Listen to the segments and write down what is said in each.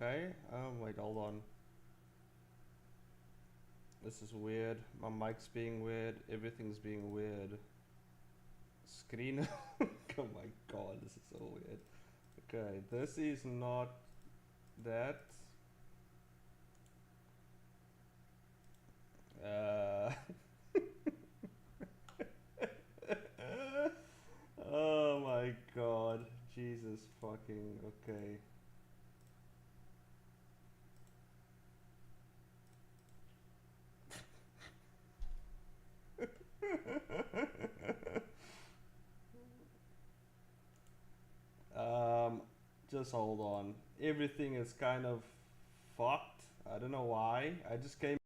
okay. Wait, hold on. This is weird. My mic's being weird. Everything's being weird. Screen. Oh my god, this is so weird. Okay, this is not that. Uh, oh my god. Jesus fucking. Okay. Just hold on. Everything is kind of fucked. I don't know why. I just came.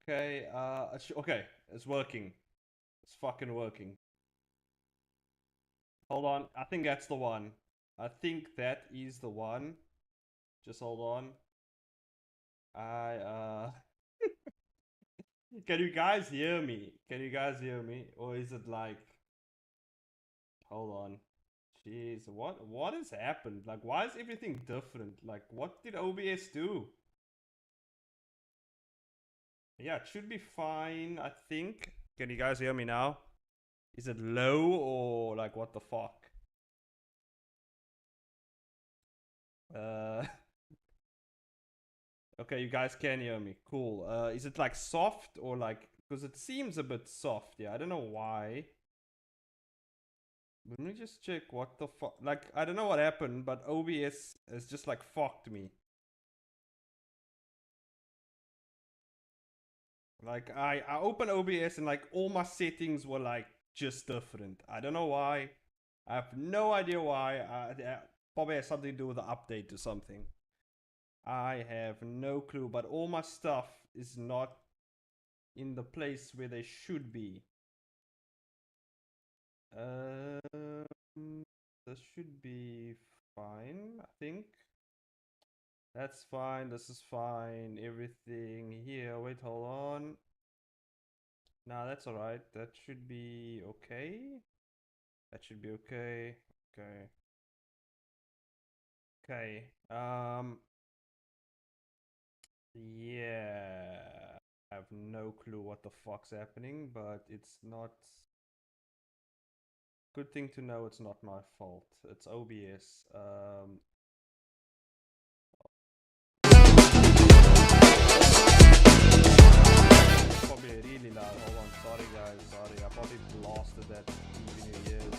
Okay, okay, it's working. It's fucking working. Hold on, I think that's the one. I think that is the one. Just hold on. I can you guys hear me? Can you guys hear me? Or is it like hold on. Jeez, what has happened? Like why is everything different? Like what did OBS do? Yeah, it should be fine, I think. Can you guys hear me now? Is it low or like what the fuck? Uh Okay, you guys can hear me. Cool. Is it like soft or like because it seems a bit soft, yeah. I don't know why. Let me just check what the fuck. Like, I don't know what happened, but OBS has just like fucked me. Like, I open OBS and like all my settings were like just different. I don't know why. I have no idea why. Probably has something to do with the update or something. I have no clue, but all my stuff is not in the place where they should be. This should be fine, I think. That's fine. This is fine. Everything here. Wait, hold on. Nah, that's alright. That should be okay. That should be okay. Okay. Okay. Yeah. I have no clue what the fuck's happening, but it's not. Good thing to know it's not my fault. It's OBS. Probably really loud. Hold on, sorry guys, sorry. I probably blasted that TV New Year's.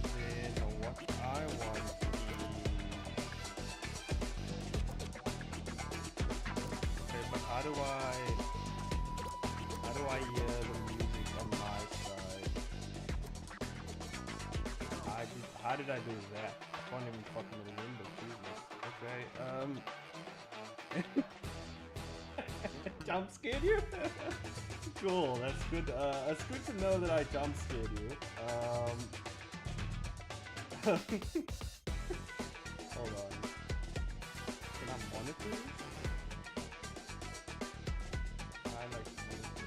Then what I want okay, but how do I hear the music on my side? How did I do that? I can't even fucking remember. Jesus. Okay. Jump scared you? Cool. That's good. It's good to know that I jump scared you. Hold on. Can I monitor this? I like monitor.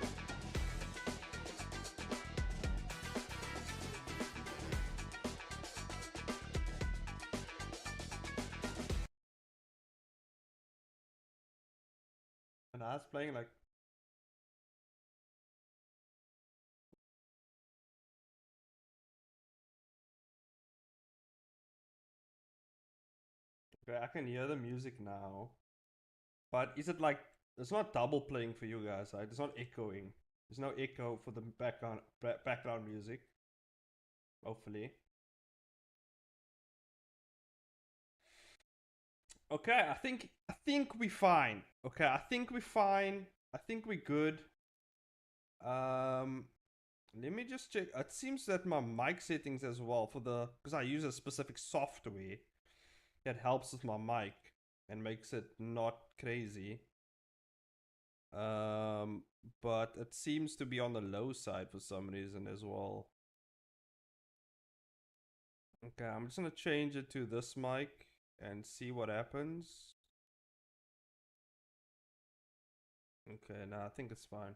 And I was playing like Okay, I can hear the music now. But is it like it's not double playing for you guys, right? It's not echoing. There's no echo for the background music. Hopefully. Okay, I think we're fine. Okay, I think we're fine. I think we're good. Um Let me just check. It seems that my mic settings as well for the because I use a specific software that helps with my mic and makes it not crazy. Um, but it seems to be on the low side for some reason as well. Okay, I'm just gonna change it to this mic and see what happens. Okay, now I think it's fine.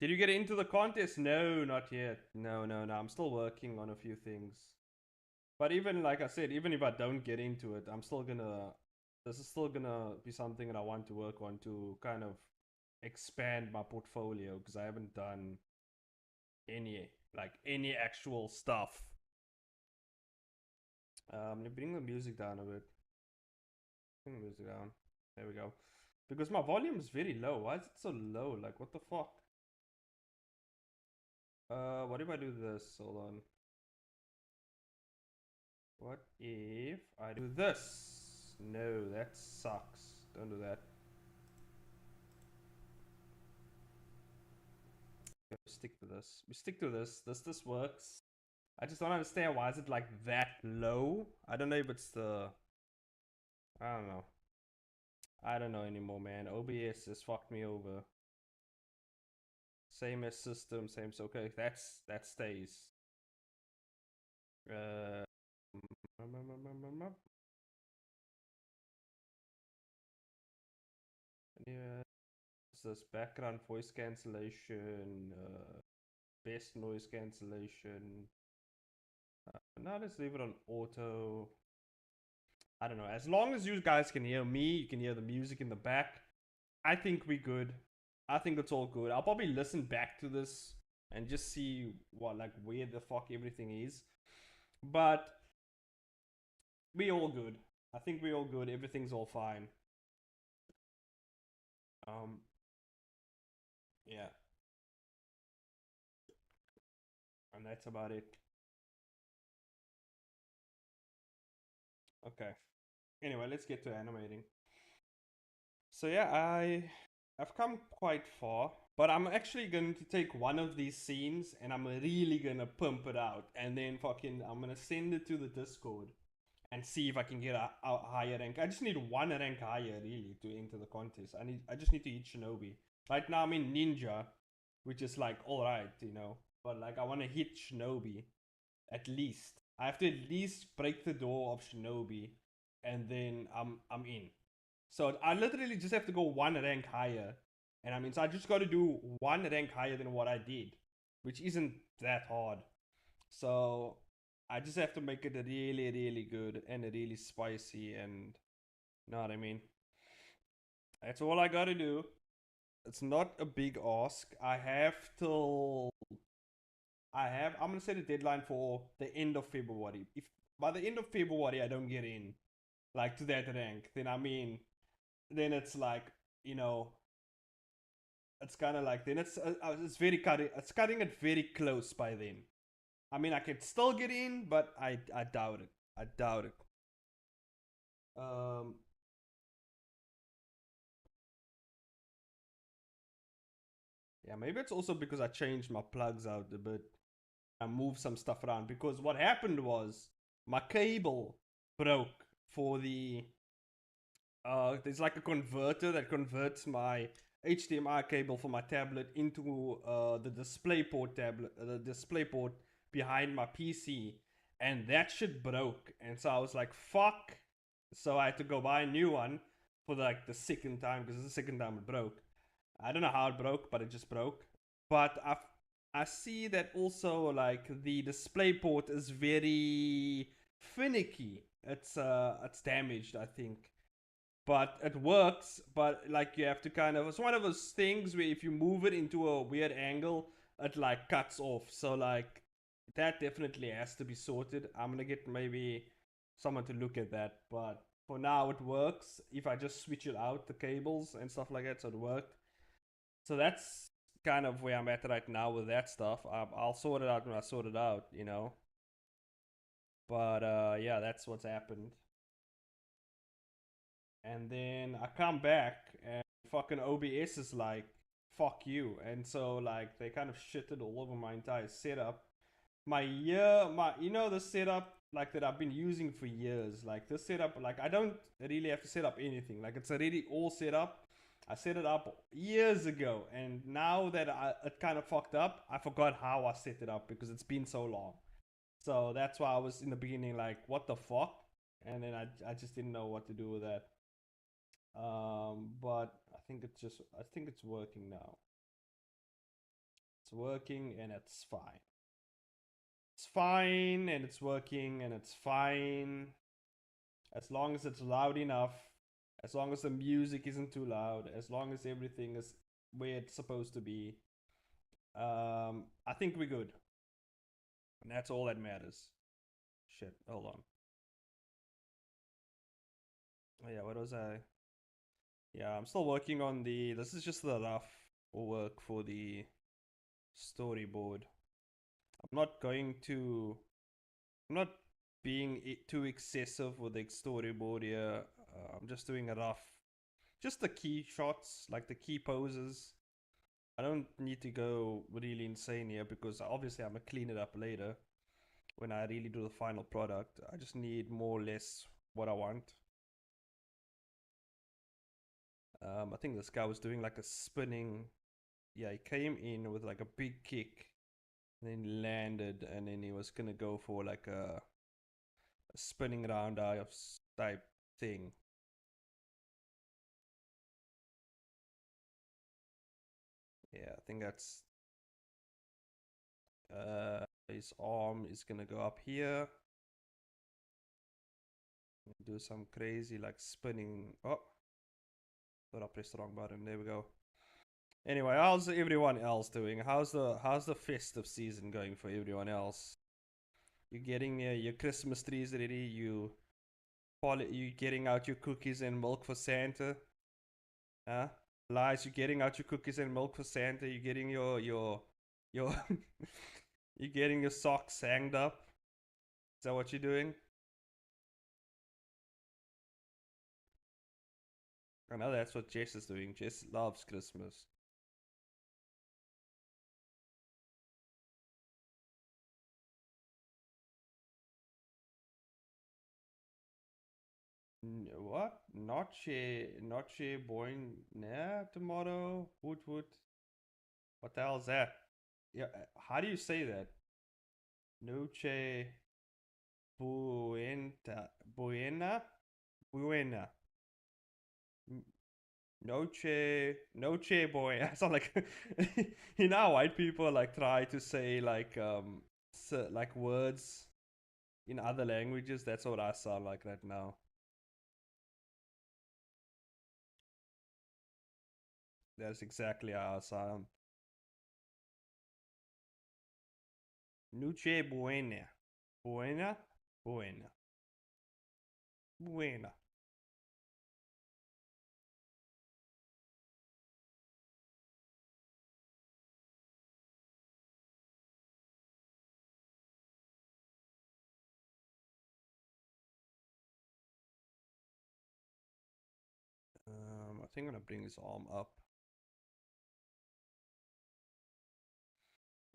Did you get into the contest? No, not yet. No, no, no. I'm still working on a few things. But even like I said, even if I don't get into it, I'm still gonna. This is still gonna be something that I want to work on to kind of expand my portfolio because I haven't done any actual stuff. Let me bring the music down a bit. Bring the music down. There we go. Because my volume is very low. Why is it so low? Like what the fuck? What if I do this? Hold on. What if I do this? No, that sucks. Don't do that. We stick to this. We stick to this. This works. I just don't understand why is it like that low. I don't know if it's the. I don't know. I don't know anymore, man. OBS has fucked me over. Same as system, same. So okay, that stays. Uh, yeah, it's this background voice cancellation, best noise cancellation. Now let's leave it on auto. I don't know. As long as you guys can hear me, you can hear the music in the back. I think we're good. I think it's all good. I'll probably listen back to this and just see what like where the fuck everything is. But we all good. I think we all good. Everything's all fine. Um, yeah, and that's about it. Okay. Anyway, let's get to animating. So yeah, I've come quite far, but I'm actually going to take one of these scenes and I'm really gonna pump it out, and then fucking I'm gonna send it to the Discord and see if I can get a higher rank. I just need one rank higher really to enter the contest. I just need to hit Shinobi. Right now I'm in Ninja, which is like alright, you know. But like I wanna hit Shinobi at least. I have to at least break the door of Shinobi and then I'm in. So I literally just have to go one rank higher. And I mean so I just gotta do one rank higher than what I did, which isn't that hard. So I just have to make it really, really good and really spicy and you know what I mean? That's all I gotta do. It's not a big ask. I'm gonna set a deadline for the end of February. If by the end of February I don't get in, like to that rank, then I mean then it's like, you know, it's kinda like then it's very cutting it's cutting it very close by then. I mean I could still get in, but I doubt it. I doubt it. Um Yeah, maybe it's also because I changed my plugs out a bit. I moved some stuff around because what happened was my cable broke for the there's like a converter that converts my HDMI cable for my tablet into the display port behind my PC, and that shit broke. And so I was like, "Fuck!" So I had to go buy a new one for like the second time because it's the second time it broke. I don't know how it broke, but it just broke. But I see that also like the display port is very finicky. It's damaged, I think, but it works. But like you have to kind of, it's one of those things where if you move it into a weird angle, it like cuts off. So like that definitely has to be sorted. I'm gonna get maybe someone to look at that. But for now, it works. If I just switch it out, the cables and stuff like that, so it worked. So that's kind of where I'm at right now with that stuff. I'll sort it out when I sort it out, you know. But yeah, that's what's happened. And then I come back and fucking OBS is like, fuck you. And so like they kind of shitted all over my entire setup. My you know the setup like that I've been using for years. Like this setup, like I don't really have to set up anything. Like it's already all set up. I set it up years ago, and now that it kind of fucked up, I forgot how I set it up because it's been so long. So that's why I was in the beginning like, what the fuck? And then I just didn't know what to do with that. But I think it's working now. It's working and it's fine. It's fine and it's working and it's fine as long as it's loud enough, as long as the music isn't too loud, as long as everything is where it's supposed to be. I think we're good, and that's all that matters. Shit, hold on. Oh, yeah, what was I? Yeah, I'm still working on the. This is just the rough work for the storyboard. I'm not going to. I'm not being too excessive with the storyboard here. I'm just doing a rough, just the key shots, like the key poses. I don't need to go really insane here because obviously I'm gonna clean it up later when I really do the final product. I just need more or less what I want. I think this guy was doing like a spinning. Yeah, he came in with like a big kick, and then landed, and then he was gonna go for like a spinning roundhouse type thing. Yeah, I think that's his arm is gonna go up here. Do some crazy like spinning. Oh, thought I pressed the wrong button. There we go. Anyway, how's everyone else doing? How's the festive season going for everyone else? You getting your Christmas trees ready? You getting out your cookies and milk for Santa? Huh? Lies, you getting out your cookies and milk for Santa? You getting your you getting your socks hanged up? Is that what you're doing? I know that's what Jess is doing. Jess loves Christmas. What? Noche buena tomorrow? Woot woot. What the hell is that? Yeah, how do you say that? Noche buena? Buena. Noche boy. I sound like you know how white people like try to say like like words in other languages. That's what I sound like right now. That's exactly how I sound. Noche buena. Buena? Buena. Buena. I think I'm gonna bring his arm up.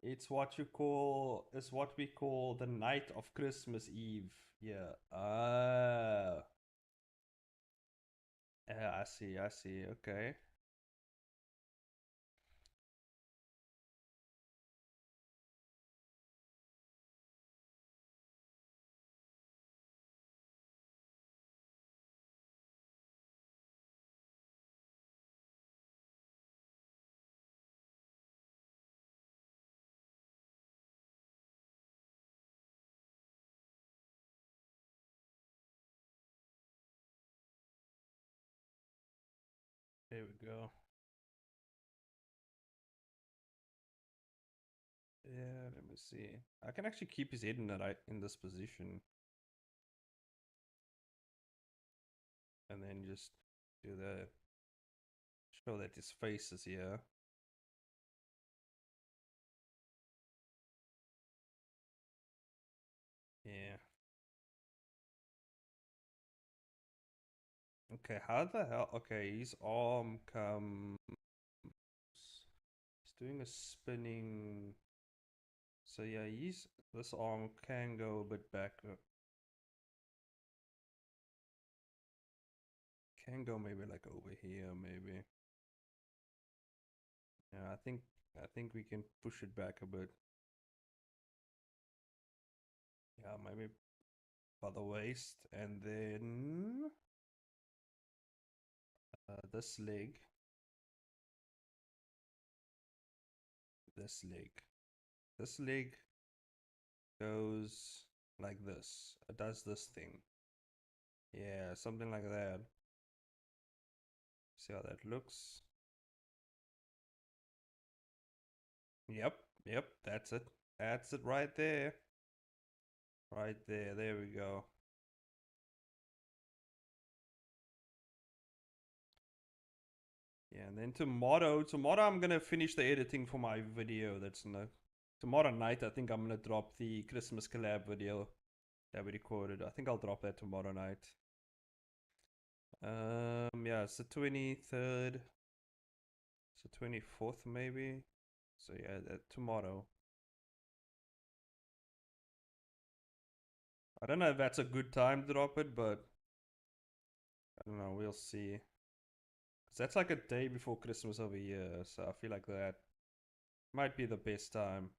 It's what we call the night of Christmas Eve. Yeah. Yeah, I see, I see. Okay. There we go. Yeah, let me see. I can actually keep his head in the right in this position. and then just do the show that his face is here. Yeah. Okay, how the hell? Okay, his arm comes. He's doing a spinning. So yeah, this arm can go a bit back. Can go maybe like over here, maybe. Yeah, I think we can push it back a bit. Yeah, maybe by the waist, and then this leg, this leg, this leg goes like this. It does this thing. Yeah, something like that. See how that looks? Yep, yep, that's it. That's it right there. Right there, there we go. Yeah, and then tomorrow I'm gonna finish the editing for my video. That's no tomorrow night. I think I'm gonna drop the Christmas collab video that we recorded. I think I'll drop that tomorrow night. Yeah, it's the 23rd. It's the 24th maybe. So yeah, tomorrow. I don't know if that's a good time to drop it, but I don't know. We'll see. 'Cause that's like a day before Christmas over here, so I feel like that might be the best time.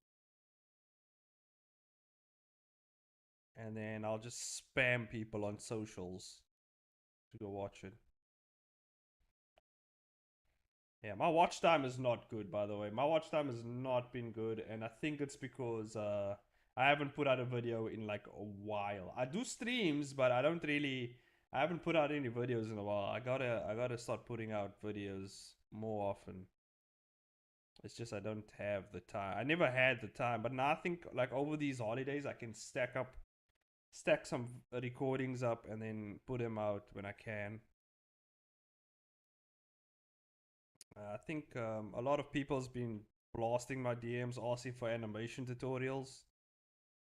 And then I'll just spam people on socials to go watch it. Yeah, my watch time is not good, by the way. My watch time has not been good, and I think it's because I haven't put out a video in like a while. I do streams, but I don't really. I haven't put out any videos in a while. I gotta start putting out videos more often. It's just I don't have the time. I never had the time, but now I think like over these holidays I can stack some recordings up and then put them out when I can. I think a lot of people's been blasting my DMs asking for animation tutorials.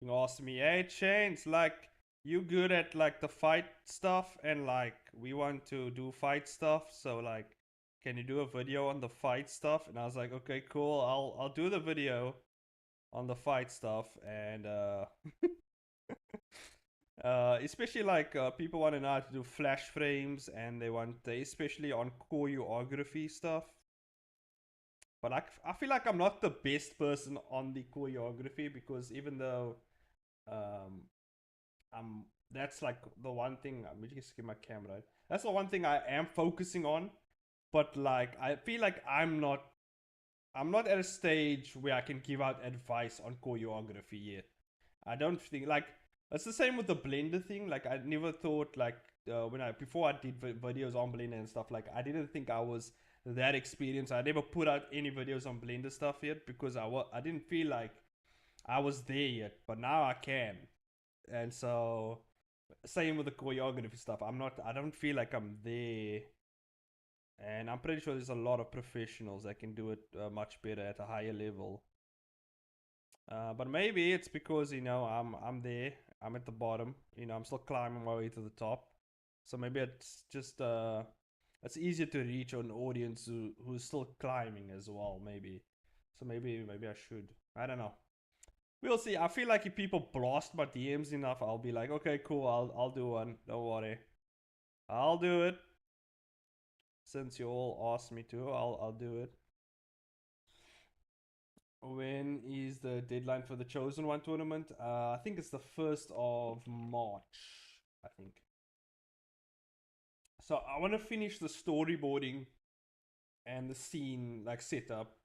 You know, asking me, "Hey, Chains, like you good at like the fight stuff, and like we want to do fight stuff. So like, can you do a video on the fight stuff?" And I was like, "Okay, cool. I'll do the video on the fight stuff." And especially like people want to know how to do flash frames, and they especially on choreography stuff. But I feel like I'm not the best person on the choreography because even though um, I'm that's like the one thing. Let me just get my camera. Right? That's the one thing I am focusing on. But like I feel like I'm not at a stage where I can give out advice on choreography yet. I don't think like it's the same with the Blender thing. Like I never thought like when I before I did videos on Blender and stuff. Like I didn't think I was that experienced. I never put out any videos on Blender stuff yet because I didn't feel like I was there yet. But now I can, and so same with the choreography stuff. I don't feel like I'm there, and I'm pretty sure there's a lot of professionals that can do it much better at a higher level. But maybe it's because I'm there. I'm at the bottom. I'm still climbing my way to the top. So maybe it's easier to reach an audience who's still climbing as well. Maybe. So maybe I should. I don't know. We'll see. I feel like if people blast my DMs enough, I'll be like, okay, cool. I'll do one. Don't worry. I'll do it. Since you all asked me to, I'll do it. When is the deadline for the Chosen One tournament? I think it's the 1st of March. I think. So I want to finish the storyboarding and the scene like setup.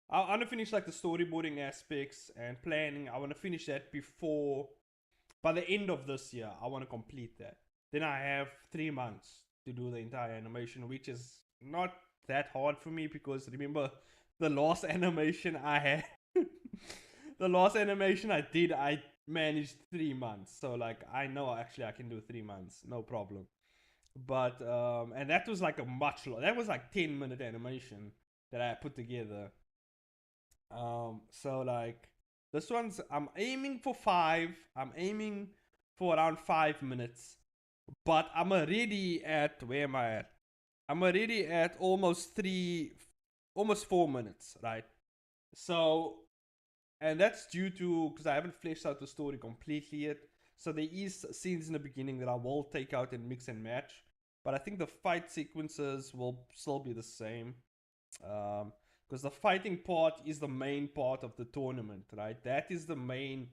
I want to finish like the storyboarding aspects and planning. I want to finish that by the end of this year. I want to complete that. Then I have 3 months to do the entire animation, which is not that hard for me because remember the last animation I had the last animation I did, I managed 3 months. So like I know actually I can do 3 months, no problem. But and that was like a much that was like 10-minute animation that I put together. So like this one's I'm aiming for 5. I'm aiming for around 5 minutes. But I'm already at where am I at? I'm already at almost 4 minutes, right? So and that's due to because I haven't fleshed out the story completely yet. So there is scenes in the beginning that I will take out and mix and match, but I think the fight sequences will still be the same. Because the fighting part is the main part of the tournament, right? That is the main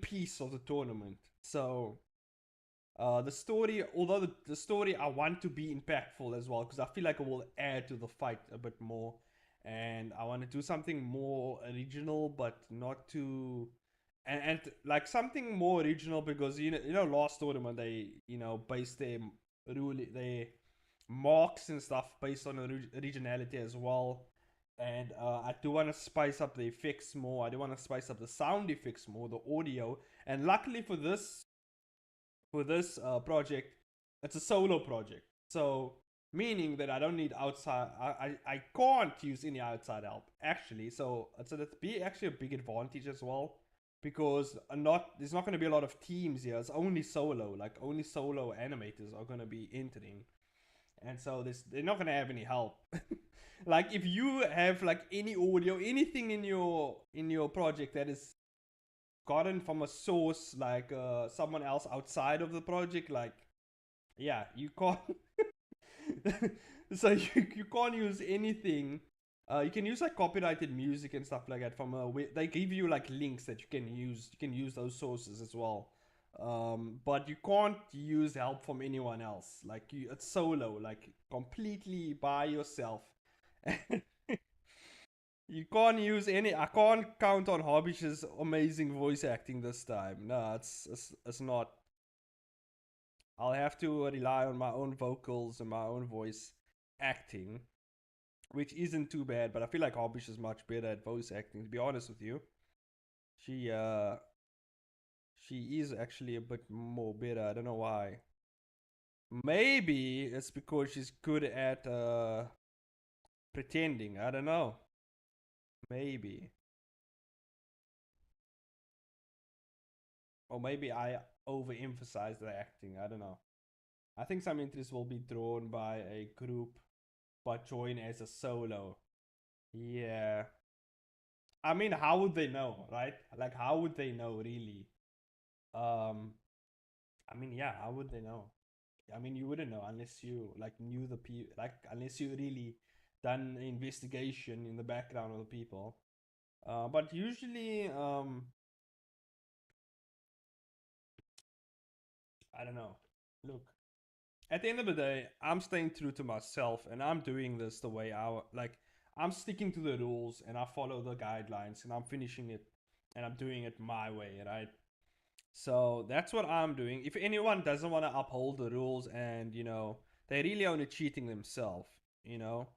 piece of the tournament. So the story, although the story I want to be impactful as well, because I feel like it will add to the fight a bit more, and I want to do something more original, but not too, and like something more original because last tournament they based their their marks and stuff based on originality as well. And I do want to spice up the effects more. I do want to spice up the sound effects more, the audio. And luckily for this project, it's a solo project. So meaning that I don't need outside. I can't use any outside help actually. So it's be actually a big advantage as well because not there's not going to be a lot of teams here. It's only solo. Like only solo animators are going to be entering, and so they're not going to have any help. Like if you have like any audio, anything in your project that is gotten from a source like someone else outside of the project, like yeah, you can't. So you can't use anything. You can use like copyrighted music and stuff like that from a. They give you like links that you can use. You can use those sources as well. But you can't use help from anyone else. Like it's solo, like completely by yourself. You can't use any. I can't count on Hobbish's amazing voice acting this time. No, it's not. I'll have to rely on my own vocals and my own voice acting, which isn't too bad. But I feel like Hobbish is much better at voice acting. To be honest with you, she uh she is actually a bit more better. I don't know why. Maybe it's because she's good at pretending. I don't know. Maybe. Or maybe I overemphasize the acting. I don't know. I think some interest will be drawn by a group, but join as a solo. Yeah. I mean, how would they know, right? Like, how would they know, really? Um, I mean, yeah, how would they know? I mean, you wouldn't know unless you like knew the people, like unless you really done an investigation in the background of the people. But usually, I don't know. Look, at the end of the day, I'm staying true to myself and I'm doing this the way like. I'm sticking to the rules and I follow the guidelines and I'm finishing it and I'm doing it my way, right? So that's what I'm doing. If anyone doesn't want to uphold the rules and, they're really only cheating themselves, you know,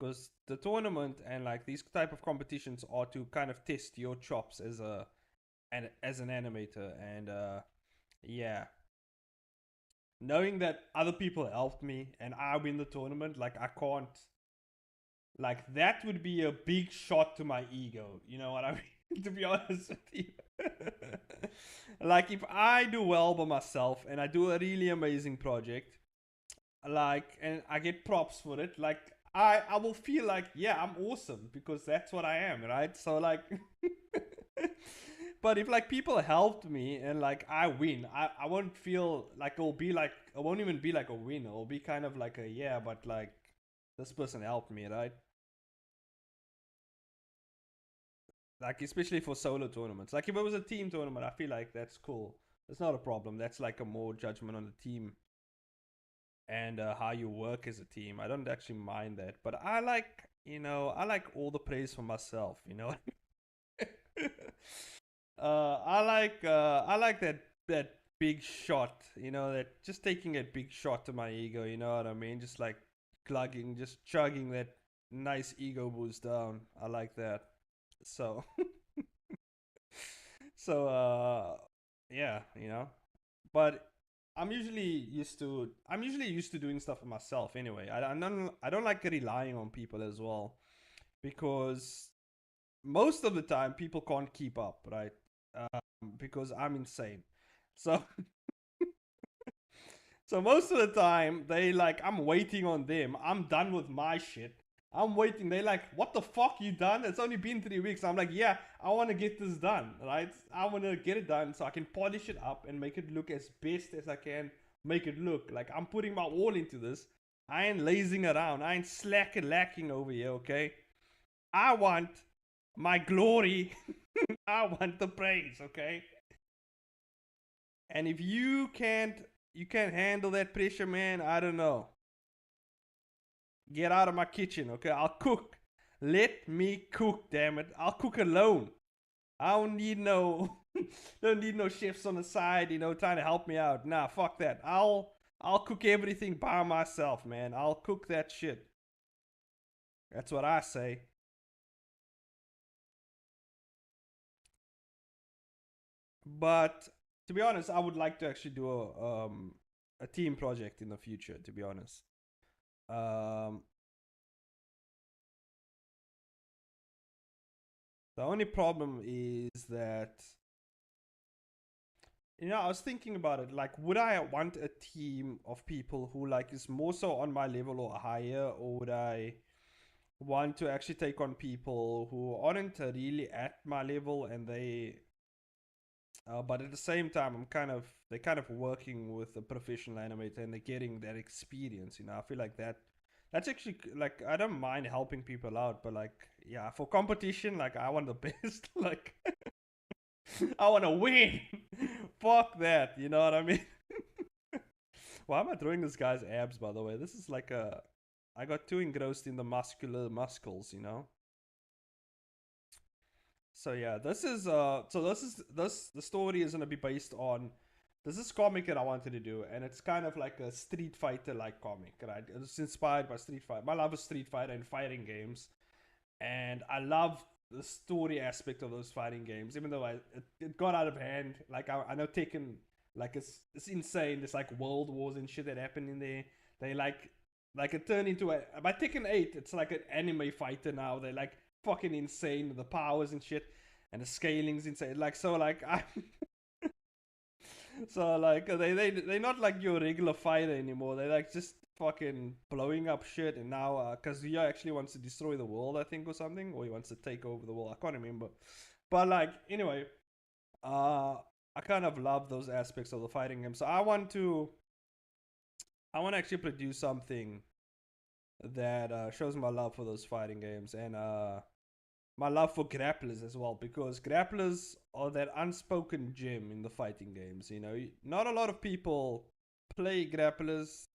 because the tournament and like these type of competitions are to kind of test your chops as an animator and yeah, knowing that other people helped me and I win the tournament, like I can't, like that would be a big shot to my ego. You know what I mean? To be honest with you. Like if I do well by myself and I do a really amazing project, like and I get props for it, like I will feel like yeah, I'm awesome because that's what I am, right? So like but if like people helped me and like I win, I won't feel like it'll be like it won't even be like a win. It'll be kind of like a yeah, but like this person helped me, right? Like especially for solo tournaments. Like if it was a team tournament, I feel like that's cool. It's not a problem. That's like a more judgment on the team and how you work as a team. I don't actually mind that, but I like all the praise for myself. I like that big shot. That just taking a big shot to my ego. You know what I mean? Just like just chugging that nice ego boost down. I like that. So so yeah, but I'm usually used to doing stuff for myself anyway. I don't like relying on people as well because most of the time people can't keep up, right? Because I'm insane. So so most of the time they like I'm waiting on them. I'm done with my shit. I'm waiting. They like, what the fuck you done? It's only been 3 weeks. I'm like, yeah, I want to get this done, right? I want to get it done so I can polish it up and make it look as best as I can make it look. Like I'm putting my all into this. I ain't lazing around. I ain't slacking lacking over here, okay? I want my glory. I want the praise, okay? And if you can't handle that pressure, man, I don't know. Get out of my kitchen, okay? I'll cook. Let me cook, damn it. I'll cook alone. I don't need no don't need no chefs on the side, trying to help me out. Nah, fuck that. I'll cook everything by myself, man. I'll cook that shit. That's what I say. But to be honest, I would like to actually do a team project in the future, to be honest. Um the only problem is that I was thinking about it. Like, would I want a team of people who like is more so on my level or higher, or would I want to actually take on people who aren't really at my level and but at the same time, they're kind of working with a professional animator and they're getting that experience. I feel like that's actually like I don't mind helping people out, but like yeah, for competition, like I want the best. Like I want to win. Fuck that. You know what I mean? Why am I drawing this guy's abs? By the way, this is like a. I got too engrossed in the muscular muscles. So yeah, this the story is gonna be based on this comic that I wanted to do, and it's kind of like a Street Fighter like comic, right? It's inspired by Street Fighter. My love is Street Fighter and fighting games, and I love the story aspect of those fighting games. Even though it got out of hand, like I know Tekken, like it's insane. There's like world wars and shit that happen in there. They like it turned into a by Tekken 8. It's like an anime fighter now. They're like fucking insane with the powers and shit, and the scaling's insane. Like so, like I so like they're not like your regular fighter anymore. They're like just fucking blowing up shit. And now Kazuya actually wants to destroy the world, I think, or something, or he wants to take over the world. I can't remember. But like anyway, uh, I kind of love those aspects of the fighting game. So I want to actually produce something that shows my love for those fighting games and my love for grapplers as well, because grapplers are that unspoken gem in the fighting games. Not a lot of people play grapplers.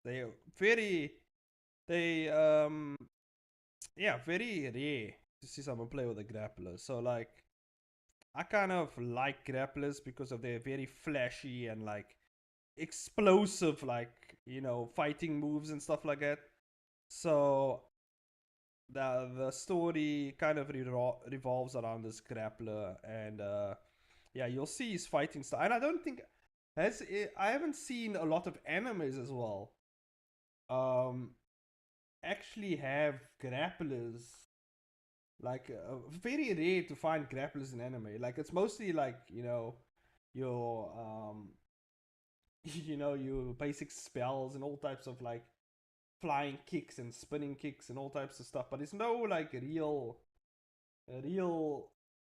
Very they yeah, very rare to see someone play with a grappler. So like I kind of like grapplers because of their very flashy and like explosive, like fighting moves and stuff like that. So the story kind of revolves around this grappler, and yeah, you'll see his fighting style. And I don't think I haven't seen a lot of animes as well. Um, actually have grapplers. Like very rare to find grapplers in anime. Like it's mostly like your your basic spells and all types of like flying kicks and spinning kicks and all types of stuff. But there's no like real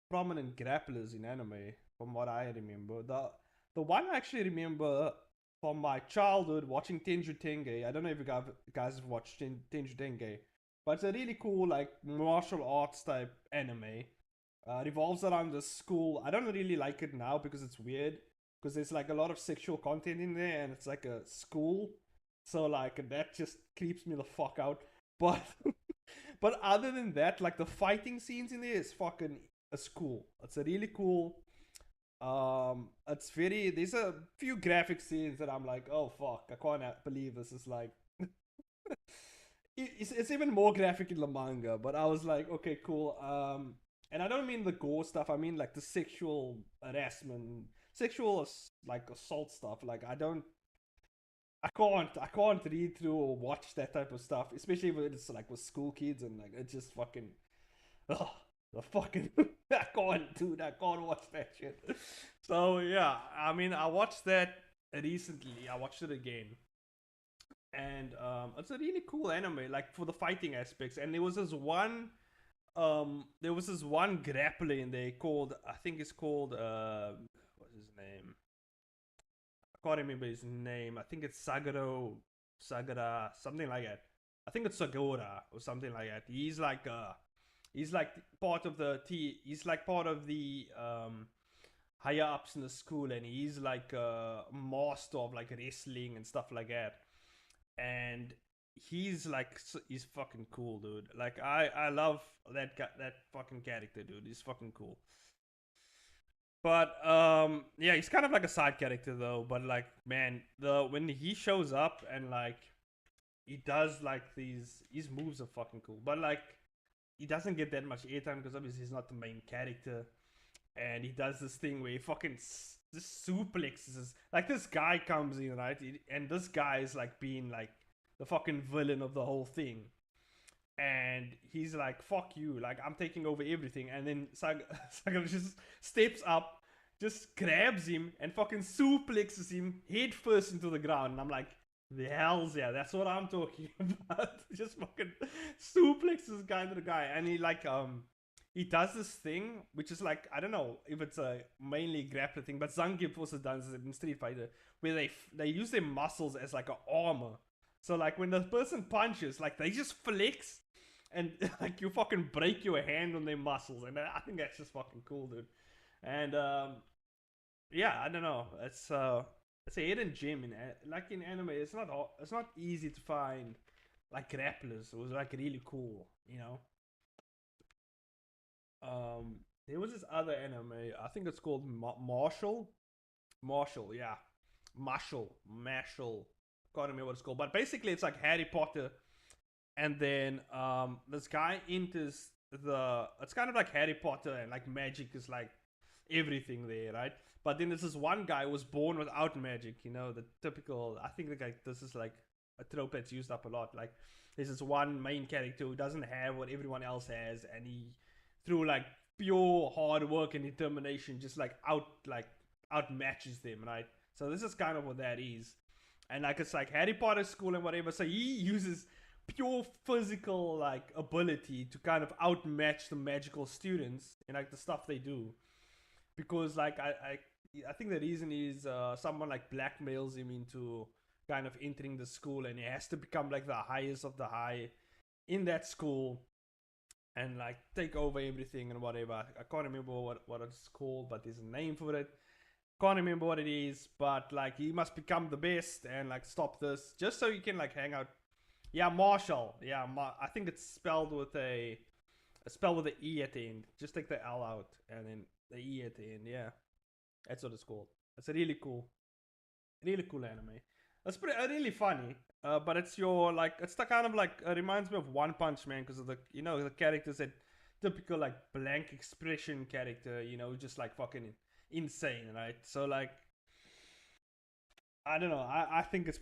prominent grapplers in anime from what I remember. The one I actually remember from my childhood watching Tenju Tenge. I don't know if you guys have watched Tenju Tenge, but it's a really cool like martial arts type anime. Revolves around the school. I don't really like it now because it's weird. Because there's like a lot of sexual content in there, and it's like a school, so like that just creeps me the fuck out. But but other than that, like the fighting scenes in there is fucking a school. It's a really cool. It's very. There's a few graphic scenes that I'm like, oh fuck, I can't believe this is like. It's even more graphic in the manga, but I was like, okay, cool. And I don't mean the gore stuff. I mean like the sexual harassment, sexual like assault stuff. Like I don't. I can't read through or watch that type of stuff, especially when it's like with school kids and like it's just fucking ugh, the fucking I can't, dude. I can't watch that shit. So yeah, I mean, I watched that recently. I watched it again, and it's a really cool anime, like for the fighting aspects. And there was this one grappler in there called, I think it's called what's his name? I can't remember his name. I think it's Sagara, something like that. I think it's Sagora or something like that. He's like part of the he's like part of the higher ups in the school, and he's like a master of like wrestling and stuff like that. And he's like he's fucking cool, dude. Like I love that fucking character, dude. He's fucking cool. But yeah, he's kind of like a side character though. But like, man, the when he shows up and like he does like these, his moves are fucking cool. But like, he doesn't get that much airtime because obviously he's not the main character. And he does this thing where he fucking just suplexes. Like this guy comes in, right? And this guy is like being like the fucking villain of the whole thing. And he's like, "Fuck you! Like I'm taking over everything." And then Saga just steps up, just grabs him, and fucking suplexes him head first into the ground. And I'm like, "The hell's yeah, that's what I'm talking about." Just fucking suplexes this guy into the guy, and he does this thing which is like, I don't know if it's a mainly grappler thing, but Zangief also does it in Street Fighter, where they use their muscles as like an armor. So like when the person punches, like they just flex, and like you fucking break your hand on their muscles, and I think that's just fucking cool, dude. And yeah, I don't know, it's a hidden gem in like in anime. It's not easy to find like grapplers. It was like really cool, you know. There was this other anime. I think it's called Marshall. Marshall, yeah, Marshall. Can't remember what it's called, but basically it's like Harry Potter, and then this guy enters the. It's kind of like Harry Potter, and like magic is like everything there, right? But then there's this one guy who was born without magic. You know, the typical. I think like this is like a trope that's used up a lot. Like there's this one main character who doesn't have what everyone else has, and he through like pure hard work and determination just like outmatches them, right? So this is kind of what that is. And like it's like Harry Potter school and whatever. So he uses pure physical like ability to kind of outmatch the magical students and like the stuff they do. Because like I think the reason is someone like blackmails him into kind of entering the school, and he has to become like the highest of the high in that school and like take over everything and whatever. I can't remember what it's called, but there's a name for it. Can't remember what it is, but like he must become the best and like stop this just so you can like hang out. Yeah, Marshall. Yeah, I think it's spelled with a spell with an E at the end. Just take the L out and then the E at the end. Yeah, that's what it's called. It's a really cool anime. It's pretty really funny. But it's your like it's the kind of like it reminds me of One Punch Man because of the the characters that typical like blank expression character, just like fucking insane, right? So like I don't know. I think it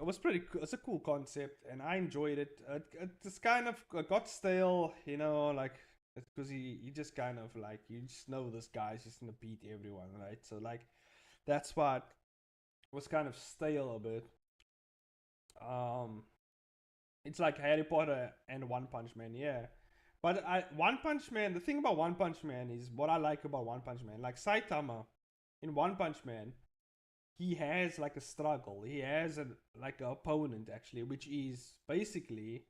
was pretty cool. It's a cool concept, and I enjoyed it. It just kind of got stale, like because he just kind of like you just know this guy's just gonna beat everyone, right? So like that's what was kind of stale a bit. Um, it's like Harry Potter and One Punch Man, yeah. But One Punch Man, the thing about One Punch Man is what I like about One Punch Man. Like Saitama in One Punch Man, he has like a struggle. He has a like an opponent actually, which is basically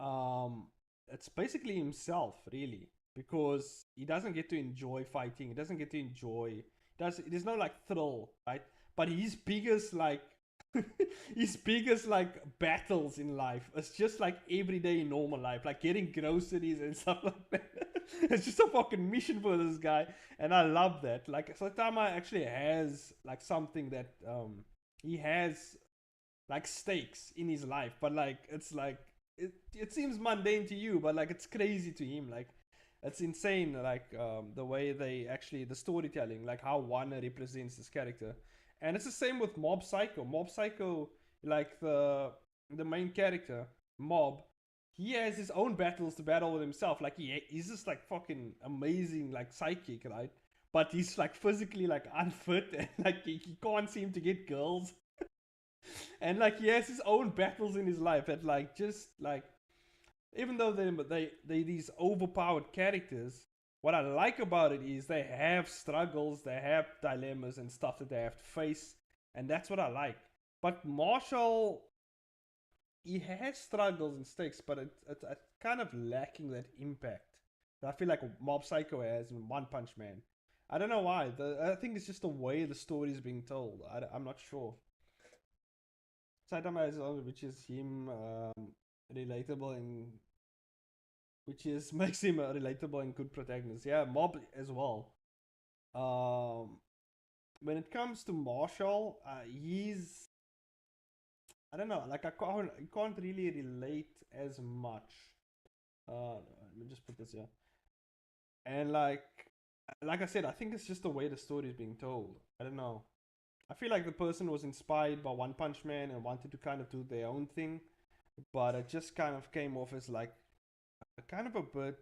um it's basically himself really, because he doesn't get to enjoy fighting. He doesn't get to enjoy does there's no like thrill, right? But his biggest like his biggest like battles in life it's just like everyday normal life, like getting groceries and stuff like that. It's just a fucking mission for this guy, and I love that. Like Saitama actually has like something that he has like stakes in his life, but like it's like it seems mundane to you, but like it's crazy to him. Like it's insane, like the way they actually the storytelling, like how one represents this character. And it's the same with Mob Psycho. Mob Psycho like the main character Mob, he has his own battles to battle with himself. Like he's just like fucking amazing, like psychic, right? But he's like physically like unfit and like he can't seem to get girls. And like he has his own battles in his life that like just like even though they these overpowered characters, what I like about it is they have struggles, they have dilemmas and stuff that they have to face, and that's what I like. But Marshall, he has struggles and stakes, but it's kind of lacking that impact that I feel like Mob Psycho has in One Punch Man. I don't know why. I think it's just the way the story is being told. I'm not sure. Saitama is which is him relatable and which is makes him a relatable and good protagonist. Yeah, Mob as well. Um, when it comes to Marshall, he's I don't know, like I can't really relate as much. Let me just put this here. And like I said, I think it's just the way the story is being told. I don't know. I feel like the person was inspired by One Punch Man and wanted to kind of do their own thing, but it just kind of came off as like kind of a bit.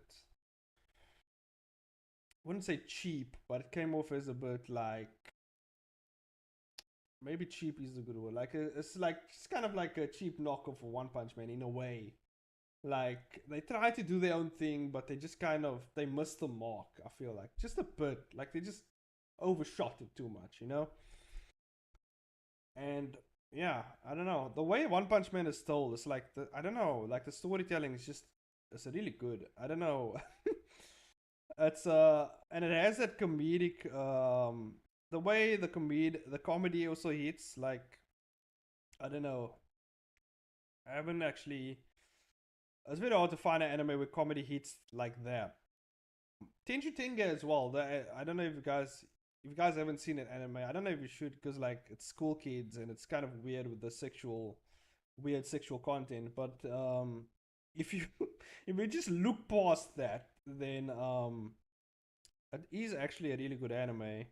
I wouldn't say cheap, but it came off as a bit like maybe cheap is the good word. Like it's like it's kind of like a cheap knockoff of One Punch Man in a way. Like they try to do their own thing, but they just kind of they missed the mark. I feel like just a bit. Like they just overshot it too much, you know. And yeah, I don't know. The way One Punch Man is told, it's like I don't know. Like the storytelling is just it's really good. I don't know. It's and it has that comedic the way the comedy also hits like I don't know. I haven't actually it's very hard to find an anime where comedy hits like that. Tenchu Tenge as well. I don't know if you guys haven't seen an anime, I don't know if you should because like it's school kids and it's kind of weird with the weird sexual content. But if you if you just look past that, then it is actually a really good anime.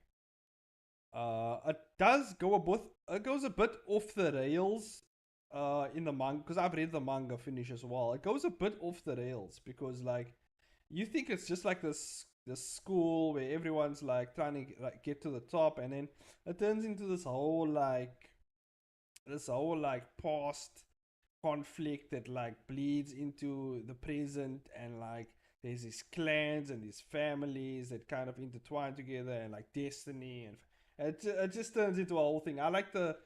It does go a bit. It goes a bit off the rails. In the manga, because I've read the manga finish as well. It goes a bit off the rails because like you think it's just like this school where everyone's like trying to like get to the top, and then it turns into this whole like past conflict that like bleeds into the present, and like there's these clans and these families that kind of intertwine together, and like destiny, and it just turns into a whole thing. I like the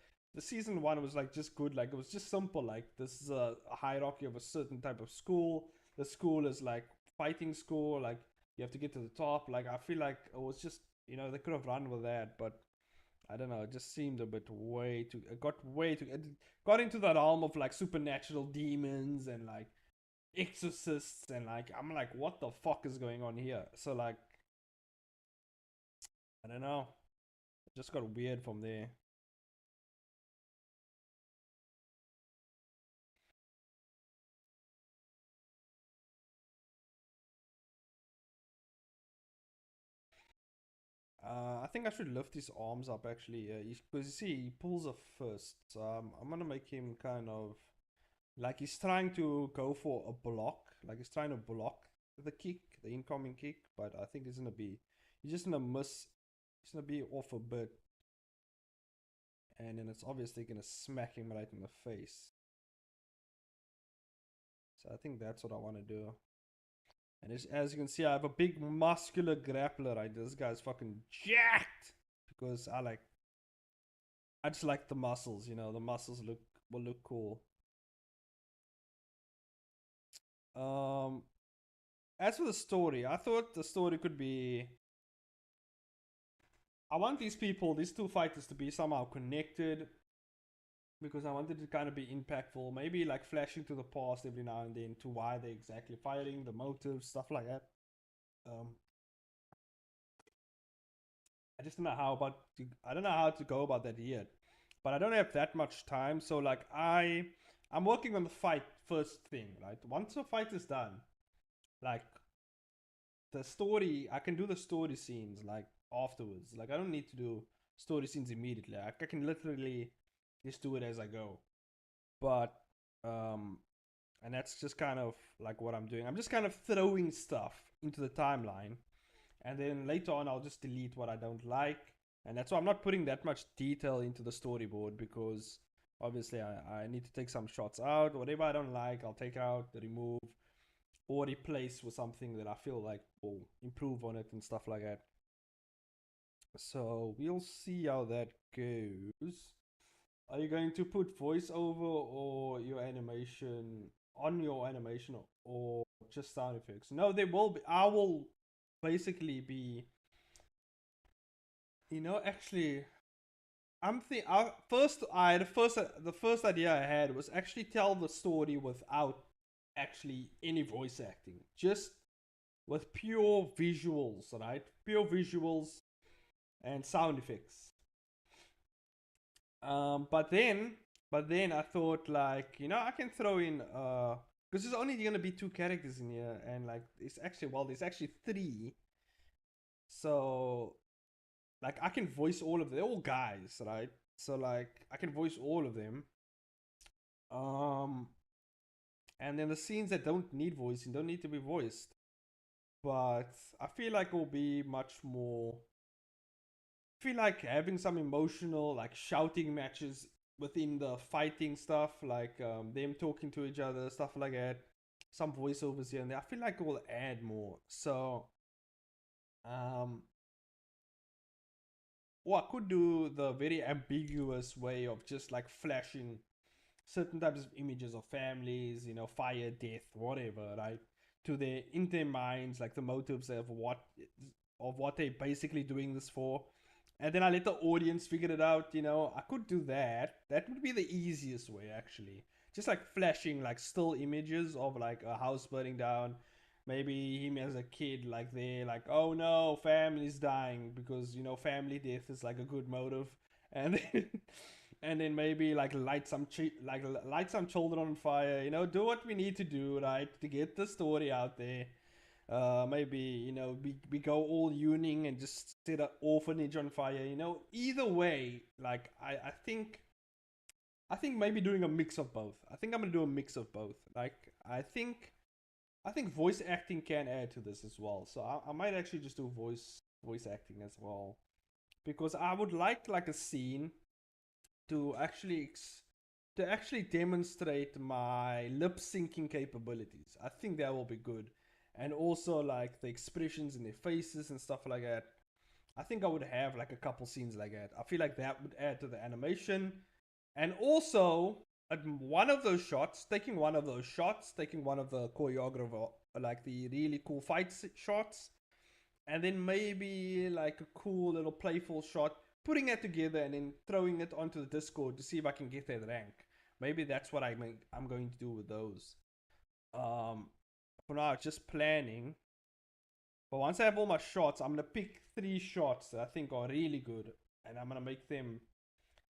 season one was like just good, like it was just simple, like this is a hierarchy of a certain type of school. The school is like fighting school, like you have to get to the top. Like I feel like it was just they could have run with that, but I don't know. It just seemed a bit way too. It got way too. It got into that realm of like supernatural demons and like exorcists, and like I'm like, what the fuck is going on here? So like, I don't know. It just got weird from there. I think I should lift his arms up actually, because you see he pulls a fist. So I'm gonna make him kind of like he's trying to go for a block, like he's trying to block the kick, the incoming kick, but I think he's just gonna miss. He's gonna be off a bit, and then it's obviously gonna smack him right in the face. So I think that's what I want to do. And as you can see, I have a big muscular grappler. Right, this guy's fucking jacked because I just like the muscles. The muscles will look cool. Um, as for the story, I thought the story could be. I want these two fighters, to be somehow connected because I wanted to kind of be impactful. Maybe like flashing to the past every now and then to why they're exactly fighting, the motives, stuff like that. Um, I don't know how to go about that yet, but I don't have that much time. So like I'm working on the fight first thing, right? Once the fight is done, like the story, I can do the story scenes like afterwards. Like I don't need to do story scenes immediately. I can literally just do it as I go. But and that's just kind of like what I'm doing. I'm just kind of throwing stuff into the timeline, and then later on I'll just delete what I don't like. And that's why I'm not putting that much detail into the storyboard, because obviously I need to take some shots out. Whatever I don't like, I'll take out, remove, or replace with something that I feel like will improve on it and stuff like that. So we'll see how that goes. Are you going to put voiceover or your animation on your animation, or just sound effects? No, there will be. I will basically be. Actually, I'm think. The first idea I had was actually tell the story without actually any voice acting, just with pure visuals, right? Pure visuals and sound effects. But then I thought, like, I can throw in because there's only gonna be two characters in here, and like there's actually three. So like I can voice all of them. They're all guys, right? So like I can voice all of them. Um, and then the scenes that don't need voicing don't need to be voiced. But I feel like it will be much more. I feel like having some emotional, like shouting matches within the fighting stuff, like them talking to each other, stuff like that. Some voiceovers here and there. I feel like it will add more. So, um, or I could do the very ambiguous way of just like flashing certain types of images of families, fire, death, whatever, right? To their in their minds, like the motives of what they're basically doing this for. And then I let the audience figure it out, I could do that. That would be the easiest way, actually. Just like flashing like still images of like a house burning down. Maybe him as a kid, like they're like, oh no, family's dying, because family death is like a good motive. And then and then maybe like light some children on fire, do what we need to do, right, to get the story out there. Maybe we go all Uning and just set an orphanage on fire. Either way, like I think maybe doing a mix of both. I think I'm gonna do a mix of both. Like I think voice acting can add to this as well. So I might actually just do voice acting as well, because I would like a scene to actually demonstrate my lip syncing capabilities. I think that will be good. And also like the expressions in their faces and stuff like that. I think I would have like a couple scenes like that. I feel like that would add to the animation. And also at taking one of those shots, taking one of the choreographer, like the really cool fight shots, and then maybe like a cool little playful shot, putting it together and then throwing it onto the Discord to see if I can get that rank. Maybe that's what I'm going to do with those. Um, for now, just planning. But once I have all my shots, I'm gonna pick 3 shots that I think are really good, and I'm gonna make them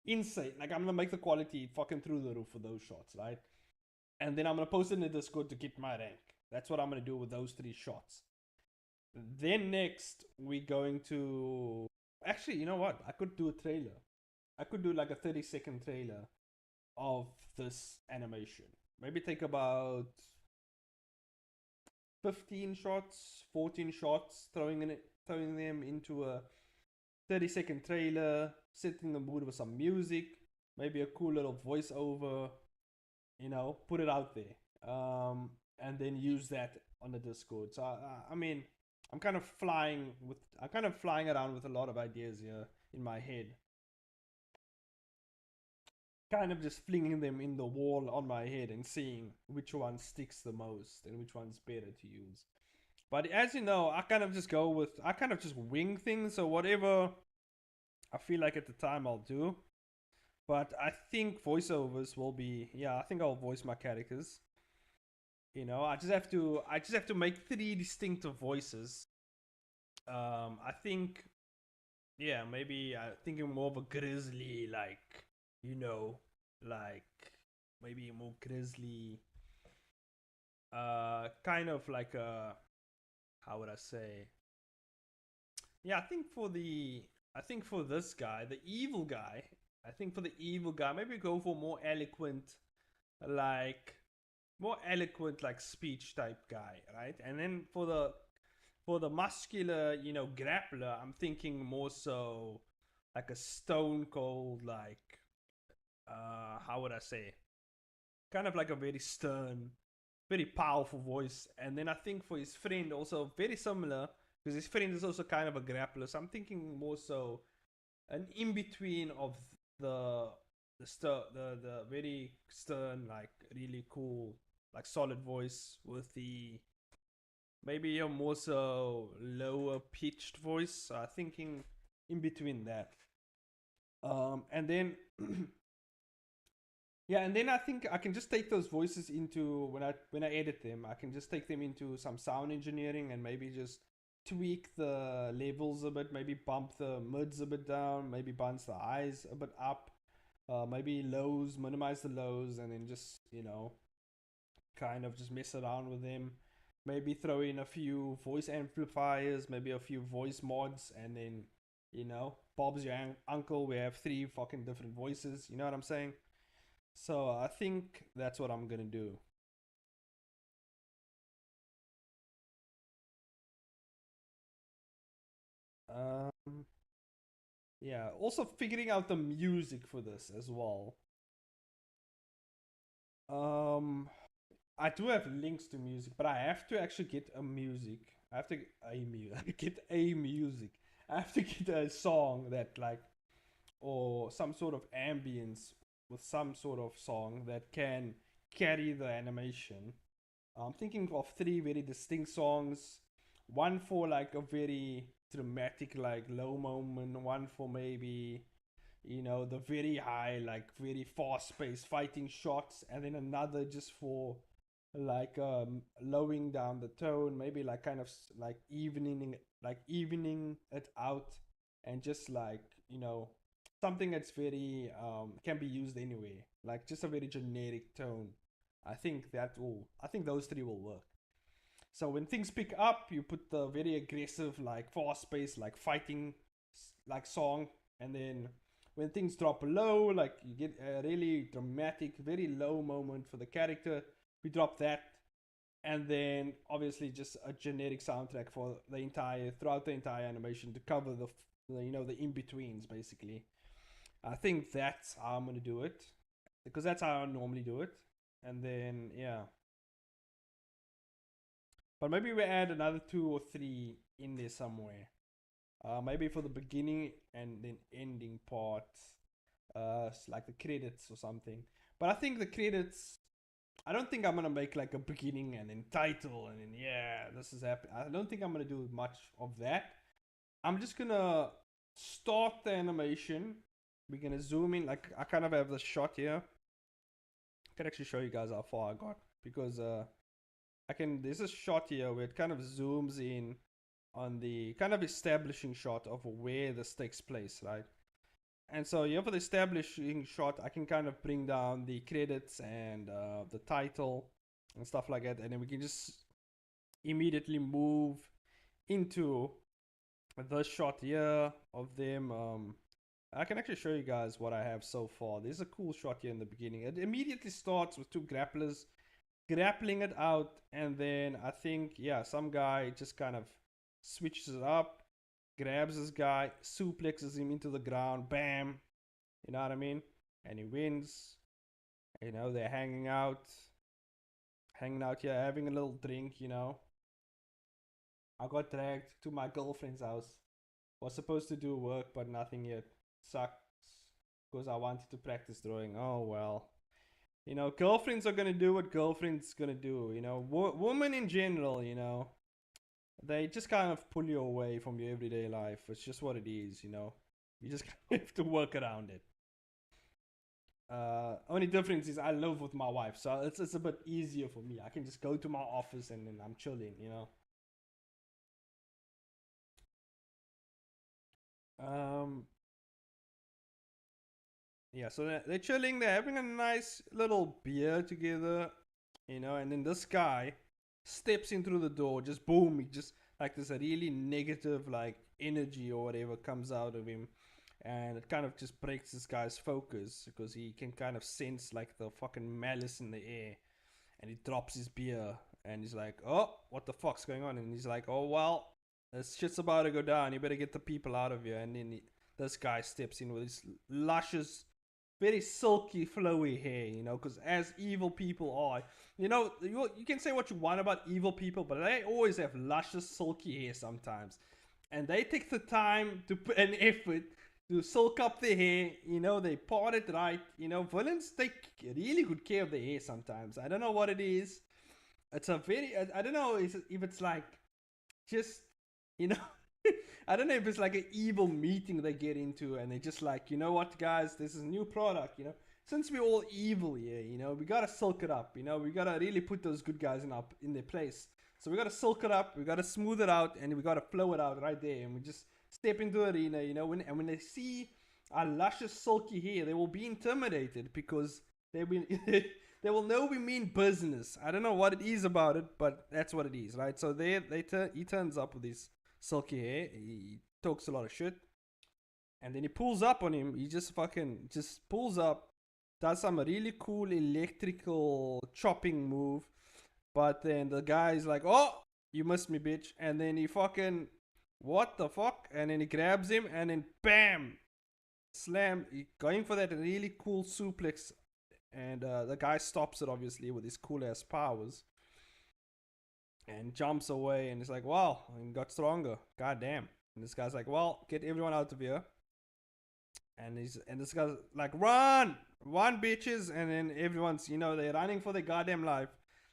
insane. Like I'm gonna make the quality fucking through the roof for those shots, right? And then I'm gonna post it in the Discord to get my rank. That's what I'm gonna do with those 3 shots. Then next, we're going to. Actually, you know what? I could do a trailer. I could do like a 30-second trailer of this animation. Maybe take about 15 shots, 14 shots, throwing them into a 30-second trailer, setting the mood with some music, maybe a cool little voiceover, put it out there. And then use that on the Discord. So I mean, I'm kind of flying around with a lot of ideas here in my head. Kind of just flinging them in the wall on my head and seeing which one sticks the most and which one's better to use. But as you know, I kind of just wing things, so whatever I feel like at the time I'll do. But I think voiceovers will be, yeah, I think I'll voice my characters. I just have to make 3 distinctive voices. I think, yeah, maybe I'm thinking more of a grizzly, like, you know, like maybe more grizzly, kind of like a, how would I say? Yeah, I think for this guy, the evil guy, I think for the evil guy, maybe go for more eloquent, like more eloquent, like speech type guy, right? And then for the muscular, you know, grappler, I'm thinking more so like a stone cold, like how would I say, kind of like a very stern, very powerful voice. And then I think for his friend also very similar because his friend is also kind of a grappler. So I'm thinking more so an in between of the the very stern, like really cool, like solid voice with the maybe a more so lower pitched voice. So I'm thinking in between that. And then yeah, and then I think I can just take those voices into when I edit them, I can just take them into some sound engineering and maybe just tweak the levels a bit, maybe bump the mids a bit down, maybe bounce the highs a bit up, maybe lows, minimize the lows, and then just kind of just mess around with them. Maybe throw in a few voice amplifiers, maybe a few voice mods, and then Bob's your uncle. We have three fucking different voices. You know what I'm saying? So I think that's what I'm gonna do. Um, yeah. Also figuring out the music for this as well. Um, I do have links to music, but I have to actually get a music. I have to get get a music. I have to get a song that like or some sort of ambience with some sort of song that can carry the animation. I'm thinking of three very distinct songs. One for like a very dramatic, like low moment. One for maybe, the very high, like very fast paced fighting shots. And then another just for like lowering down the tone, maybe like kind of like evening it out and just like, something that's very, can be used anywhere. Like just a very generic tone. I think those three will work. So when things pick up, you put the very aggressive, like fast paced, like fighting, like song, and then when things drop low, like you get a really dramatic, very low moment for the character, we drop that, and then obviously just a generic soundtrack for the entire throughout the entire animation to cover the in betweens basically. I think that's how I'm gonna do it because that's how I normally do it, and then yeah. But maybe we add another two or three in there somewhere. Maybe for the beginning and then ending part, like the credits or something. But I think the credits, I don't think I'm gonna make like a beginning and then title and then yeah, this is happening. I don't think I'm gonna do much of that. I'm just gonna start the animation. We're gonna zoom in. Like I kind of have the shot here. I can actually show you guys how far I got because I can. There's a shot here where it kind of zooms in on the kind of establishing shot of where this takes place, right? And so yeah, for the establishing shot, I can kind of bring down the credits and the title and stuff like that, and then we can just immediately move into the shot here of them. I can actually show you guys what I have so far. There's a cool shot here in the beginning. It immediately starts with two grapplers grappling it out, and then I think yeah, some guy just kind of switches it up, grabs this guy, suplexes him into the ground, bam, you know what I mean? And he wins. They're hanging out here, having a little drink. I got dragged to my girlfriend's house. Was supposed to do work, but nothing yet. Sucks because I wanted to practice drawing. Oh well. Girlfriends are gonna do what girlfriends gonna do. Women in general, they just kind of pull you away from your everyday life. It's just what it is. You just have to work around it. Only difference is I live with my wife, so it's a bit easier for me. I can just go to my office and then I'm chilling. Um, yeah, so they're chilling. They're having a nice little beer together, and then this guy steps in through the door. Just boom, he just like this a really negative like energy or whatever comes out of him. and it kind of just breaks this guy's focus because he can kind of sense like the fucking malice in the air, and he drops his beer and he's like, "Oh, what the fuck's going on?" And he's like, "Oh well, this shit's about to go down. You better get the people out of here." And then this guy steps in with his luscious, very silky, flowy hair, you know, because as evil people are, you know, you can say what you want about evil people, but they always have luscious, silky hair sometimes. And they take the time to put an effort to silk up their hair, you know, they part it right. You know, villains take really good care of their hair sometimes. I don't know what it is. It's a very, I don't know if it's like just, you know, I don't know if it's like an evil meeting they get into and they just like, you know what, guys, this is a new product, you know. Since we're all evil here, you know, we gotta silk it up, you know, we gotta really put those good guys in their place. So we gotta silk it up, we gotta smooth it out, and we gotta flow it out right there. And we just step into the arena, you know, when they see our luscious silky hair, they will be intimidated because they will they will know we mean business. I don't know what it is about it, but that's what it is, right? So he turns up with his silky hair. He talks a lot of shit, and then he pulls up on him. He just fucking just pulls up, does some really cool electrical chopping move, but then the guy's like, "Oh, you missed me, bitch!" And then he fucking, what the fuck? And then he grabs him, and then bam, slam, going for that really cool suplex, and the guy stops it obviously with his cool ass powers and jumps away, and it's like, wow, and got stronger, god damn. And this guy's like, well, get everyone out of here. And this guy's like, run, bitches. And then everyone's, you know, they're running for their goddamn life.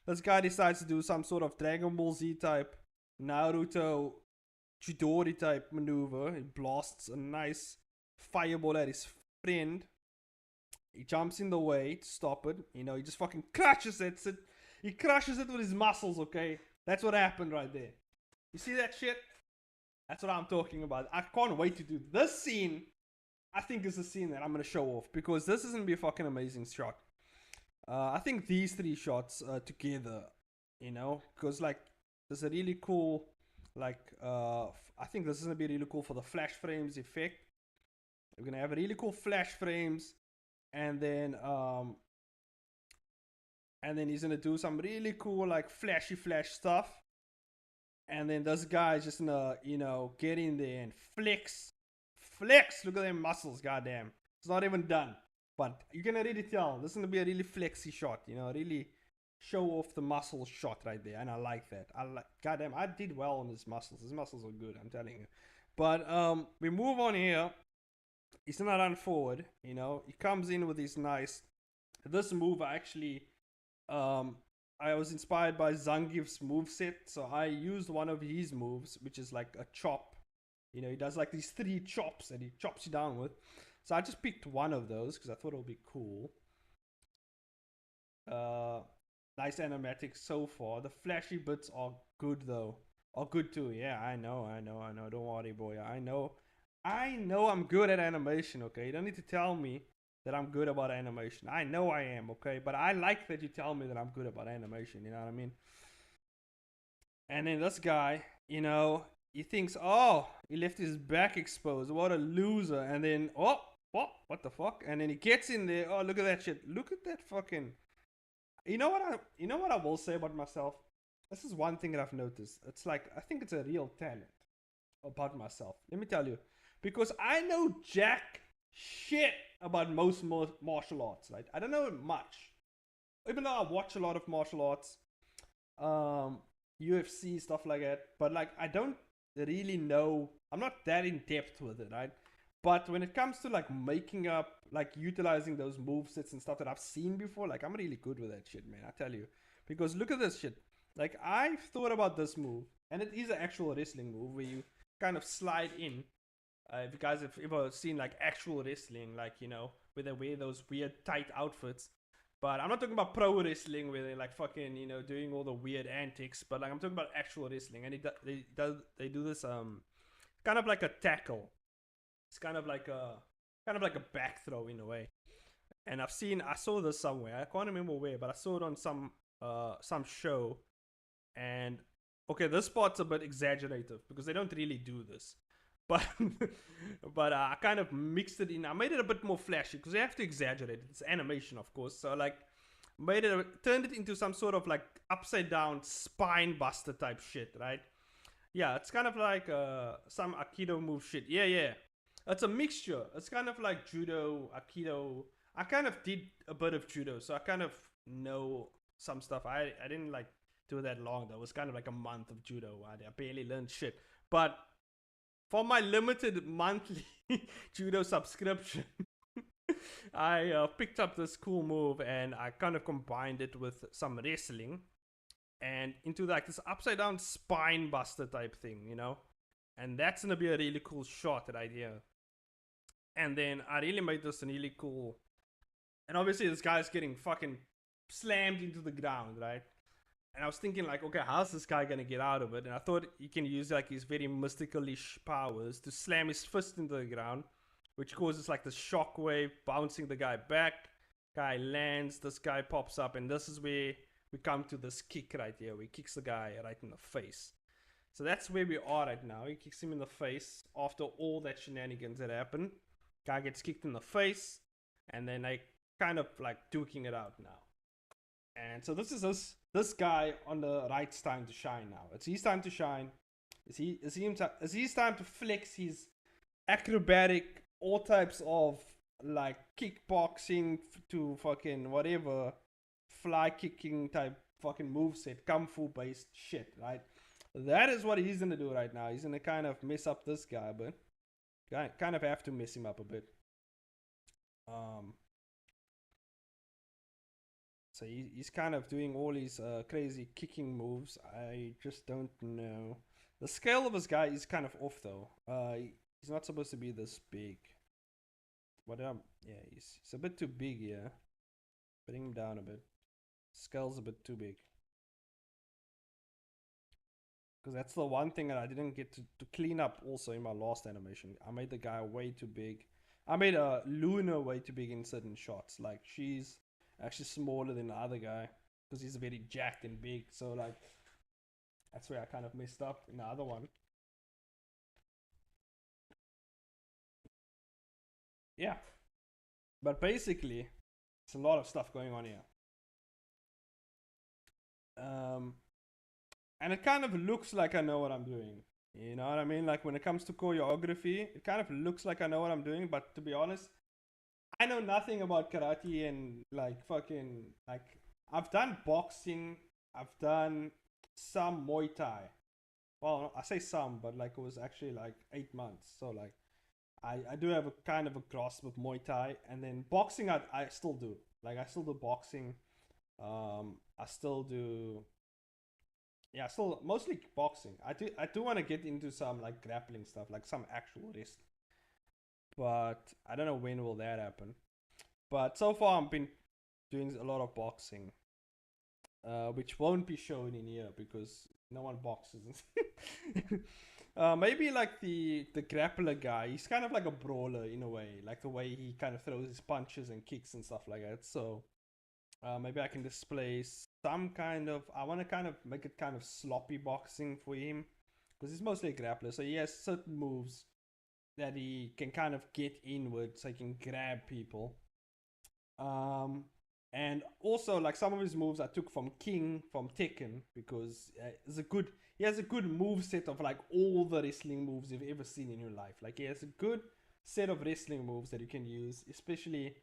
This guy decides to do some sort of Dragon Ball Z type, Naruto Chidori type maneuver. He blasts a nice fireball at his friend. He jumps in the way to stop it. You know, he just fucking crushes it. He crushes it with his muscles, okay? That's what happened right there. You see that shit? That's what I'm talking about. I can't wait to do this scene. I think is the scene that I'm going to show off because this is going to be a fucking amazing shot. I think these three shots together, you know, because like there's a really cool, like, I think this is going to be really cool for the flash frames effect. We're going to have really cool flash frames, and then he's gonna do some really cool like flashy flash stuff, and then this guy's just gonna, you know, get in there and flex. Look at them muscles, goddamn. It's not even done, but you can already tell this is gonna be a really flexy shot, you know, really show off the muscle shot right there. And I like that. Goddamn, I did well on his muscles. His muscles are good, I'm telling you. But we move on here. He's gonna run forward, you know. He comes in with his nice, this move actually, I was inspired by Zangief's moveset, so I used one of his moves, which is like a chop. You know, he does like these 3 chops and he chops you down with. So I just picked one of those because I thought it would be cool. Nice animatics so far. The flashy bits are good though. Are good too. Yeah, I know. Don't worry, boy. I know I'm good at animation, okay? You don't need to tell me that I'm good about animation. I know I am, okay? But I like that you tell me that I'm good about animation, you know what I mean? And then this guy, you know, he thinks, oh, he left his back exposed. What a loser. And then, oh, what the fuck? And then he gets in there. Oh, look at that shit. Look at that fucking. You know what I will say about myself? This is one thing that I've noticed. It's like, I think it's a real talent about myself. Let me tell you. Because I know jack shit about most martial arts, right? I don't know much. Even though I watch a lot of martial arts, UFC, stuff like that. But like, I don't really know. I'm not that in depth with it, right? But when it comes to like making up, like utilizing those movesets and stuff that I've seen before, like I'm really good with that shit, man. I tell you. Because look at this shit. Like I've thought about this move, and it is an actual wrestling move where you kind of slide in. If you guys have ever seen like actual wrestling, like, you know, where they wear those weird tight outfits. But I'm not talking about pro wrestling where they're like fucking, you know, doing all the weird antics. But like I'm talking about actual wrestling, and they do this kind of like a tackle. It's kind of like a back throw in a way. And I saw this somewhere. I can't remember where, but I saw it on some show. And okay, this part's a bit exaggerative because they don't really do this. but but I kind of mixed it in. I made it a bit more flashy because you have to exaggerate. It's animation, of course. So like, turned it into some sort of like upside down spine buster type shit, right? Yeah, it's kind of like some Aikido move shit. Yeah, yeah. It's a mixture. It's kind of like judo, Aikido. I kind of did a bit of judo, so I kind of know some stuff. I didn't like do that long though. It was kind of like a month of judo. I barely learned shit. But for my limited monthly judo subscription, I picked up this cool move and I kind of combined it with some wrestling and into like this upside down spine buster type thing, you know? And that's gonna be a really cool shot right here. And then I really made this really cool. And obviously, this guy's getting fucking slammed into the ground, right? And I was thinking, like, okay, how's this guy gonna get out of it? And I thought he can use like his very mystical-ish powers to slam his fist into the ground, which causes like the shockwave, bouncing the guy back. Guy lands, this guy pops up, and this is where we come to this kick right here. Where he kicks the guy right in the face. So that's where we are right now. He kicks him in the face after all that shenanigans that happened. Guy gets kicked in the face, and then they kind of like duking it out now. And so this is this guy on the right's time to shine now. It's his time to shine. Is his time to flex his acrobatic, all types of like kickboxing to fucking whatever, fly kicking type fucking moveset, kung fu based shit, right? That is what he's gonna do right now. He's gonna kind of mess up this guy, but kind of have to mess him up a bit. So he's kind of doing all these crazy kicking moves. I just don't know. The scale of this guy is kind of off though. He's not supposed to be this big. But yeah, he's a bit too big here. Bring him down a bit. Scale's a bit too big. Because that's the one thing that I didn't get to clean up also in my last animation. I made the guy way too big. I made Luna way too big in certain shots. Like, she's actually smaller than the other guy. Because he's very jacked and big. So, like, that's where I kind of messed up in the other one. Yeah. But basically, it's a lot of stuff going on here. And it kind of looks like I know what I'm doing. You know what I mean? Like when it comes to choreography, it kind of looks like I know what I'm doing, but to be honest, I know nothing about karate and like fucking like I've done boxing, I've done some Muay Thai. Well, I say some, but like it was actually like 8 months. So like I do have a kind of a grasp of Muay Thai, and then boxing I still do. Like I still do boxing. I still do yeah, still mostly boxing. I do want to get into some like grappling stuff, like some actual wrestling. But I don't know when will that happen. But so far I've been doing a lot of boxing, which won't be shown in here because no one boxes. Maybe like the grappler guy, he's kind of like a brawler in a way, like the way he kind of throws his punches and kicks and stuff like that. So maybe I can display some kind of. I want to kind of make it kind of sloppy boxing for him because he's mostly a grappler. So he has certain moves that he can kind of get in with, so he can grab people. Um, and also like some of his moves I took from King from Tekken because he has a good move set of like all the wrestling moves you've ever seen in your life. Like he has a good set of wrestling moves that you can use, especially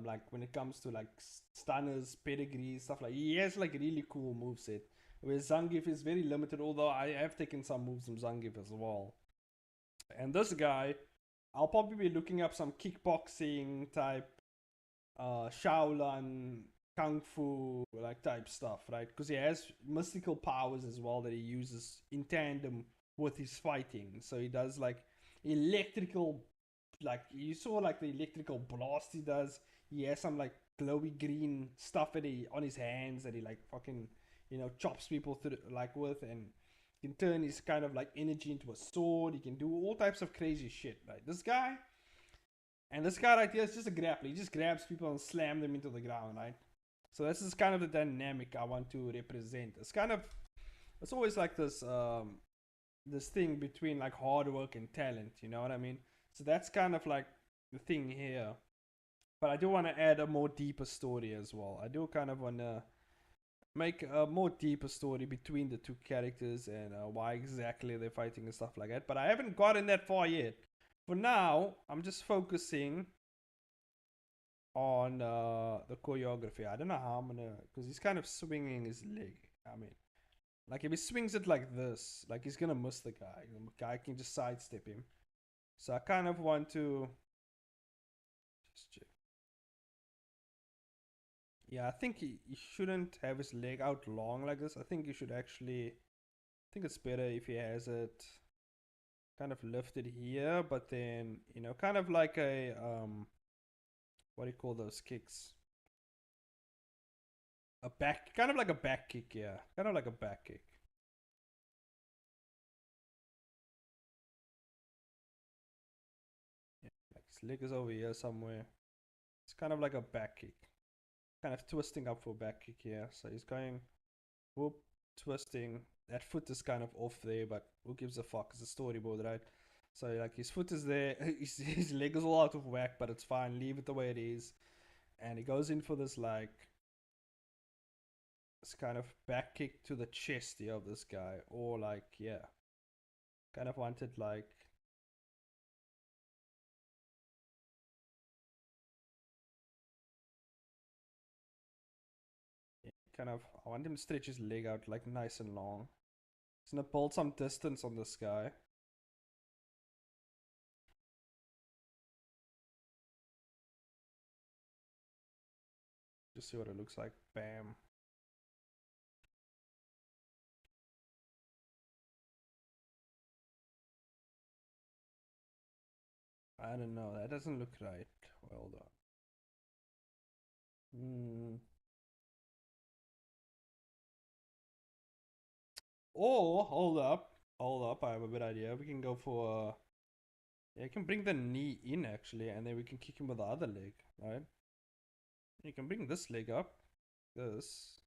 like when it comes to like stunners, pedigrees, stuff like he has like a really cool move set. Where Zangief is very limited, although I have taken some moves from Zangief as well. And this guy, I'll probably be looking up some kickboxing type, Shaolin, Kung Fu like type stuff, right? Because he has mystical powers as well that he uses in tandem with his fighting. So he does like electrical, like you saw like the electrical blast he does. He has some like glowy green stuff that he on his hands that he like fucking chops people through like with, and he can turn his kind of like energy into a sword. He can do all types of crazy shit, right? This guy right here is just a grappler. He just grabs people and slam them into the ground, right? So this is kind of the dynamic I want to represent. It's always like this this thing between like hard work and talent. You know what I mean? So that's kind of like the thing here. But I do want to add a more deeper story as well. I do kind of want to make a more deeper story between the two characters and why exactly they're fighting and stuff like that. But I haven't gotten that far yet. For now, I'm just focusing on the choreography. I don't know how I'm gonna, because he's kind of swinging his leg. I mean, like if he swings it like this, like he's gonna miss the guy. The guy can just sidestep him. So I kind of want to just check. Yeah, I think he shouldn't have his leg out long like this. I think he should actually. I think it's better if he has it kind of lifted here, but then kind of like a what do you call those kicks? A back, kind of like a back kick, yeah, kind of like a back kick. Yeah, like his leg is over here somewhere. It's kind of like a back kick, kind of twisting up for back kick here. So he's going whoop, twisting. That foot is kind of off there, but who gives a fuck? It's a storyboard, right? So like his foot is there, his leg is all out of whack, but it's fine. Leave it the way it is. And he goes in for this like this kind of back kick to the chest here of this guy, or like yeah, kind of wanted like kind of I want him to stretch his leg out like nice and long. He's gonna build some distance on this guy. Just see what it looks like. Bam. I don't know. That doesn't look right. Well done. Hmm. Or hold up, hold up. I have a good idea. We can go for. Yeah, you can bring the knee in actually, and then we can kick him with the other leg, right? You can bring this leg up. This.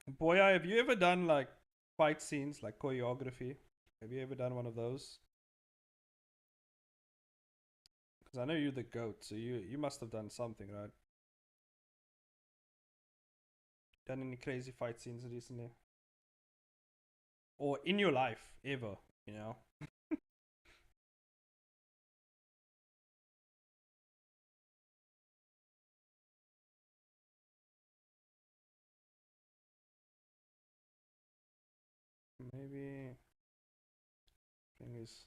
Boy, have you ever done like fight scenes, like choreography? Have you ever done one of those? Because I know you're the goat, so you must have done something, right? Done any crazy fight scenes recently? Or in your life, ever, you know? Maybe thing is,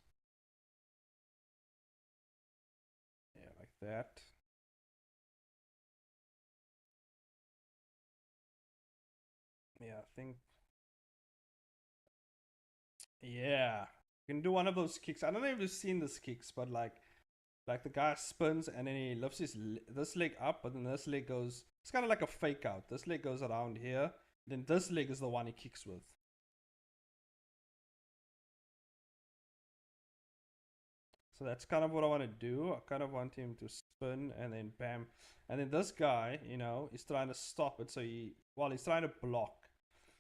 yeah, like that. Yeah, I think, yeah. You can do one of those kicks. I don't know if you've seen these kicks, but like the guy spins and then he lifts this leg up, but then this leg goes. It's kind of like a fake out. This leg goes around here. Then this leg is the one he kicks with. So that's kind of what I want to do. I kind of want him to spin and then bam. And then this guy, is trying to stop it. So he's trying to block.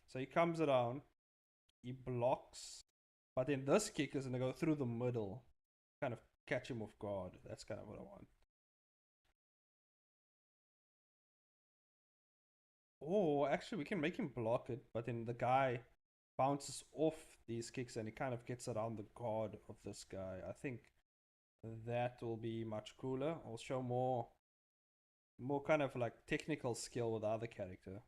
So he comes around, he blocks, but then this kick is going to go through the middle, kind of catch him off guard. That's kind of what I want. Or actually, we can make him block it, but then the guy bounces off these kicks and he kind of gets around the guard of this guy. I think that will be much cooler. I'll show more kind of like technical skill with the other character,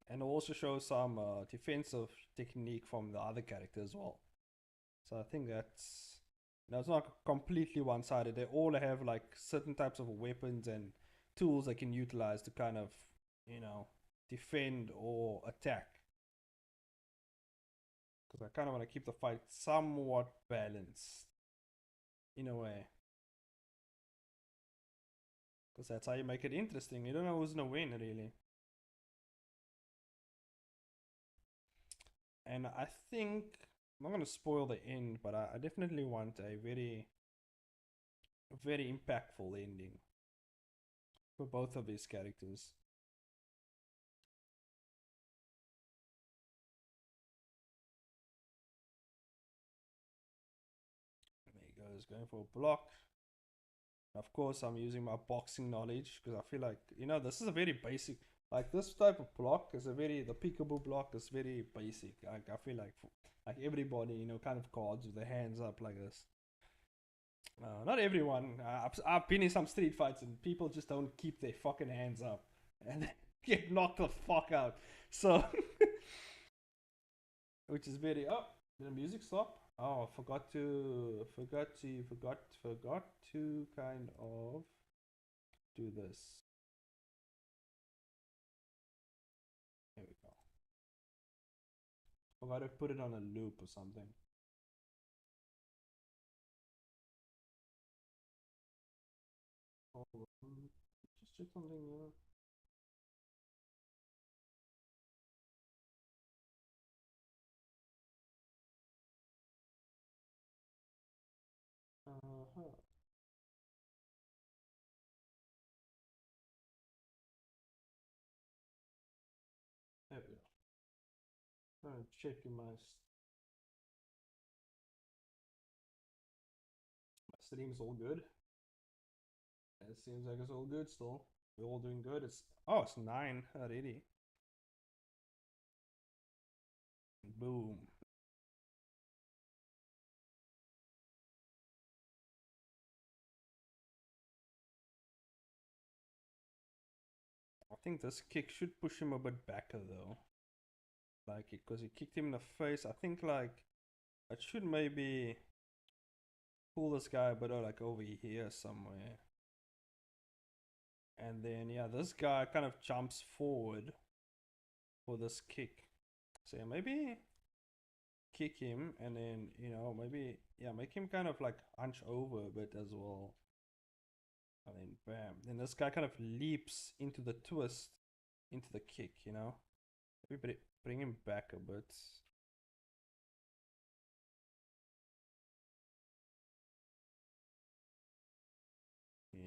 and also show some defensive technique from the other character as well. So I think that's it's not completely one-sided. They all have like certain types of weapons and tools they can utilize to kind of you know defend or attack. Because I kind of want to keep the fight somewhat balanced in a way. Because that's how you make it interesting. You don't know who's gonna win really. And I think I'm not gonna spoil the end, but I definitely want a very impactful ending for both of these characters. going for a block. Of course, I'm using my boxing knowledge because I feel like, you know, this is a very basic, like this type of block is a very, the peekaboo block is very basic. Like I feel like everybody, you know, kind of cards with their hands up like this. Not everyone. I've been in some street fights and people just don't keep their fucking hands up and get knocked the fuck out. So, which is very. Oh, did the music stop? Oh, forgot to kind of do this. Here we go. Forgot to put it on a loop or something. Hold on. Just check something here. Uh-huh. There we go. Checking my stream's all good. It seems like it's all good still. We're all doing good. It's 9 already. Boom. I think this kick should push him a bit back though. Like it, because he kicked him in the face. I think like it should maybe pull this guy a bit like over here somewhere. And then yeah, this guy kind of jumps forward for this kick. So yeah, maybe kick him and then, you know, maybe yeah, make him kind of like hunch over a bit as well. And then bam. Then this guy kind of leaps into the twist, into the kick, you know. Maybe bring him back a bit. Yeah.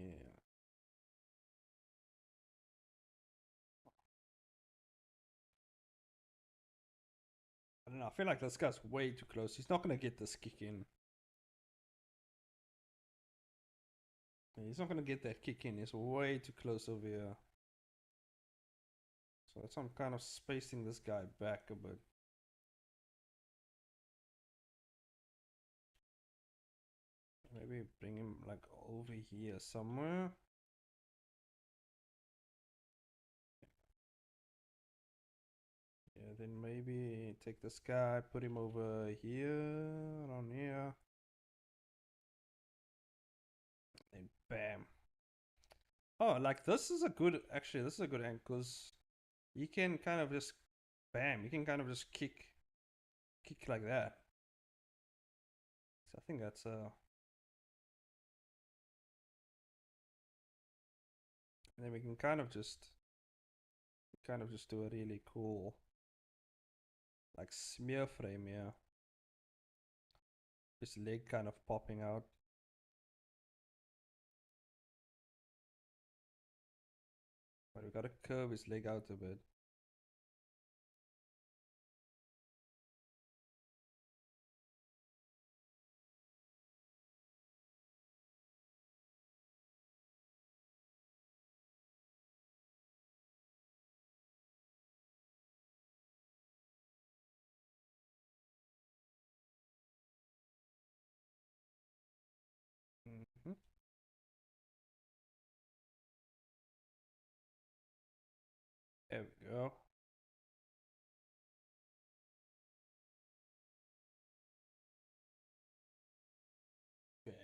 I don't know. I feel like this guy's way too close. He's not gonna get this kick in. Yeah, he's not gonna get that kick in. He's way too close over here. So that's I'm kind of spacing this guy back a bit. Maybe bring him like over here somewhere. Yeah, then maybe take this guy, put him over here, around here. And bam. Oh, like this is a good, actually, this is a good angle because you can kind of just, bam, you can kind of just kick like that. So I think that's and then we can kind of just do a really cool like smear frame here. His leg kind of popping out. But we gotta curve his leg out a bit. Mm-hmm. There we go. Okay.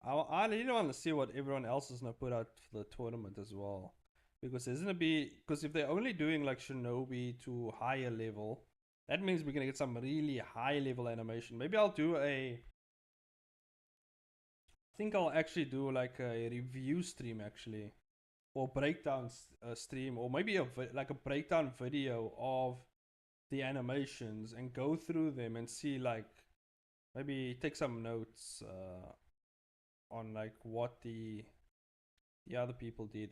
I really want to see what everyone else is gonna put out for the tournament as well, because there's gonna be, because if they're only doing like Shinobi to higher level, that means we're gonna get some really high level animation. Maybe I'll do a. I think I'll actually do like a review stream actually, or breakdown stream, or maybe like a breakdown video of the animations and go through them and see like maybe take some notes on like what the other people did.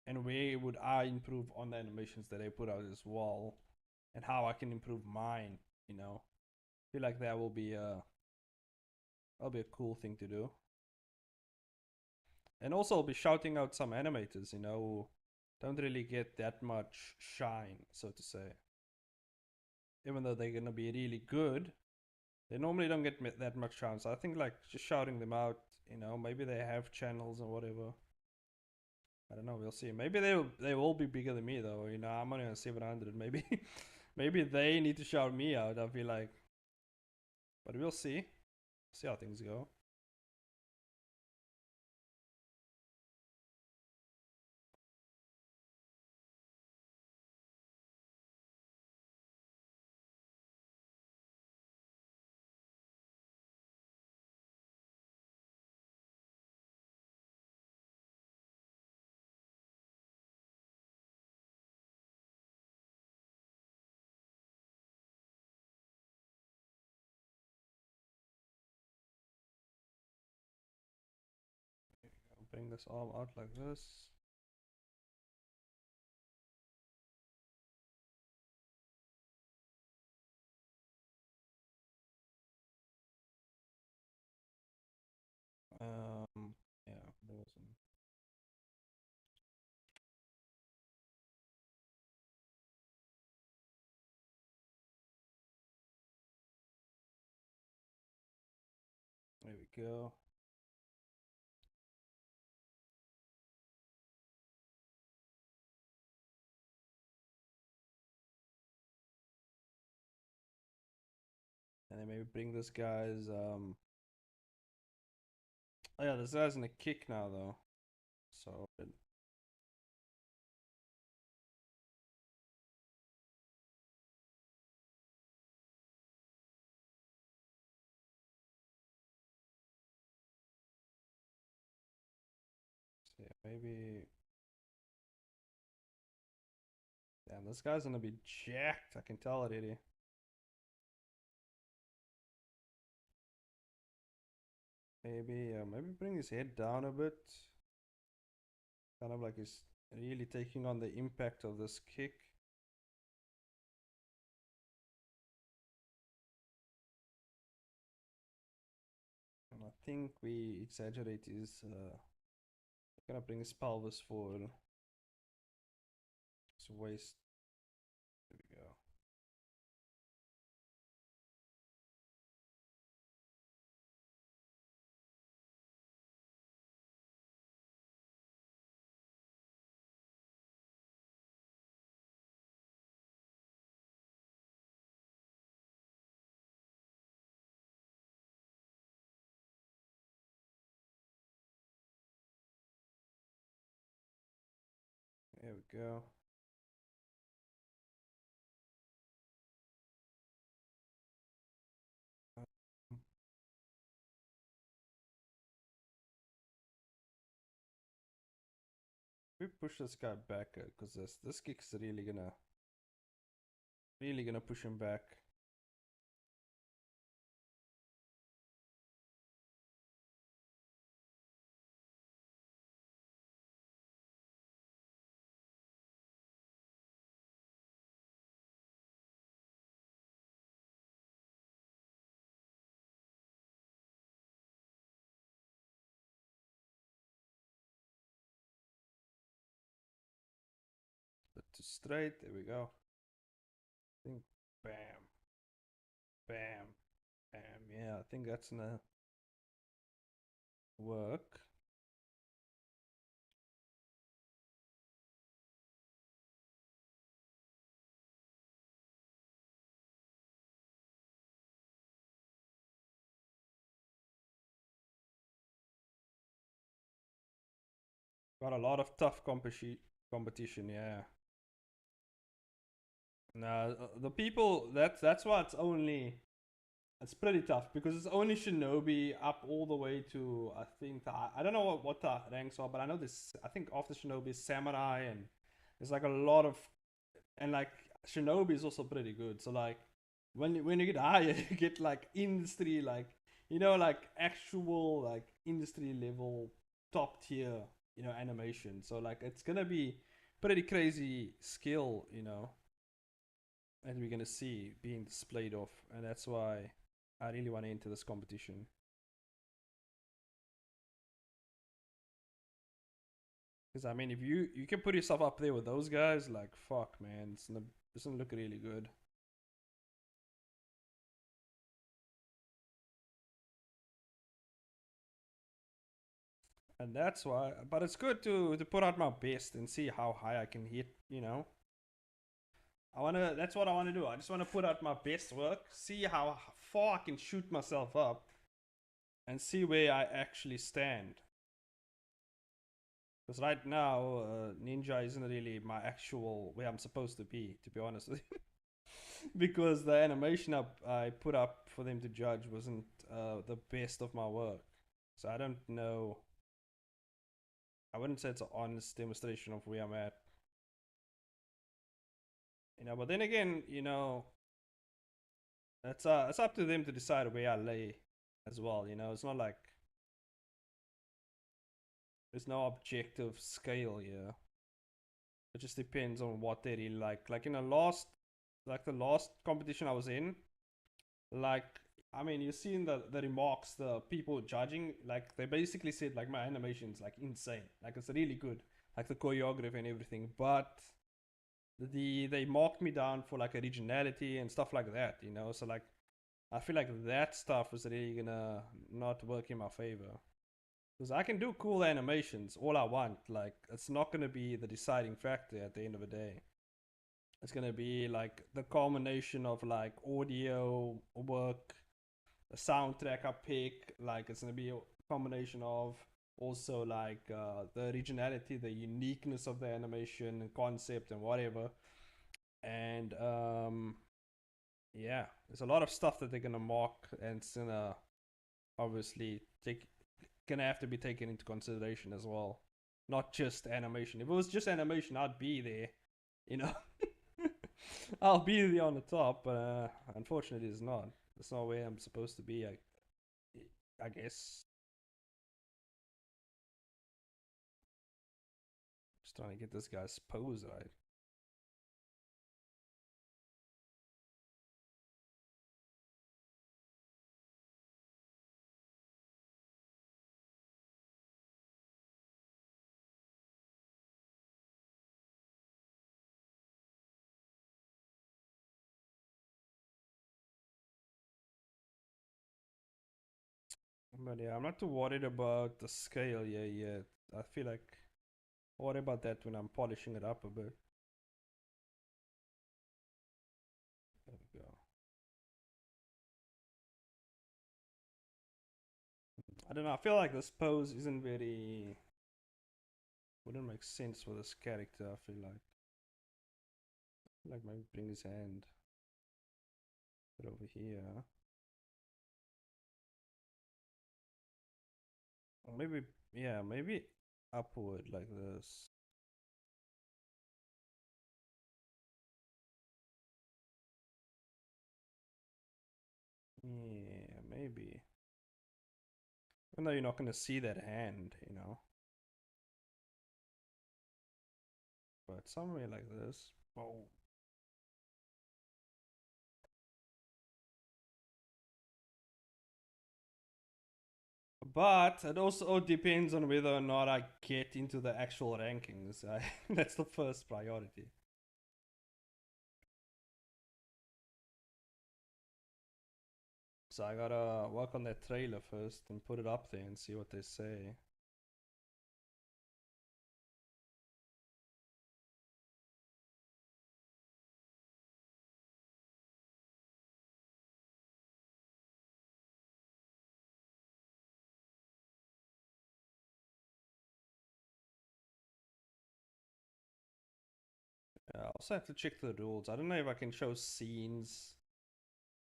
and where would I improve on the animations that they put out as well, and how I can improve mine. You know, I feel like that'll be a cool thing to do. And also, I'll be shouting out some animators, you know, who don't really get that much shine, so to say. Even though they're gonna be really good, they normally don't get that much shine. So I think like just shouting them out, you know, maybe they have channels or whatever. I don't know. We'll see. Maybe they will be bigger than me though. You know, I'm only on 700. Maybe maybe they need to shout me out. I feel like, but we'll see. See how things go. I'll bring this arm out like this. Yeah, there was some. There we go. And then maybe bring this guy's oh yeah, this guy's in a kick now though. So yeah, maybe damn, this guy's gonna be jacked, I can tell already. Maybe bring his head down a bit. Kind of like he's really taking on the impact of this kick. And I think we exaggerate his gonna bring his pelvis forward. His waist. There we go. There we go. We push this guy back because this kick's really gonna push him back. But to straight, there we go. I think bam, bam, bam. Yeah, I think that's gonna work. Got a lot of tough competition, yeah. No, the people that's why it's pretty tough because it's only Shinobi up all the way to I think I don't know what the ranks are, but I know this. I think after Shinobi is Samurai, and there's like a lot of and like Shinobi is also pretty good. So like when you get higher, you get like industry like you know like actual like industry level top tier animation. So like it's gonna be pretty crazy skill, and we're gonna see being displayed off, and that's why I really want to enter this competition. Because I mean, if you can put yourself up there with those guys, like fuck, man, it's gonna look really good. And that's why. But it's good to put out my best and see how high I can hit. I wanna. That's what I wanna do. I just wanna put out my best work, see how far I can shoot myself up, and see where I actually stand. Because right now, Ninja isn't really my actual where I'm supposed to be honest with you. Because the animation I put up for them to judge wasn't the best of my work. So I don't know. I wouldn't say it's an honest demonstration of where I'm at. But then again, it's up to them to decide where I lay as well. It's not like there's no objective scale here. It just depends on what they really like. Like in the last competition I was in, like I mean, you've seen the remarks, the people judging, like they basically said like my animation's like insane, like it's really good, like the choreography and everything, but they marked me down for like originality and stuff like that, So like I feel like that stuff is really gonna not work in my favor. Because I can do cool animations all I want. Like it's not gonna be the deciding factor at the end of the day. It's gonna be like the culmination of like audio work, the soundtrack I pick. Like it's gonna be a combination of also like the originality, the uniqueness of the animation and concept and whatever. And yeah, there's a lot of stuff that they're gonna mark, and it's gonna obviously gonna have to be taken into consideration as well. Not just animation. If it was just animation, I'd be there. You know, I'll be there on the top, but unfortunately, it's not. That's not where I'm supposed to be. I guess. Just trying to get this guy's pose right. But yeah, I'm not too worried about the scale yet. I feel like I'll worry about that when I'm polishing it up a bit. There we go. I don't know. I feel like this pose isn't very. Wouldn't make sense for this character. I feel like maybe bring his hand put over here, or maybe yeah, maybe upward like this. Yeah, maybe. Even though you're not gonna see that hand. But somewhere like this. Oh. But it also depends on whether or not I get into the actual rankings. That's the first priority. So I gotta work on that trailer first and put it up there and see what they say. I also have to check the rules. I don't know if I can show scenes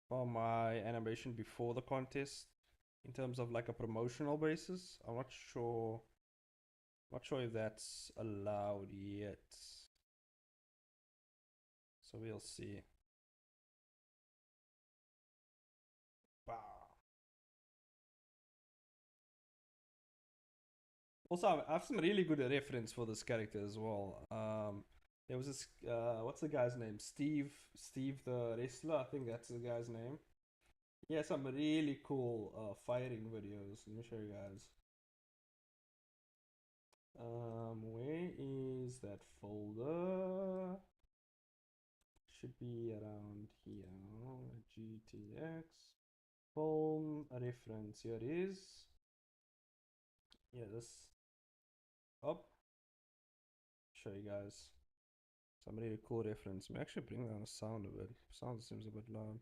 for my animation before the contest in terms of like a promotional basis. I'm not sure. Not sure if that's allowed yet. So we'll see. Wow. Also, I have some really good reference for this character as well. There was this what's the guy's name? Steve the wrestler. I think that's the guy's name. He has some really cool fighting videos. Let me show you guys. Where is that folder? Should be around here. GTX film reference. Here it is. Yeah, this up. Show you guys some really cool reference. May actually bring down the sound a bit. Sound seems a bit loud.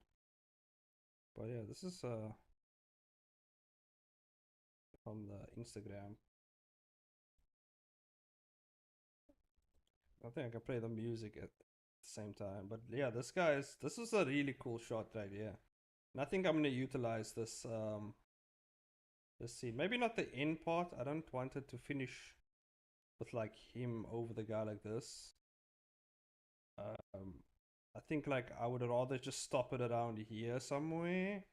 But yeah, this is from the Instagram. I think I can play the music at the same time. But yeah, this is a really cool shot right here. And I think I'm gonna utilize this scene. Maybe not the end part. I don't want it to finish with like him over the guy like this. I think like I would rather just stop it around here somewhere,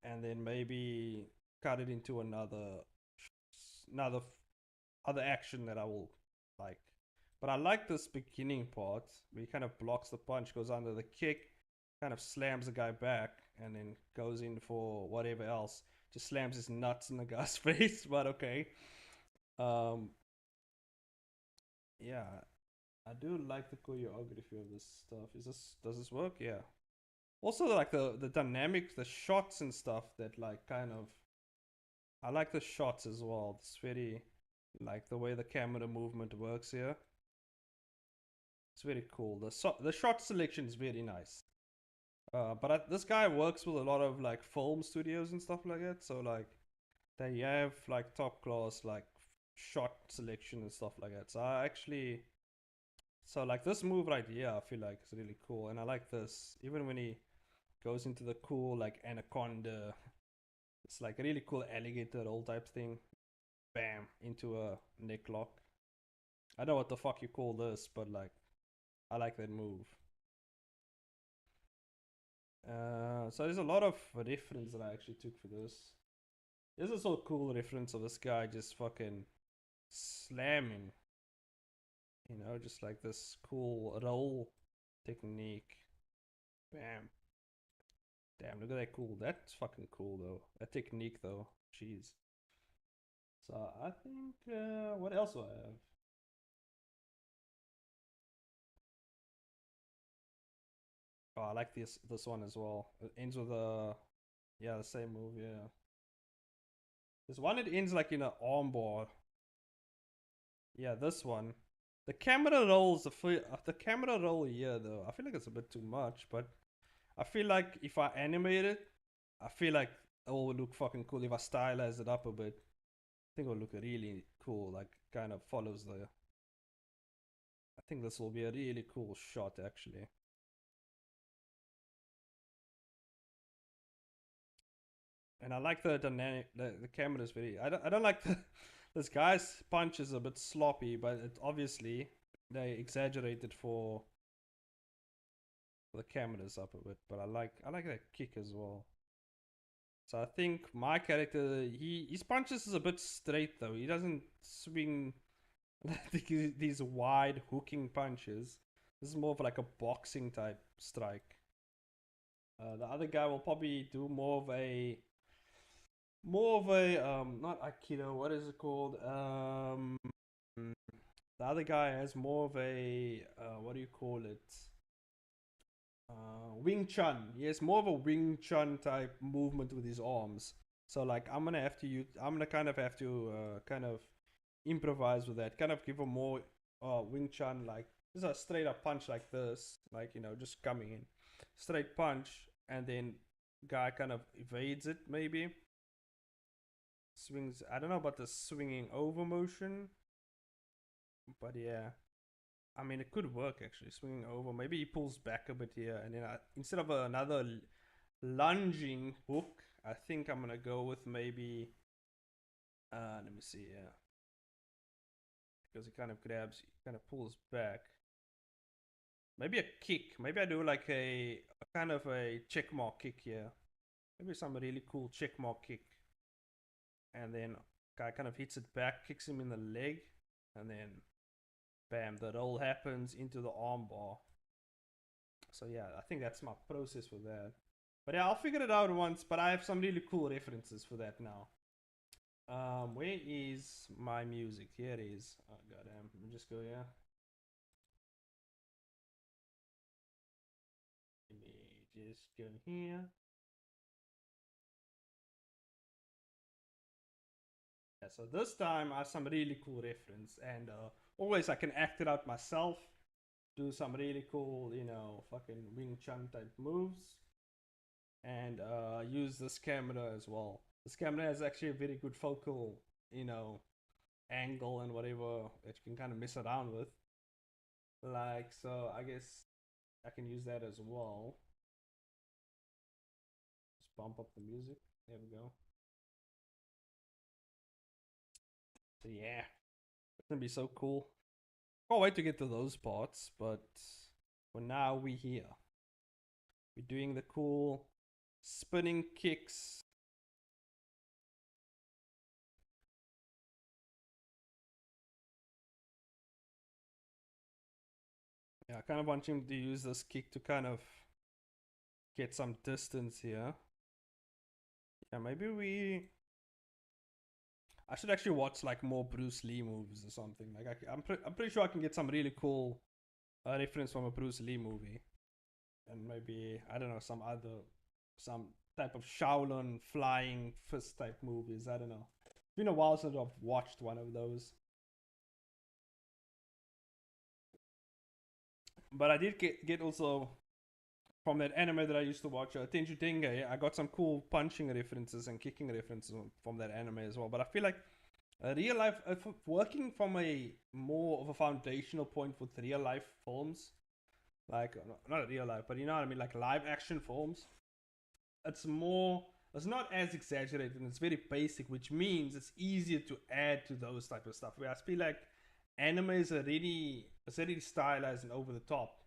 and then maybe cut it into another other action that I will like. But I like this beginning part where he kind of blocks the punch, goes under the kick, kind of slams the guy back, and then goes in for whatever else. Just slams his nuts in the guy's face, but okay. Um, yeah, I do like the choreography of this stuff. Does this work? Yeah. Also, like the dynamics, the shots and stuff that like kind of I like the shots as well. It's very like the way the camera movement works here. It's very cool. The shot selection is very nice. But this guy works with a lot of like film studios and stuff like that. So like they have like top class like shot selection and stuff like that. So like this move right here, I feel like it's really cool, and I like this. Even when he goes into the cool like anaconda, it's like a really cool alligator roll type thing. Bam, into a neck lock. I don't know what the fuck you call this, but like I like that move. So there's a lot of reference that I actually took for this. This is also a cool reference of this guy just fucking slamming. You know, just like this cool roll technique. Bam. Damn, look at that cool. That's fucking cool though. That technique though. Jeez. So I think what else do I have? Oh, I like this one as well. It ends with a yeah, the same move, yeah. There's one that ends like in an armbar. Yeah, this one. The camera roll here though. I feel like it's a bit too much, but I feel like if I animate it, I feel like it will look fucking cool. If I stylize it up a bit, I think it will look really cool. Like kind of follows the. I think this will be a really cool shot actually. And I like the dynamic. The camera is very. I don't like the. This guy's punch is a bit sloppy, but it obviously they exaggerated for the cameras up a bit. But I like that kick as well. So I think my character, his punches is a bit straight though. He doesn't swing these wide hooking punches. This is more of like a boxing type strike. The other guy will probably do more of a not aikido. What is it called? The other guy has more of a what do you call it? Wing Chun. He has more of a Wing Chun type movement with his arms. So like I'm gonna kind of have to kind of improvise with that. Kind of give him more Wing Chun like this is a straight up punch like this, like you know, just coming in, straight punch, and then guy kind of evades it maybe. Swings. I don't know about the swinging over motion, but yeah. I mean, it could work actually. Swinging over. Maybe he pulls back a bit here, and then instead of another lunging hook, I think I'm gonna go with maybe. Let me see. Yeah, because he kind of grabs, he kind of pulls back. Maybe a kick. Maybe I do like a kind of a check mark kick here. Maybe some really cool check mark kick, and then Guy kind of hits it back, kicks him in the leg, and then bam, the roll happens into the armbar. So yeah, I think that's my process for that. But yeah, I'll figure it out once. But I have some really cool references for that now. Where is my music? Here it is. Oh goddamn! Let me just go here. Let me just go here. Yeah, so this time I have some really cool reference, and always I can act it out myself. Do some really cool, fucking Wing Chun type moves, and use this camera as well. This camera has actually a very good focal, angle and whatever that you can kind of mess around with. Like, so I guess I can use that as well. Just bump up the music. There we go. So yeah, it's gonna be so cool. Can't wait to get to those parts, but for now we're here. We're doing the cool spinning kicks. Yeah, I kind of want him to use this kick to kind of get some distance here. Yeah, maybe I should actually watch like more Bruce Lee movies or something. Like I'm pretty sure I can get some really cool reference from a Bruce Lee movie, and maybe I don't know some type of Shaolin flying fist type movies. I don't know. It's been a while since I've watched one of those. But I did get also from that anime that I used to watch, Tenju Tenge. I got some cool punching references and kicking references from that anime as well. But I feel like real life, working from a more of a foundational point with real life films, like not real life, but you know what I mean, like live action films. It's not as exaggerated and it's very basic, which means it's easier to add to those type of stuff. Where I feel like anime is already stylized and over the top.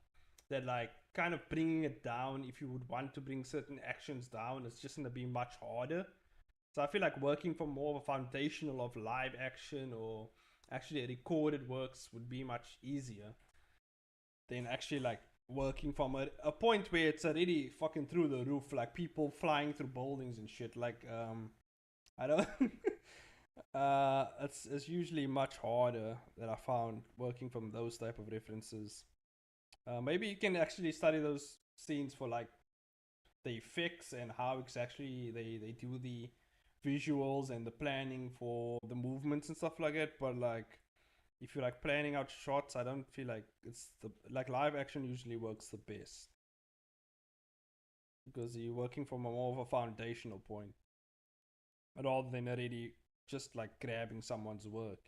That like kind of bringing it down, if you would want to bring certain actions down, it's just gonna be much harder. So I feel like working from more of a foundational of live action or actually recorded works would be much easier than actually like working from a point where it's already fucking through the roof, like people flying through buildings and shit. Like I don't. It's usually much harder that I found working from those type of references. Maybe you can actually study those scenes for like the effects and how exactly they do the visuals and the planning for the movements and stuff like that. But like if you're like planning out shots, I don't feel like it's the like live action usually works the best because you're working from a more of a foundational point rather than already just like grabbing someone's work,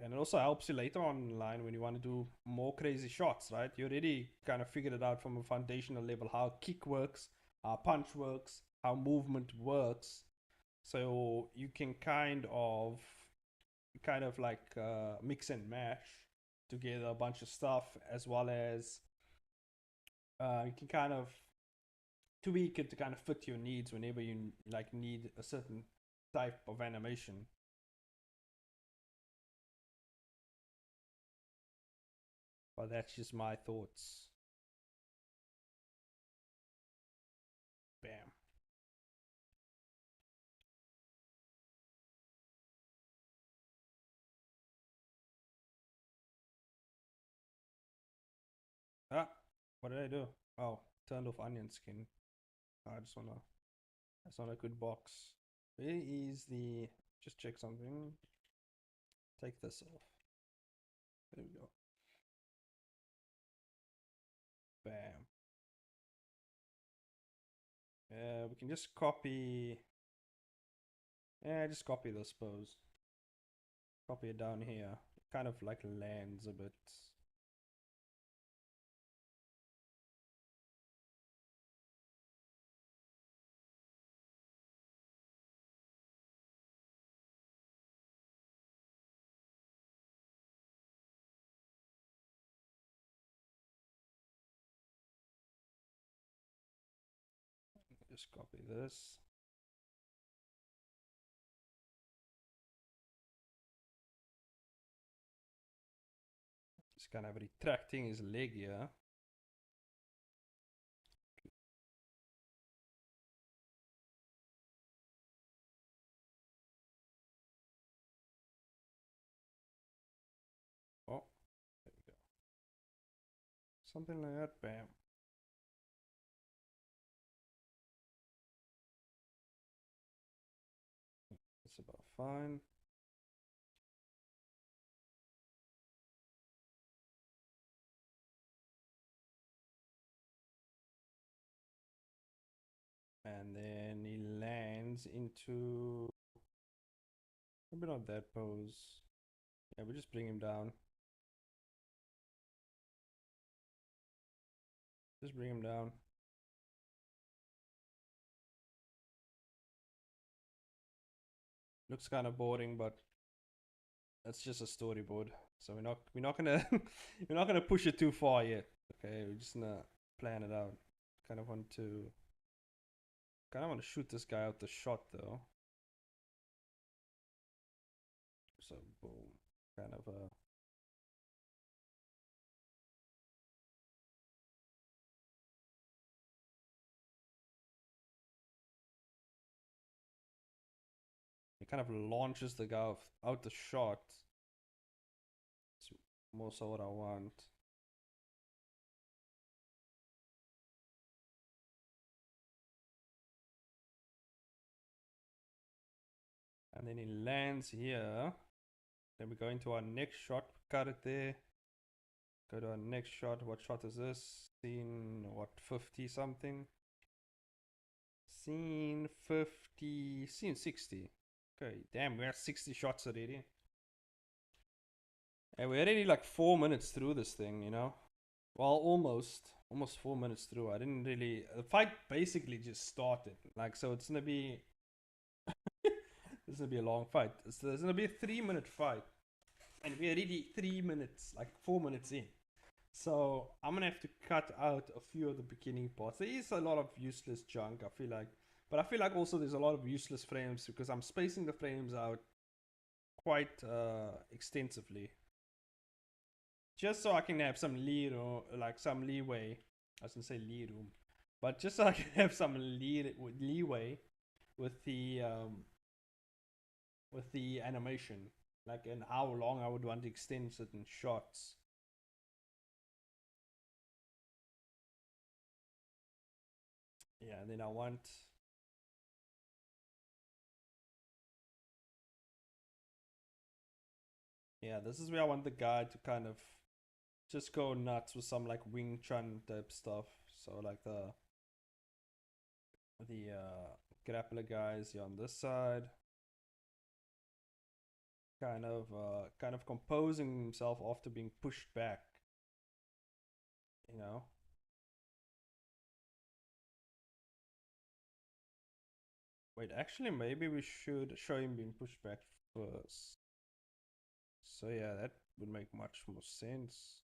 And it also helps you later on in line when you want to do more crazy shots, right? You already kind of figured it out from a foundational level how kick works, how punch works, how movement works. So you can kind of like mix and mash together a bunch of stuff as well as you can kind of tweak it to kind of fit your needs whenever you like need a certain type of animation. But that's just my thoughts. Bam. Ah, what did I do? Oh, turned off onion skin. That's not a good box. Where is the, just check something. Take this off. There we go. Bam. We can just copy, just copy this pose. Copy it down here. It kind of like lands a bit. Just copy this. kind of retracting his leg here. Oh, there we go. Something like that, bam. That's about fine. And then he lands into maybe not that pose. Yeah, we just bring him down. Just bring him down. Looks kind of boring, but that's just a storyboard. So we're not gonna we're not gonna push it too far yet. Okay, we're just gonna plan it out. Kind of want to shoot this guy out the shot though. So boom, kind of it kind of launches the guy out the shot. It's more so what I want. And then he lands here. Then we go into our next shot. Cut it there. Go to our next shot. What shot is this? Scene what 50 something? Scene 50. Scene 60. Okay, damn, we're at 60 shots already. And we're already like 4 minutes through this thing, you know? Well, almost 4 minutes through. I didn't really. The fight basically just started. Like, so it's gonna be. This is gonna be a long fight. So there's gonna be a 3 minute fight. And we're already 3 minutes, like 4 minutes in. So I'm gonna have to cut out a few of the beginning parts. There is a lot of useless junk, I feel like. But I feel like also there's a lot of useless frames because I'm spacing the frames out quite extensively. Just so I can have some some leeway. I was gonna say lee room. But just so I can have some leeway with the animation. Like and how long I would want to extend certain shots. Yeah, and then I want yeah, this is where I want the guy to kind of just go nuts with some like Wing Chun type stuff. So like the grappler guys here on this side, kind of composing himself after being pushed back. You know. Wait, actually, maybe we should show him being pushed back first. So yeah, that would make much more sense.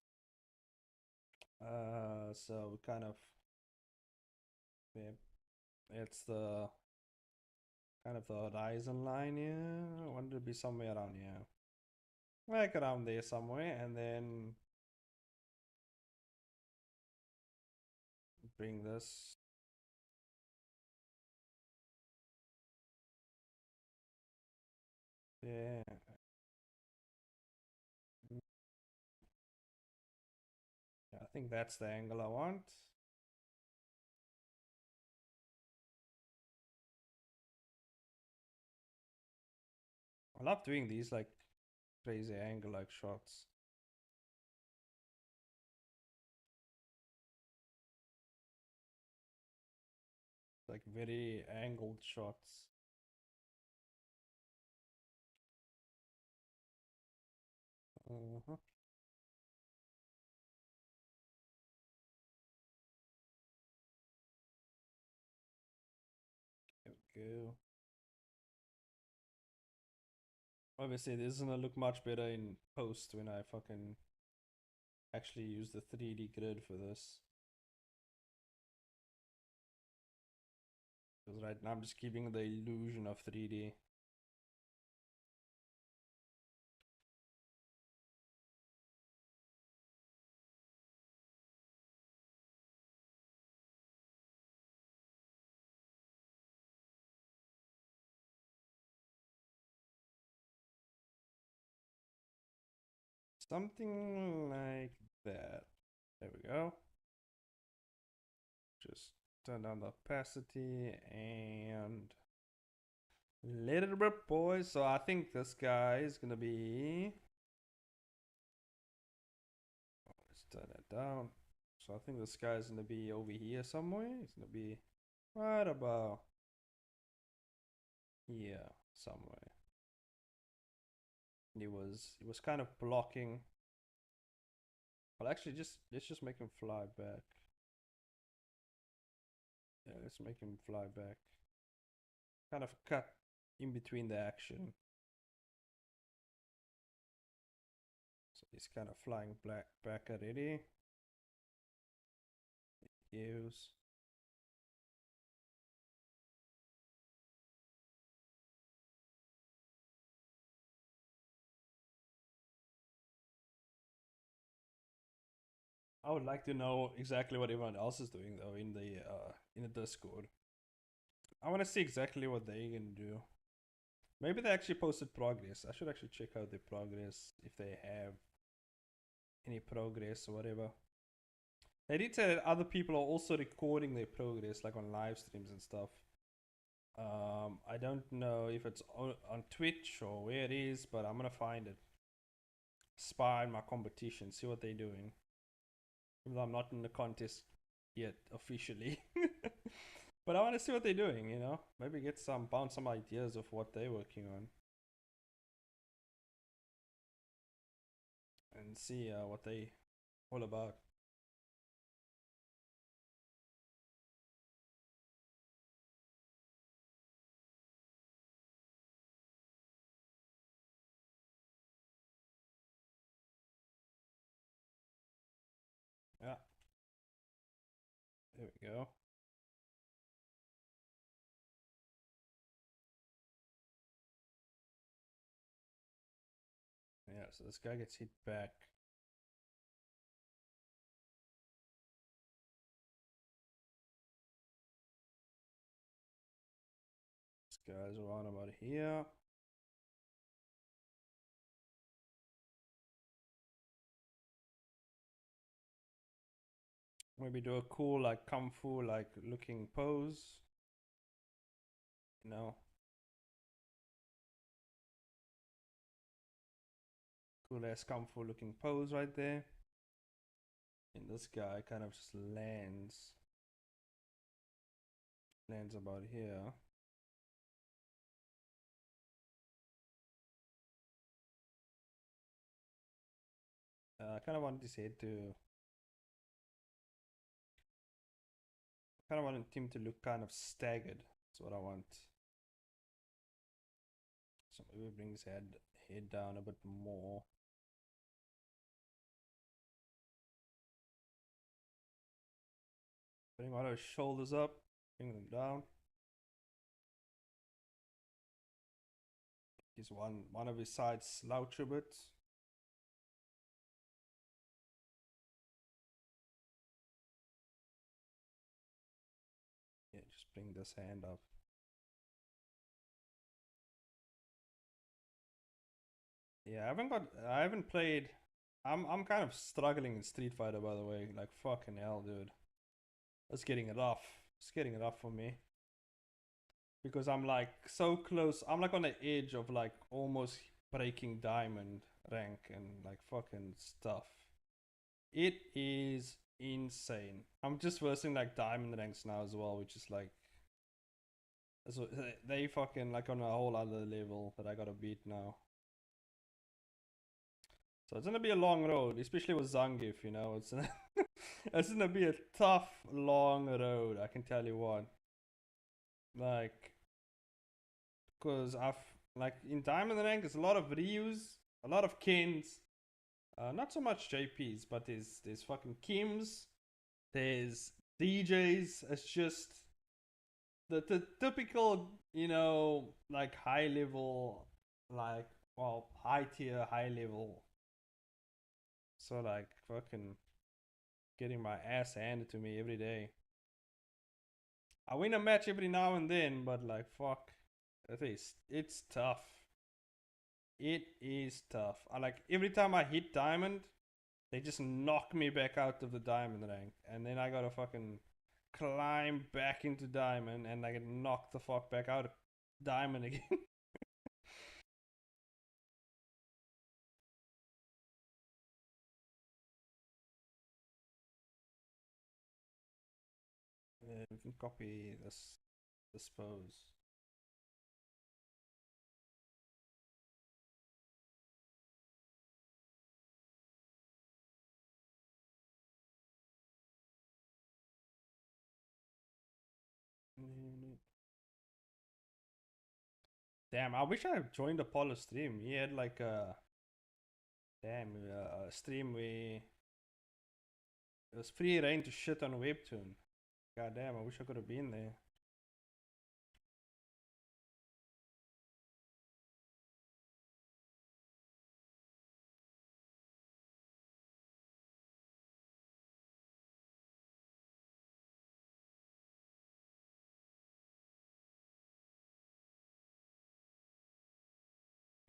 So we kind of yeah, it's the kind of the horizon line here. I want it to be somewhere around here. Like around there somewhere, and then bring this. Yeah. Yeah, I think that's the angle I want. I love doing these like crazy angle like shots. Like very angled shots. Uh-huh. There we go. Obviously, this is gonna look much better in post when I fucking actually use the 3D grid for this. Because right now I'm just keeping the illusion of 3D. Something like that. There we go. Just turn down the opacity and let it rip, boys. So I think this guy is gonna be. Let's turn that down. So I think this guy is gonna be over here somewhere. He's gonna be right about here somewhere. And he was kind of blocking. Well, actually, let's just make him fly back. Yeah, let's make him fly back. Kind of cut in between the action. So he's kind of flying back already. Use. I would like to know exactly what everyone else is doing though in the Discord. I want to see exactly what they're gonna do. Maybe they actually posted progress. I should actually check out their progress if they have any progress or whatever. They did say that other people are also recording their progress, like on live streams and stuff. I don't know if it's on Twitch or where it is, but I'm gonna find it. Spy in my competition, see what they're doing. Even though I'm not in the contest yet officially. But I want to see what they're doing, you know? Maybe get bounce some ideas of what they're working on. And see what they all about. Yeah. There we go. Yeah, so this guy gets hit back. This guy's around about here. Maybe do a cool like kung fu like looking pose. You know. Cool ass kung fu looking pose right there. And this guy kind of just lands about here. I kind of want his head to. Kind of want him to look kind of staggered. That's what I want. So maybe bring his head down a bit more. Bring all his shoulders up. Bring them down. He's one of his sides slouch a bit. Yeah, just bring this hand up. Yeah, I haven't played. I'm kind of struggling in Street Fighter, by the way. Like fucking hell, dude. It's getting rough. It's getting rough for me. Because I'm like so close. I'm like on the edge of like almost breaking diamond rank and like fucking stuff. It is insane. I'm just versing like diamond ranks now as well, which is like so they fucking like on a whole other level that I gotta beat now. So it's gonna be a long road, especially with Zangief, you know. It's gonna be a tough, long road, I can tell you what. Like, cause I've like in Diamond Rank, there's a lot of Ryus, a lot of Kens, not so much JPs, but there's fucking Kims, there's DJs. It's just the typical, you know, like high level, like well, high tier, high level. So like fucking getting my ass handed to me every day. I win a match every now and then, but like fuck, at least it's tough. It is tough. I like every time I hit diamond, they just knock me back out of the diamond rank, and then I gotta fucking climb back into diamond, and I get knocked the fuck back out of diamond again. We can copy this pose. Damn, I wish I had joined Apollo stream. He had like a stream where it was free reign to shit on Webtoon. God damn, I wish I could have been there.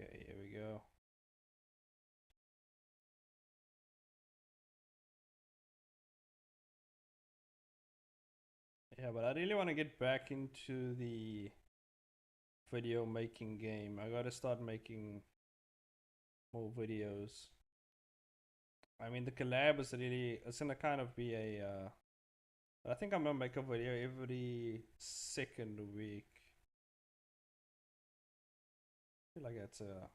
Okay, here we go. Yeah, but I really want to get back into the video making game. I gotta start making more videos. I mean, the collab is really, it's gonna kind of be a, I think I'm gonna make a video every second week. I feel like that's a,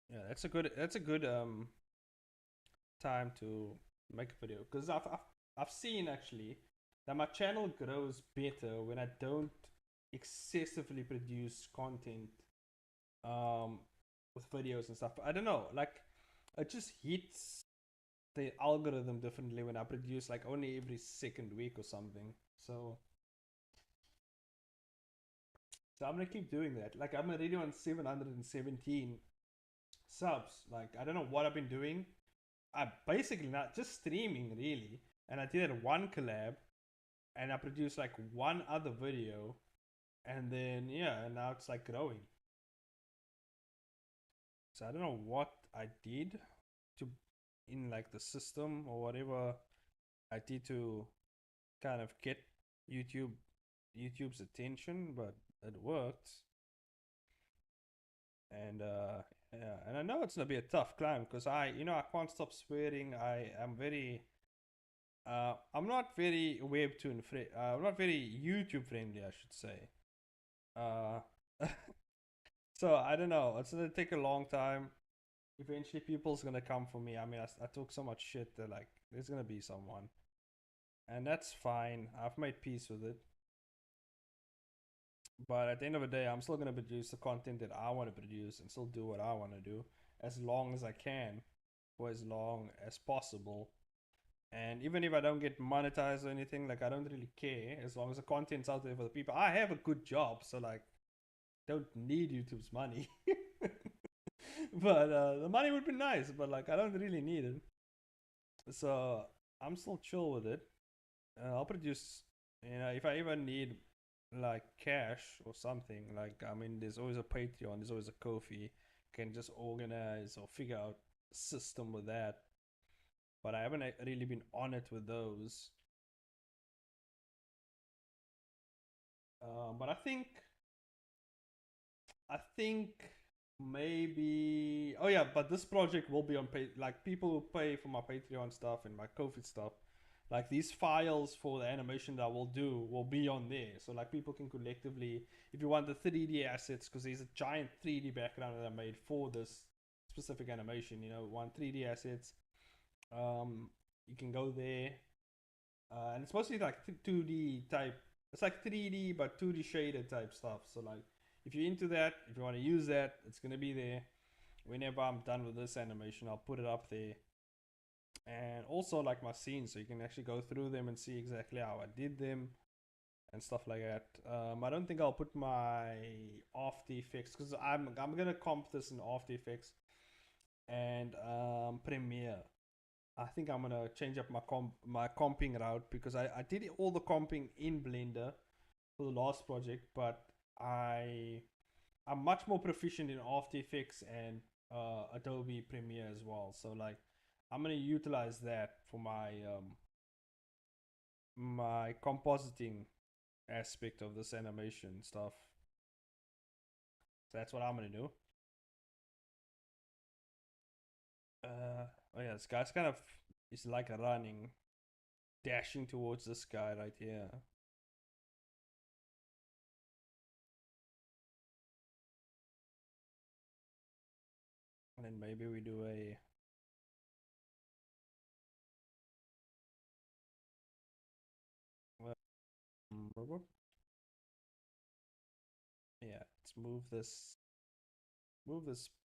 yeah, that's a good time to make a video, because I've seen actually that my channel grows better when I don't excessively produce content um with videos and stuff. I don't know, like it just hits the algorithm differently when I produce like only every second week or something. So I'm gonna keep doing that. Like I'm already on 717 subs. Like I don't know what I've been doing. I basically not just streaming really, and I did one collab, and I produced like one other video, and then yeah, and now it's like growing. So I don't know what I did to in like the system or whatever I did to kind of get YouTube YouTube's attention, but it worked. And yeah, and I know it's gonna be a tough climb because I can't stop swearing. I am very I'm not very webtoon friendly. I'm not very YouTube friendly, I should say. Uh, so I don't know. It's gonna take a long time. Eventually, people's gonna come for me. I mean, I talk so much shit that like there's gonna be someone, and that's fine. I've made peace with it. But at the end of the day, I'm still gonna produce the content that I want to produce and still do what I want to do as long as I can, for as long as possible. And even if I don't get monetized or anything, like I don't really care as long as the content's out there for the people. I have a good job, so like don't need YouTube's money. But the money would be nice, but like I don't really need it. So I'm still chill with it. I'll produce, if I even need like cash or something, like I mean, there's always a Patreon, there's always a Ko-fi. Can just organize or figure out a system with that. But I haven't really been on it with those. But I think maybe. Oh yeah, but this project will be on pay. Like people who pay for my Patreon stuff and my Ko-fi stuff. Like these files for the animation that I will do will be on there. So like people can collectively, if you want the 3D assets, because there's a giant 3D background that I made for this specific animation. Want 3D assets. You can go there, and it's mostly like 2D type. It's like 3D but 2D shaded type stuff. So like if you're into that, if you want to use that, it's gonna be there. Whenever I'm done with this animation, I'll put it up there. And also like my scenes, so you can actually go through them and see exactly how I did them and stuff like that. I don't think I'll put my After Effects because I'm gonna comp this in After Effects and Premiere. I think I'm gonna change up my comping route because I did all the comping in Blender for the last project, but I'm much more proficient in After Effects and Adobe Premiere as well. So like I'm gonna utilize that for my compositing aspect of this animation stuff. So that's what I'm gonna do. Oh yeah, this guy's kind of is like running, dashing towards this guy right here. And then maybe we do a yeah, let's move this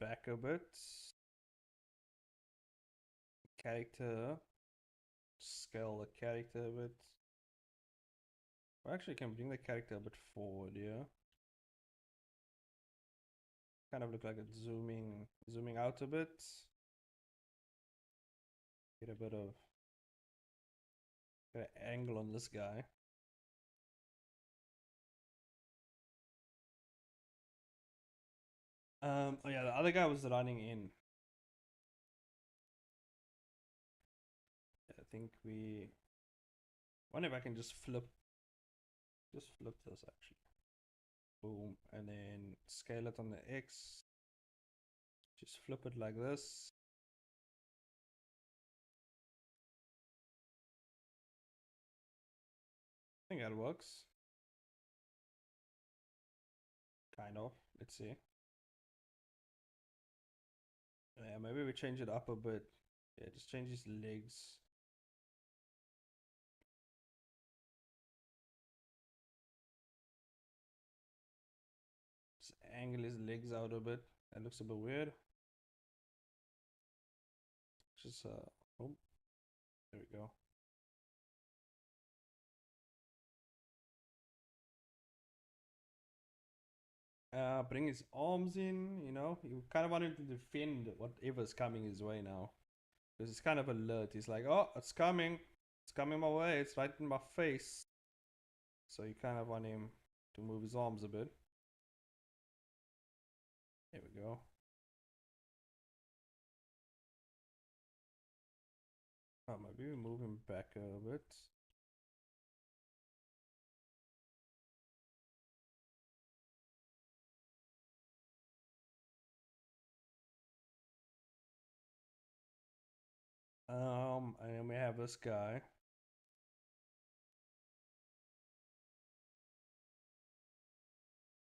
back a bit. Character, scale the character a bit. Well, actually, can bring the character a bit forward, yeah. Kind of look like it's zooming out a bit. Get a bit of angle on this guy. Oh yeah, the other guy was running in. I think we. Wonder if I can just flip this actually. Boom, and then scale it on the X. Just flip it like this. I think that works. Kind of. Let's see. Yeah, maybe we change it up a bit. Yeah, just change his legs. Just angle his legs out a bit. That looks a bit weird. Just oh, there we go. Bring his arms in, you know. You kind of want him to defend whatever's coming his way now. Because it's kind of alert. He's like, oh, it's coming. It's coming my way. It's right in my face. So you kind of want him to move his arms a bit. There we go. Oh, maybe we move him back a bit. And then we have this guy.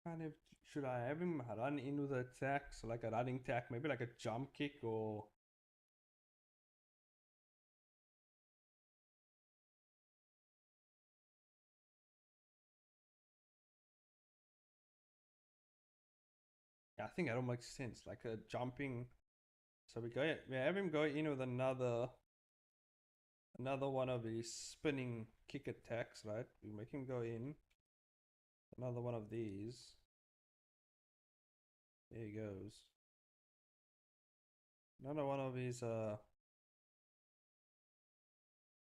Kind of, should I have him run in with an attack? So like a running attack, maybe like a jump kick or. Yeah, I think that will make sense. Like a jumping. So we have him go in with another one of these spinning kick attacks, right? We make him go in. Another one of these. There he goes. Another one of these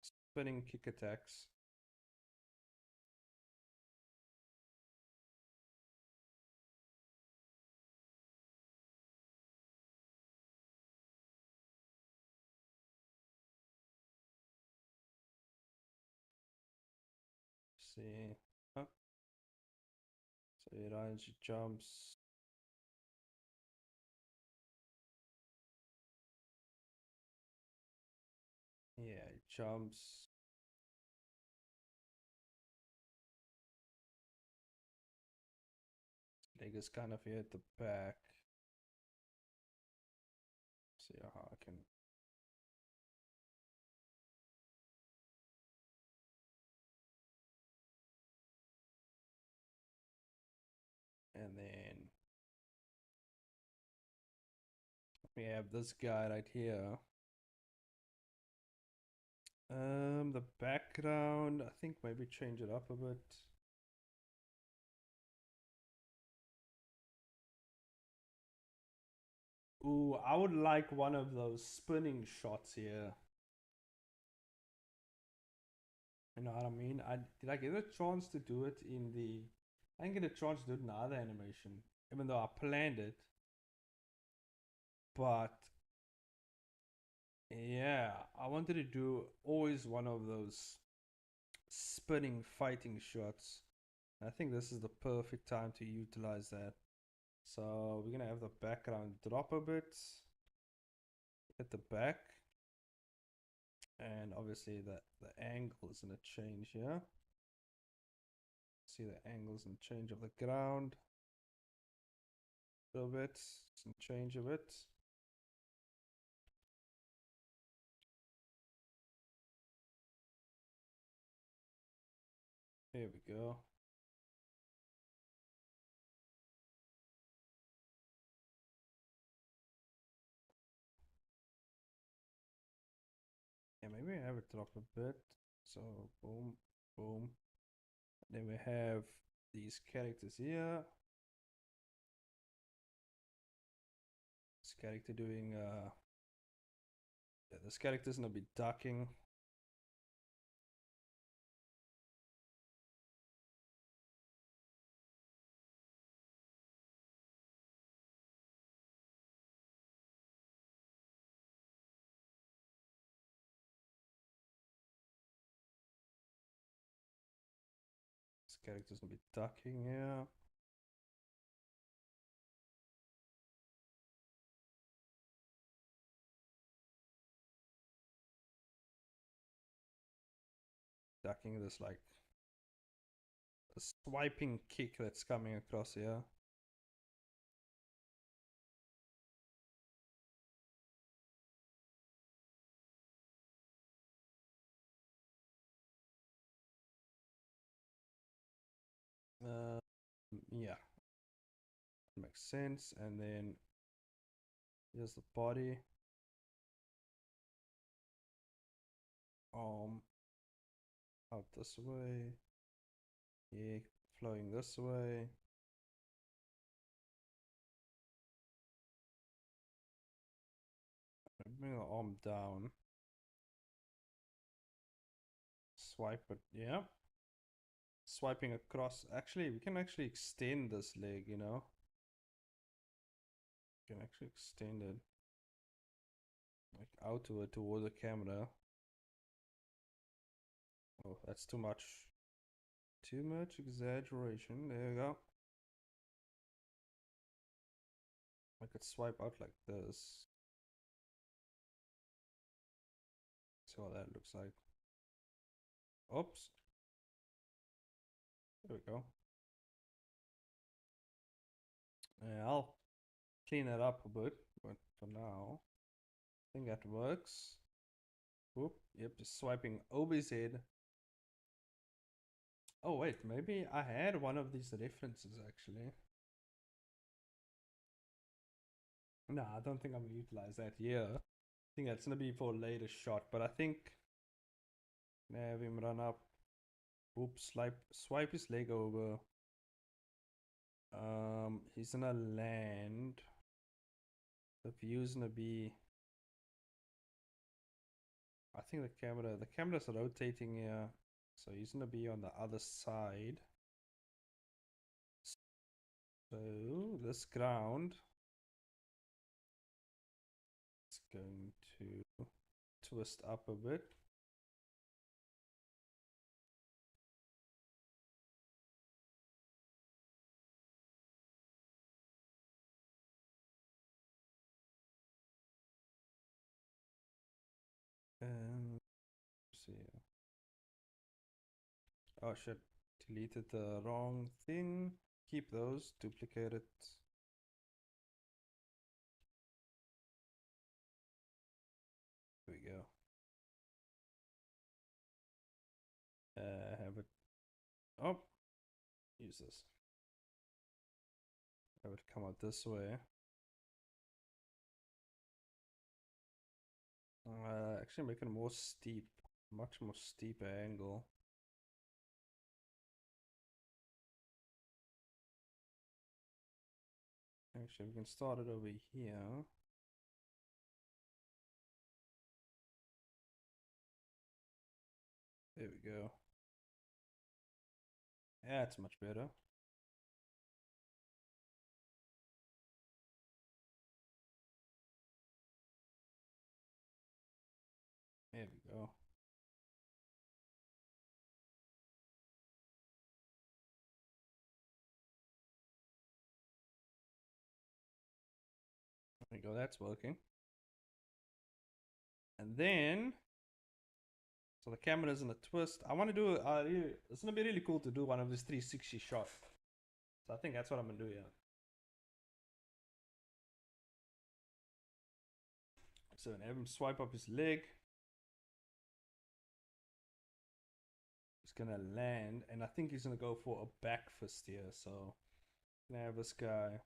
spinning kick attacks. See. Oh. So he runs, he jumps. Yeah, he jumps. Leg is kind of here at the back. See how I can. And then we have this guy right here. The background, I think maybe change it up a bit. Ooh, I would like one of those spinning shots here. You know what I mean? Did I get a chance to do it in the? I didn't get a chance to do it in other animation, even though I planned it. But yeah, I wanted to do always one of those spinning fighting shots. I think this is the perfect time to utilize that. So we're gonna have the background drop a bit at the back, and obviously the angle is gonna change here. See the angles and change of the ground a little bit, and change a bit. Here we go. Yeah, maybe I have it drop a bit. So boom, boom. Then we have these characters here. This character doing yeah, this character's gonna be ducking. This character's gonna be ducking here. Ducking this like a swiping kick that's coming across here. Yeah, makes sense. And then here's the body. Arm out this way. Yeah, flowing this way. Bring the arm down. Swipe it, yeah. Swiping across. Actually, we can actually extend this leg, you know. We can actually extend it like outward toward the camera. Oh, that's too much. Too much exaggeration. There you go. I could swipe out like this. See what that looks like. Oops. There we go. Yeah, I'll clean it up a bit, but for now, I think that works. Whoop. Yep, just swiping over his head. Oh wait, maybe I had one of these references actually. No, I don't think I'm gonna utilize that here. I think that's gonna be for a later shot, but I think have him run up. Oops, swipe his leg over. He's gonna land. The view's gonna be. I think the camera's rotating here, so he's gonna be on the other side. So this ground is going to twist up a bit. And see. Oh shit, deleted the wrong thing. Keep those, duplicate it. There we go. Have it. Oh, use this. Have it come out this way. Actually make it more steep, much more steep angle. Actually, we can start it over here. There we go. Yeah, it's much better. There we go. There we go, that's working. And then, so the camera's in a twist. I want to do, it's going to be really cool to do one of these 360 shots. So I think that's what I'm going to do, yeah. So have him swipe up his leg. He's going to land, and I think he's going to go for a back fist here. So I'm going to have this guy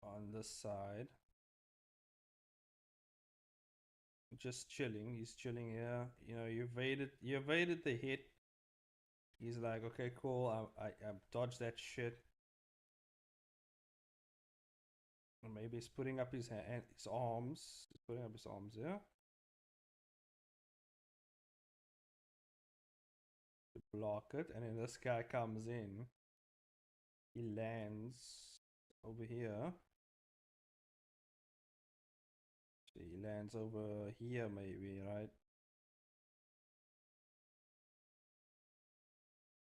on this side. Just chilling. He's chilling here. You know, you evaded the hit. He's like, okay, cool. I dodged that shit. Or maybe he's putting up his arms. He's putting up his arms, yeah. To block it, and then this guy comes in. He lands over here. So he lands over here, maybe, right?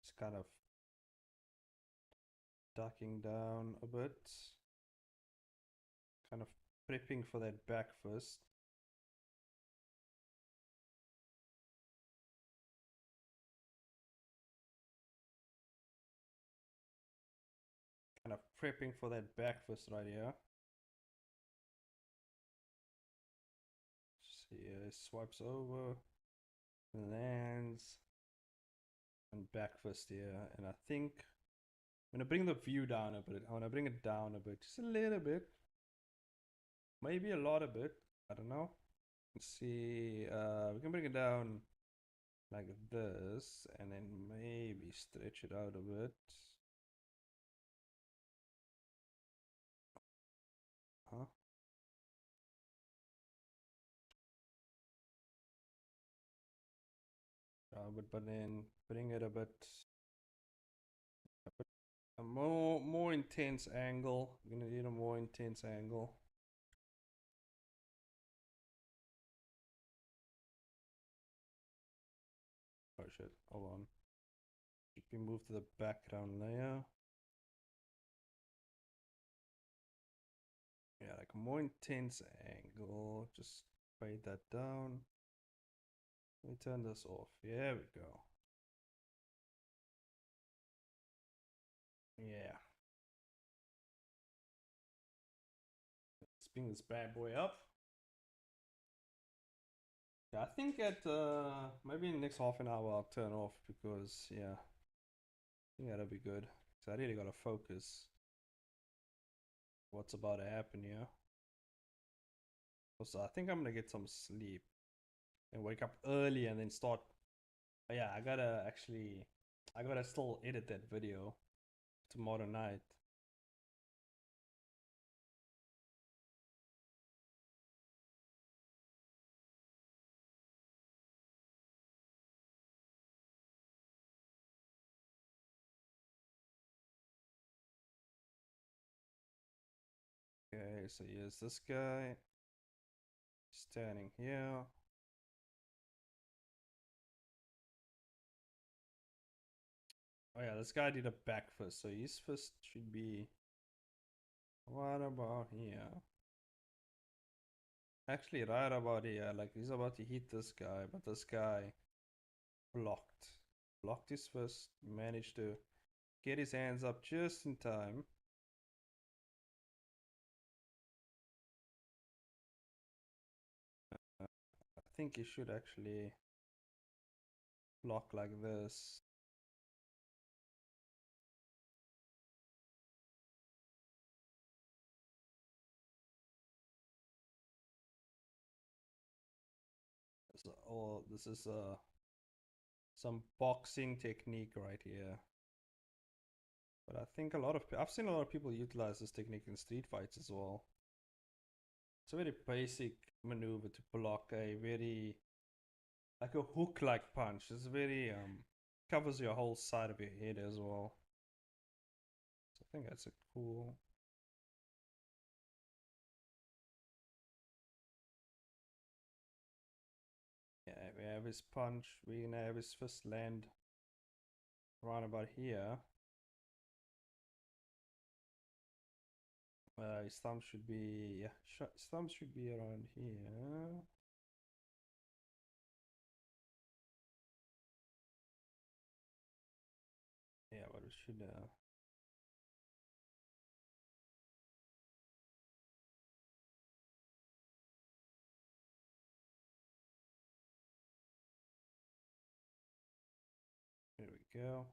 It's kind of ducking down a bit. Kind of prepping for that back fist. Kind of prepping for that back fist right here. See, he swipes over, lands, and back fist here. And I think I'm gonna bring the view down a bit. I wanna bring it down a bit, just a little bit, maybe a lot a bit. I don't know. Let's see. We can bring it down like this, and then maybe stretch it out a bit. Huh? But then bring it a bit a more intense angle. I'm gonna need a more intense angle. Oh shit! Hold on. Should we move to the background layer? Yeah, like a more intense angle. Just fade that down. Let me turn this off. There we go. Yeah. Let's bring this bad boy up. Yeah, I think at maybe in the next half an hour I'll turn off because yeah, I think that'll be good. So I really gotta focus what's about to happen here. Also, I think I'm gonna get some sleep and wake up early and then start. Oh, yeah, I gotta still edit that video tomorrow night. Okay, so here's this guy standing here. Oh yeah, this guy did a back fist, so his fist should be what about here? Actually, right about here. Like he's about to hit this guy, but this guy blocked. Blocked his fist, managed to get his hands up just in time. I think he should actually block like this. So, oh, this is some boxing technique right here. But I think I've seen a lot of people utilize this technique in street fights as well. It's a very basic maneuver to block a very like a hook-like punch. It's very covers your whole side of your head as well. So I think that's a cool. Yeah, we have his punch. We're gonna have his fist land right about here. His thumb should be, yeah, his thumb should be around here. Yeah, but it should. There we go.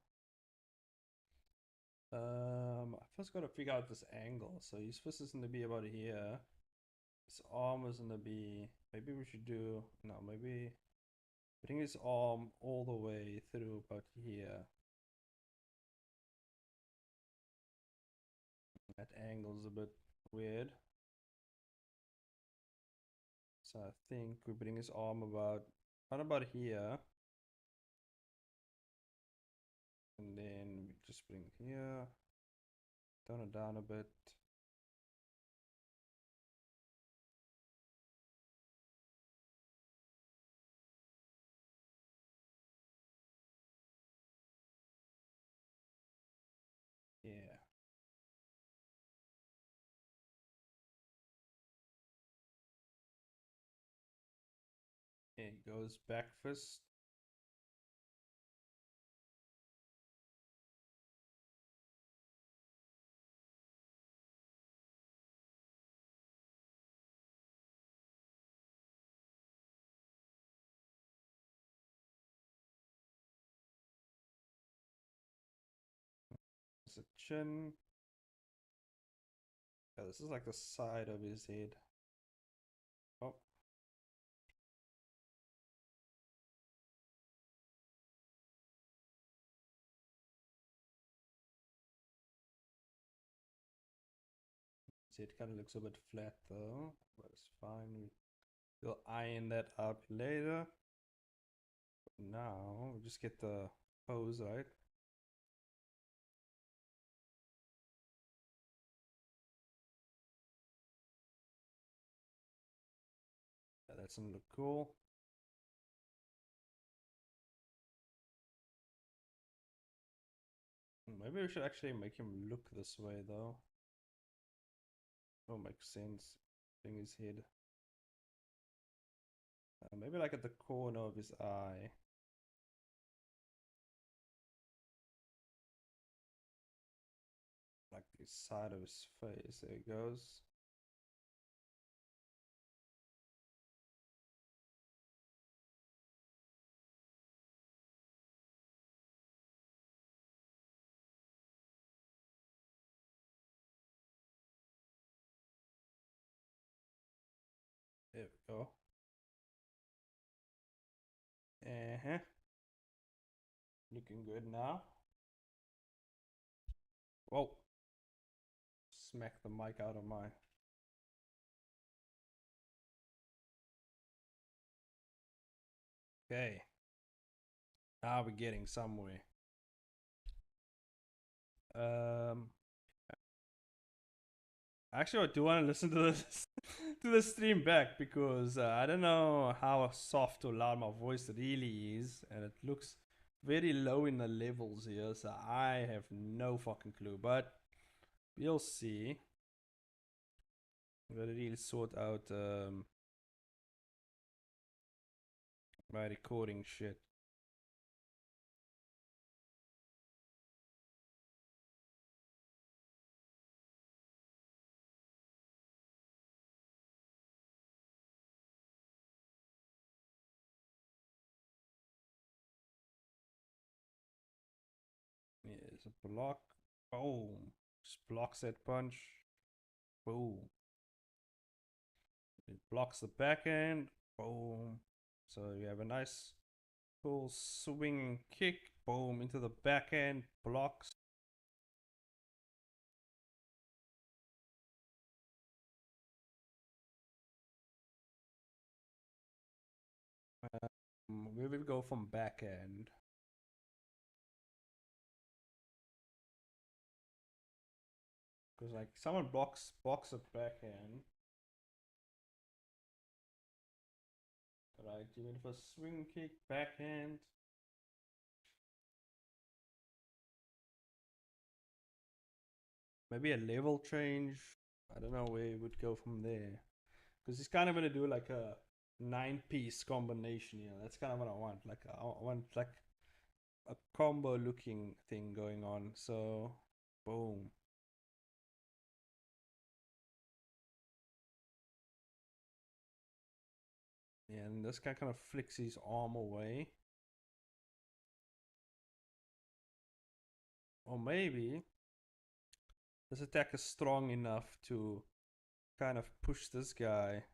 I first gotta figure out this angle. So his fist is gonna be about here. His arm is gonna be. Maybe we should do. No, maybe bring his arm all the way through about here. That angle's a bit weird. So I think we bring his arm about here. And then we just bring it here. Turn it down a bit. Yeah. It goes back fist. There's a chin. Yeah, this is like the side of his head. Oh. See, it kind of looks a bit flat though, but it's fine. We'll iron that up later. But now we just get the pose right. Yeah, that's gonna look cool. Maybe we should actually make him look this way though. That makes sense. Thing his head. Maybe like at the corner of his eye. Like the side of his face. There it goes. There we go. Uh-huh. Looking good now. Whoa. Smack the mic out of my. Okay. Now we're getting somewhere. Actually, I do want to listen to this to the stream back because I don't know how soft or loud my voice really is, and it looks very low in the levels here, so I have no fucking clue. But we'll see. I'm gonna really sort out my recording shit. Here's a block. Boom. Just blocks that punch. Boom. It blocks the back end. Boom. So you have a nice cool swinging kick. Boom. Into the back end. Blocks. We will go from back end. Because like someone blocks a backhand. Right, even if a swing kick, backhand. Maybe a level change. I don't know where he would go from there. Because he's kind of going to do like a 9-piece combination here. That's kind of what I want. Like I want like a combo looking thing going on. So, boom. Yeah, and this guy kind of flicks his arm away. Or maybe this attack is strong enough to kind of push this guy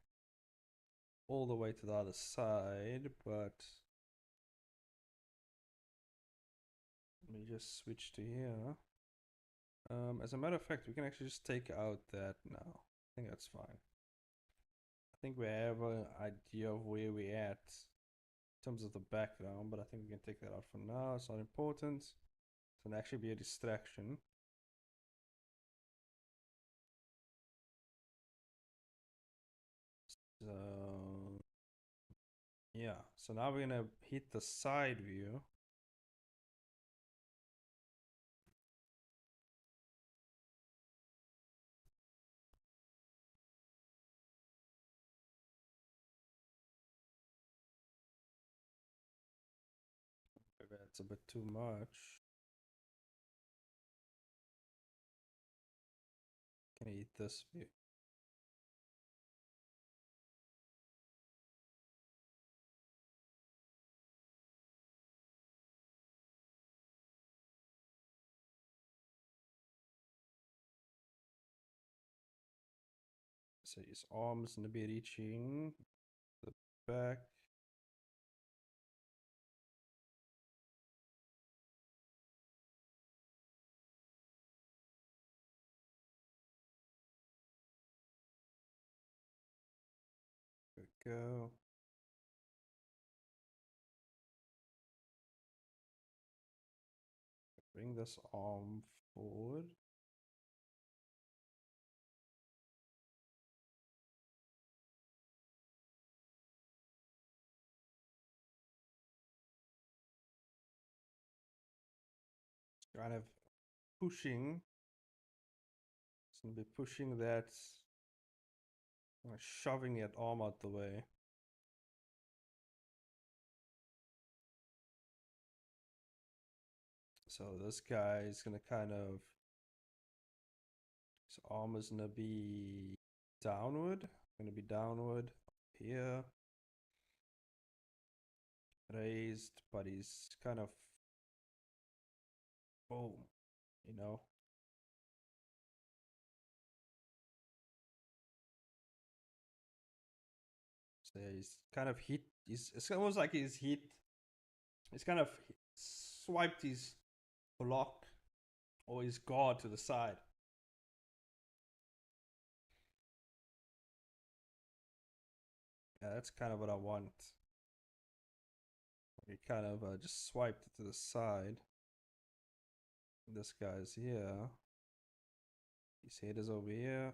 all the way to the other side, but let me just switch to here. As a matter of fact, we can actually just take out that now. I think that's fine. I think we have an idea of where we're at in terms of the background, but I think we can take that out for now. It's not important. It's gonna actually be a distraction. So yeah, so now we're gonna hit the side view. Maybe that's a bit too much. Can I hit this view? So his arms gonna be reaching the back. There we go. Bring this arm forward. Kind of pushing. It's gonna be pushing that, shoving that arm out the way. So this guy is gonna kind of, his arm is gonna be downward. Gonna be downward here. Raised, but he's kind of, boom, you know. So he's kind of hit. It's almost like he's hit. He's kind of swiped his block or his guard to the side. Yeah, that's kind of what I want. He kind of just swiped it to the side. This guy's here. His head is over here.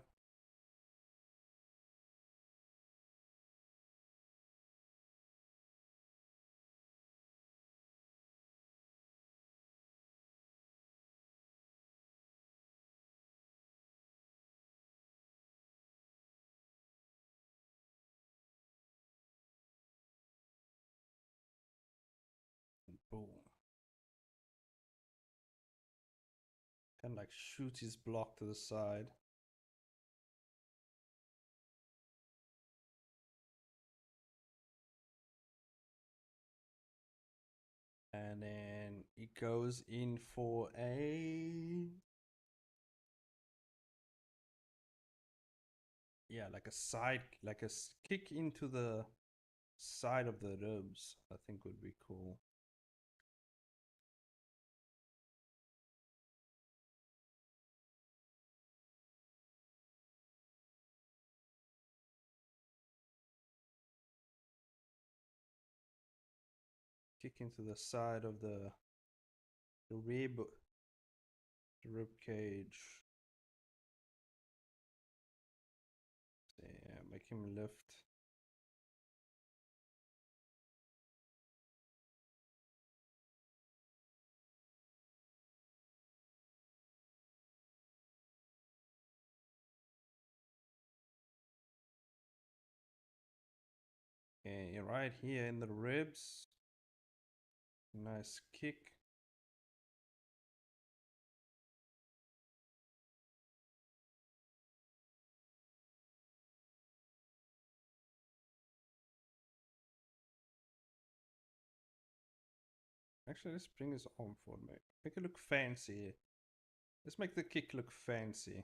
And boom. Kind of like shoots his block to the side. And then he goes in for a, yeah, like a side, like a kick into the side of the ribs. I think would be cool. Kick into the side of the rib cage. make him lift. Okay, right here in the ribs. Nice kick. Actually, let's bring his arm forward, mate. Make it look fancy. Let's make the kick look fancy.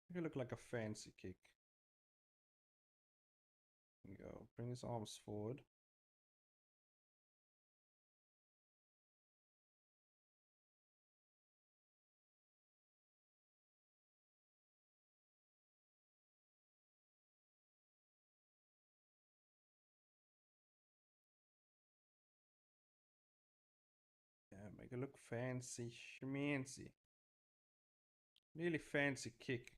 Make it look like a fancy kick. There you go. Bring his arms forward. Yeah, make it look fancy, schmancy. Really fancy kick.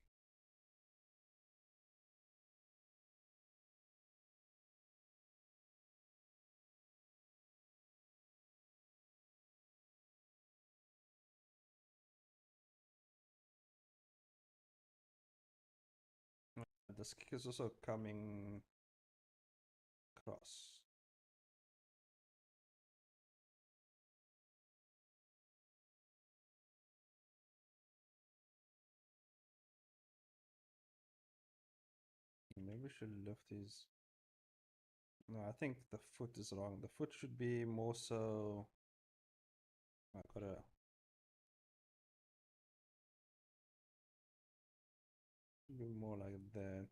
This kick is also coming across. Maybe we should lift his. No, I think the foot is wrong. The foot should be more so. I gotta. Be more like that.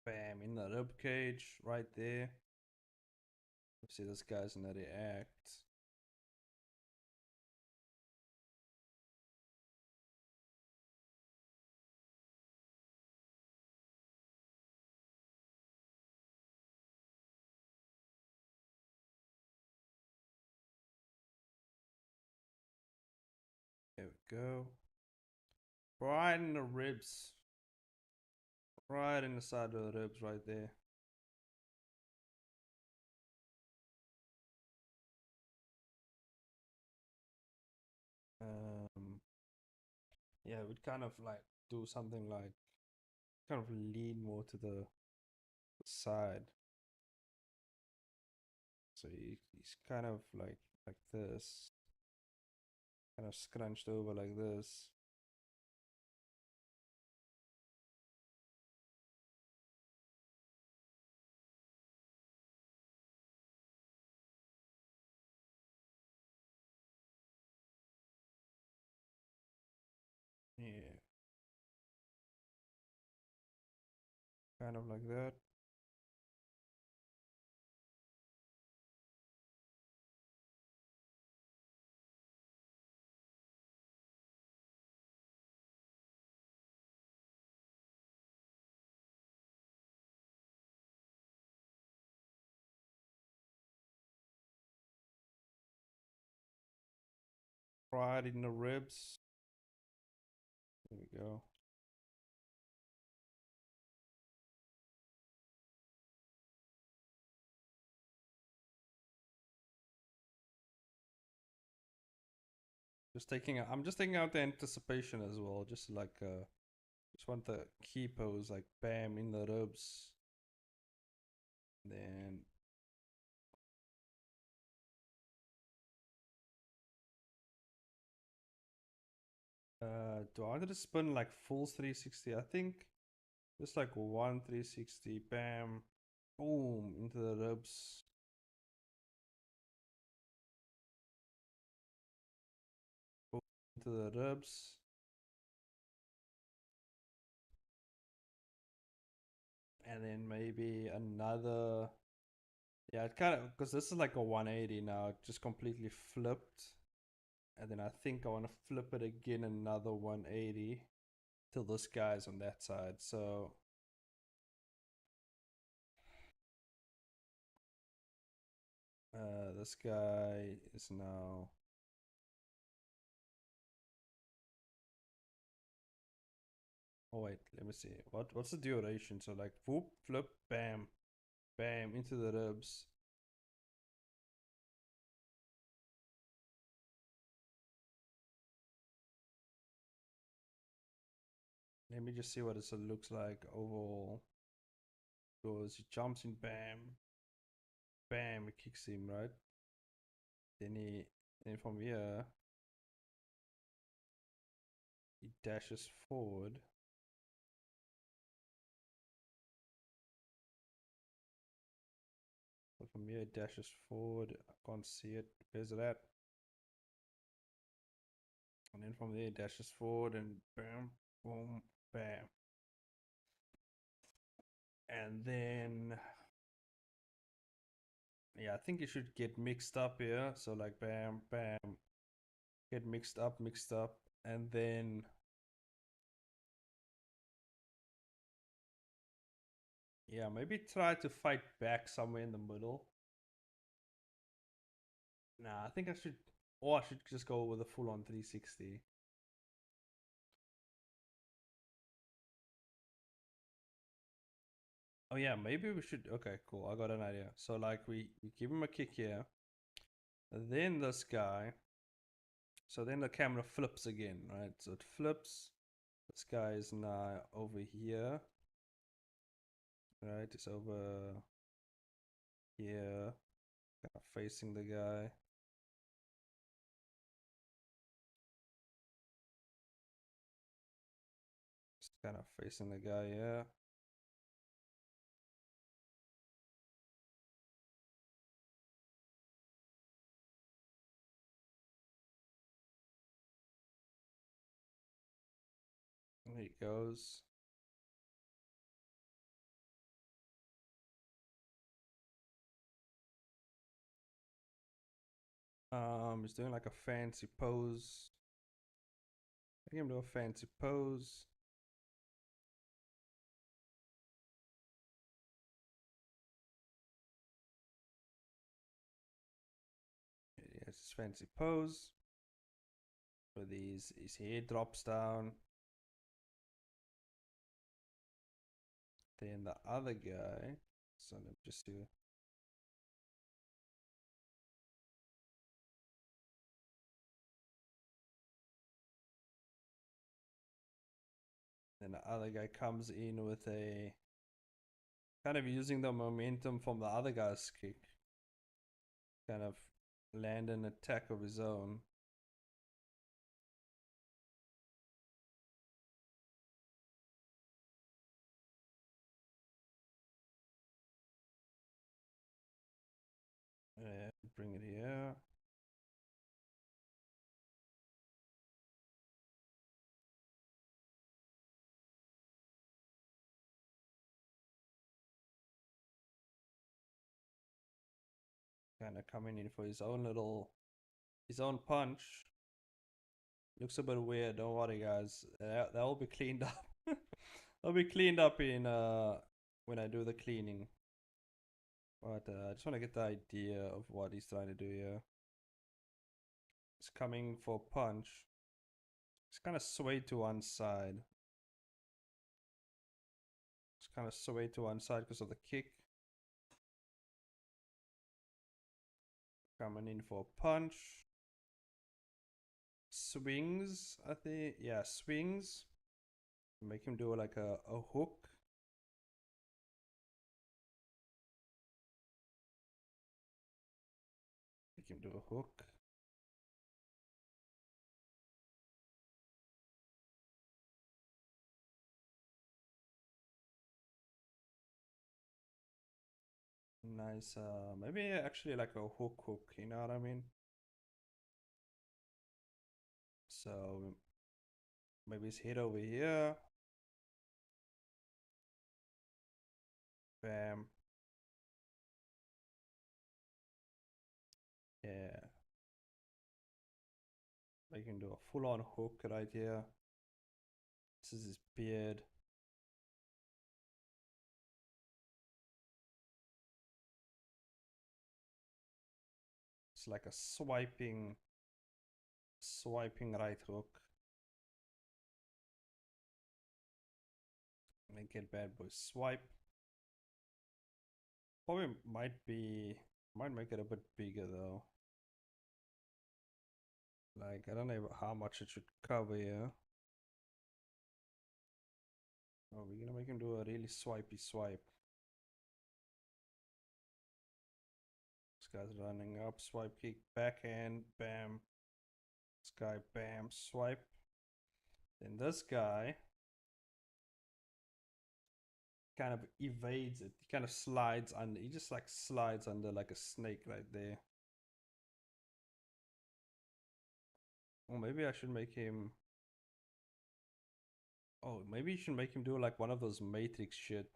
Bam, in the rib cage, right there. See, this guy's in the react. There we go. Right in the ribs. Right in the side of the ribs, right there. Yeah, we'd kind of like do something like kind of lean more to the side. So he's kind of like this, kind of scrunched over like this. Yeah, kind of like that. Right in the ribs. There we go. I'm just taking out the anticipation as well. Just like just want the key pose like bam in the ribs. Then do I want to spin like full 360? I think just like one 360, bam, boom into the ribs. Boom into the ribs. And then maybe another. Yeah, it kind of, because this is like a 180 now, it just completely flipped. And then I think I want to flip it again another 180 till this guy's on that side. So this guy is now. Oh wait, let me see. What's the duration? So like whoop, flip, bam, bam into the ribs. Let me just see what it looks like overall. Goes, he jumps in, bam, bam, he kicks him, right? Then from here, he dashes forward. So from here, it dashes forward. I can't see it. Where's it at? And then from there, it dashes forward and bam, boom, bam. And then, yeah, I think it should get mixed up here. So like bam, bam, get mixed up, and then yeah, maybe try to fight back somewhere in the middle. Nah, I think I should, or I should just go with a full-on 360. Oh yeah, maybe we should. Okay, cool. I got an idea. So like we give him a kick here, then this guy. So then the camera flips again, right? So it flips. This guy is now over here, right? It's over here, kind of facing the guy. Just kind of facing the guy, yeah. There he goes. He's doing like a fancy pose. Make him do a fancy pose. He has his fancy pose. With his hair drops down. Then the other guy. So let me just do. Then the other guy comes in with a kind of using the momentum from the other guy's kick. Kind of land an attack of his own. Bring it here. Kind of coming in for his own punch. Looks a bit weird. Don't worry, guys. That will be cleaned up. That'll be cleaned up in when I do the cleaning. But I just want to get the idea of what he's trying to do here. He's coming for a punch. He's kind of swayed to one side. He's kind of swayed to one side because of the kick. Coming in for a punch. Swings, I think. Yeah, swings. Make him do like a hook. Make him do a hook. Nice. Maybe actually like a hook, you know what I mean? So maybe his head over here. Bam. Yeah. Make him do a full-on hook right here. This is his beard. Just like a swiping right hook. Make it bad boy swipe. Probably might make it a bit bigger though. Like I don't know how much it should cover here. Oh, we're gonna make him do a really swipey swipe. This guy's running up, swipe kick, backhand, bam. This guy, bam, swipe. Then this guy kind of evades it. He kind of slides under. He just like slides under like a snake right there. Or maybe I should make him. Oh, maybe you should make him do like one of those Matrix shit.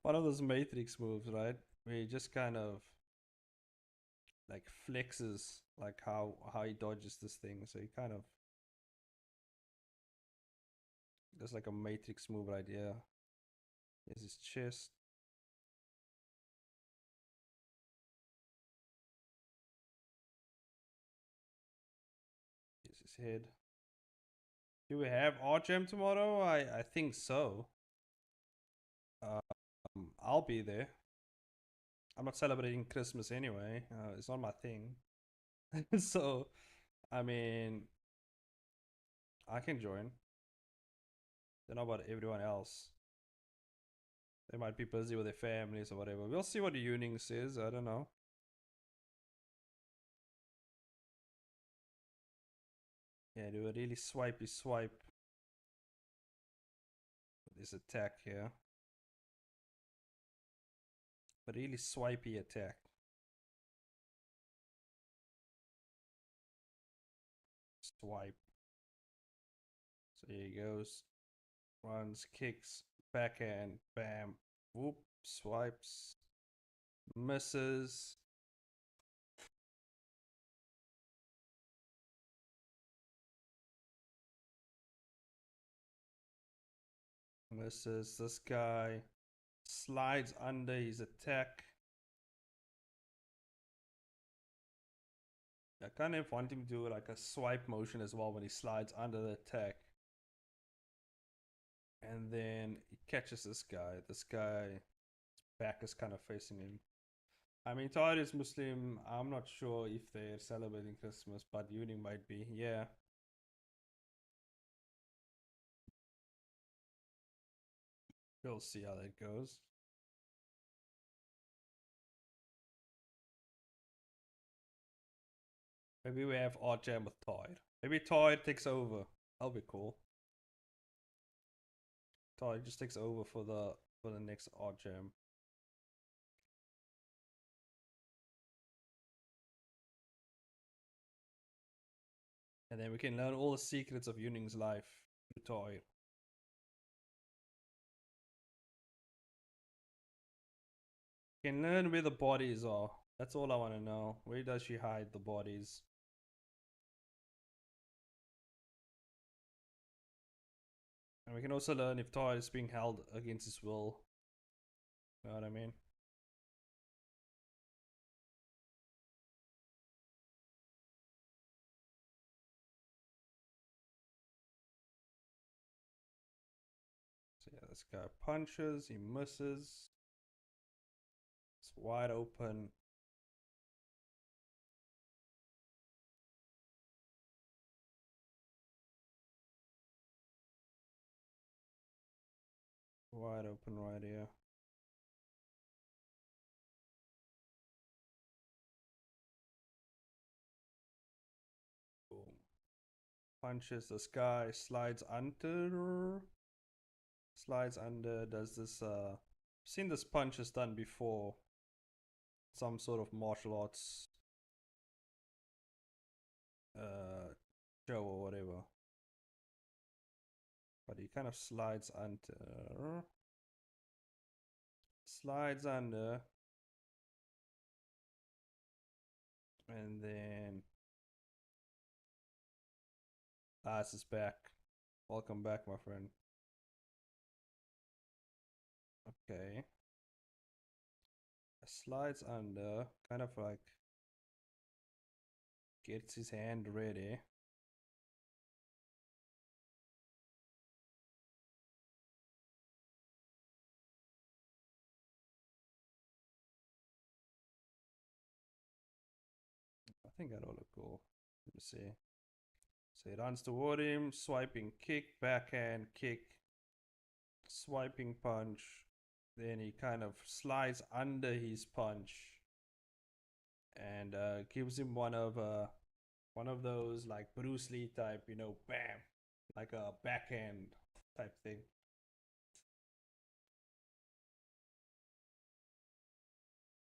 One of those Matrix moves, right? Where he just kind of like flexes like how he dodges this thing. So he kind of does like a Matrix move right here. Here's his chest. Here's his head. Do we have RGM tomorrow? I think so. I'll be there. I'm not celebrating Christmas anyway. It's not my thing. So, I mean, I can join. Don't know about everyone else. They might be busy with their families or whatever. We'll see what the Yuning says. I don't know. Yeah, do a really swipey swipe. This attack here. A really swipey attack. Swipe. So here he goes. Runs, kicks, backhand, bam, whoop, swipes, misses. Misses. This guy slides under his attack. I kind of want him to do like a swipe motion as well when he slides under the attack. And then he catches this guy. This guy's back is kind of facing him. I mean, Tahir is Muslim. I'm not sure if they're celebrating Christmas, but Yuning might be. Yeah. We'll see how that goes. Maybe we have Odd Jam with Tahir. Maybe Tahir takes over. That'll be cool. Tahir just takes over for the next Odd Jam. And then we can learn all the secrets of Yuning's life through Tahir. Can learn where the bodies are. That's all I want to know. Where does she hide the bodies? And we can also learn if Tahir is being held against his will. You know what I mean? So yeah, this guy punches, he misses. It's wide open. Wide open right here. Boom. Punches this guy, slides under. Slides under, does this seen this punches done before. Some sort of martial arts show or whatever. But he kind of slides under. Slides under. And then Ass is back. Welcome back, my friend. Okay. Slides under, kind of like Gets his hand ready. I think that ought to go. Let me see. So he runs toward him, swiping kick, backhand, kick, swiping punch. Then he kind of slides under his punch and gives him one of those like Bruce Lee type, bam, like a backhand type thing.